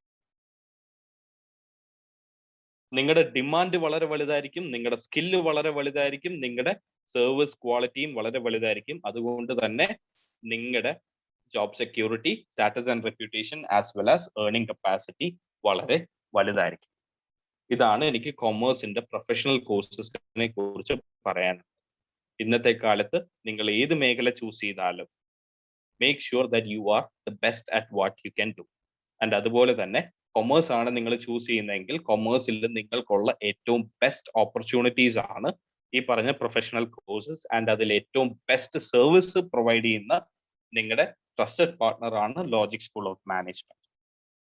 നിങ്ങളുടെ ഡിമാൻഡ് വളരെ വലുതായിരിക്കും, നിങ്ങളുടെ സ്കില്ല് വളരെ വലുതായിരിക്കും, നിങ്ങളുടെ സർവീസ് ക്വാളിറ്റിയും വളരെ വലുതായിരിക്കും. അതുകൊണ്ട് തന്നെ നിങ്ങളുടെ job security, status and reputation as well as earning capacity വളരെ വലുതായിരിക്കും. ഇതാണ് എനിക്ക് കൊമേഴ്സിന്റെ പ്രൊഫഷണൽ കോഴ്സസിനെ കുറിച്ച് പറയാനുള്ളത്. ഇന്നത്തെ കാലത്ത് നിങ്ങൾ ഏത് മേഖല ചൂസ് ചെയ്താലും make sure that you are the best at what you can do. And അതുപോലെ തന്നെ കൊമേഴ്സ് ആണ് നിങ്ങൾ ചൂസ് ചെയ്യുന്നതെങ്കിൽ കൊമേഴ്സിൽ നിങ്ങൾക്കുള്ള ഏറ്റവും ബെസ്റ്റ് ഓപ്പർച്യൂണിറ്റീസ് ആണ് ഈ പറഞ്ഞ പ്രൊഫഷണൽ കോഴ്സസ്. ആൻഡ് അതിൽ ഏറ്റവും ബെസ്റ്റ് സർവീസ് പ്രൊവൈഡ് ചെയ്യുന്ന നിങ്ങളുടെ ട്രസ്റ്റഡ് പാർട്ട്ണർ ആണ് ലോജിക് സ്കൂൾ ഓഫ് മാനേജ്മെന്റ്.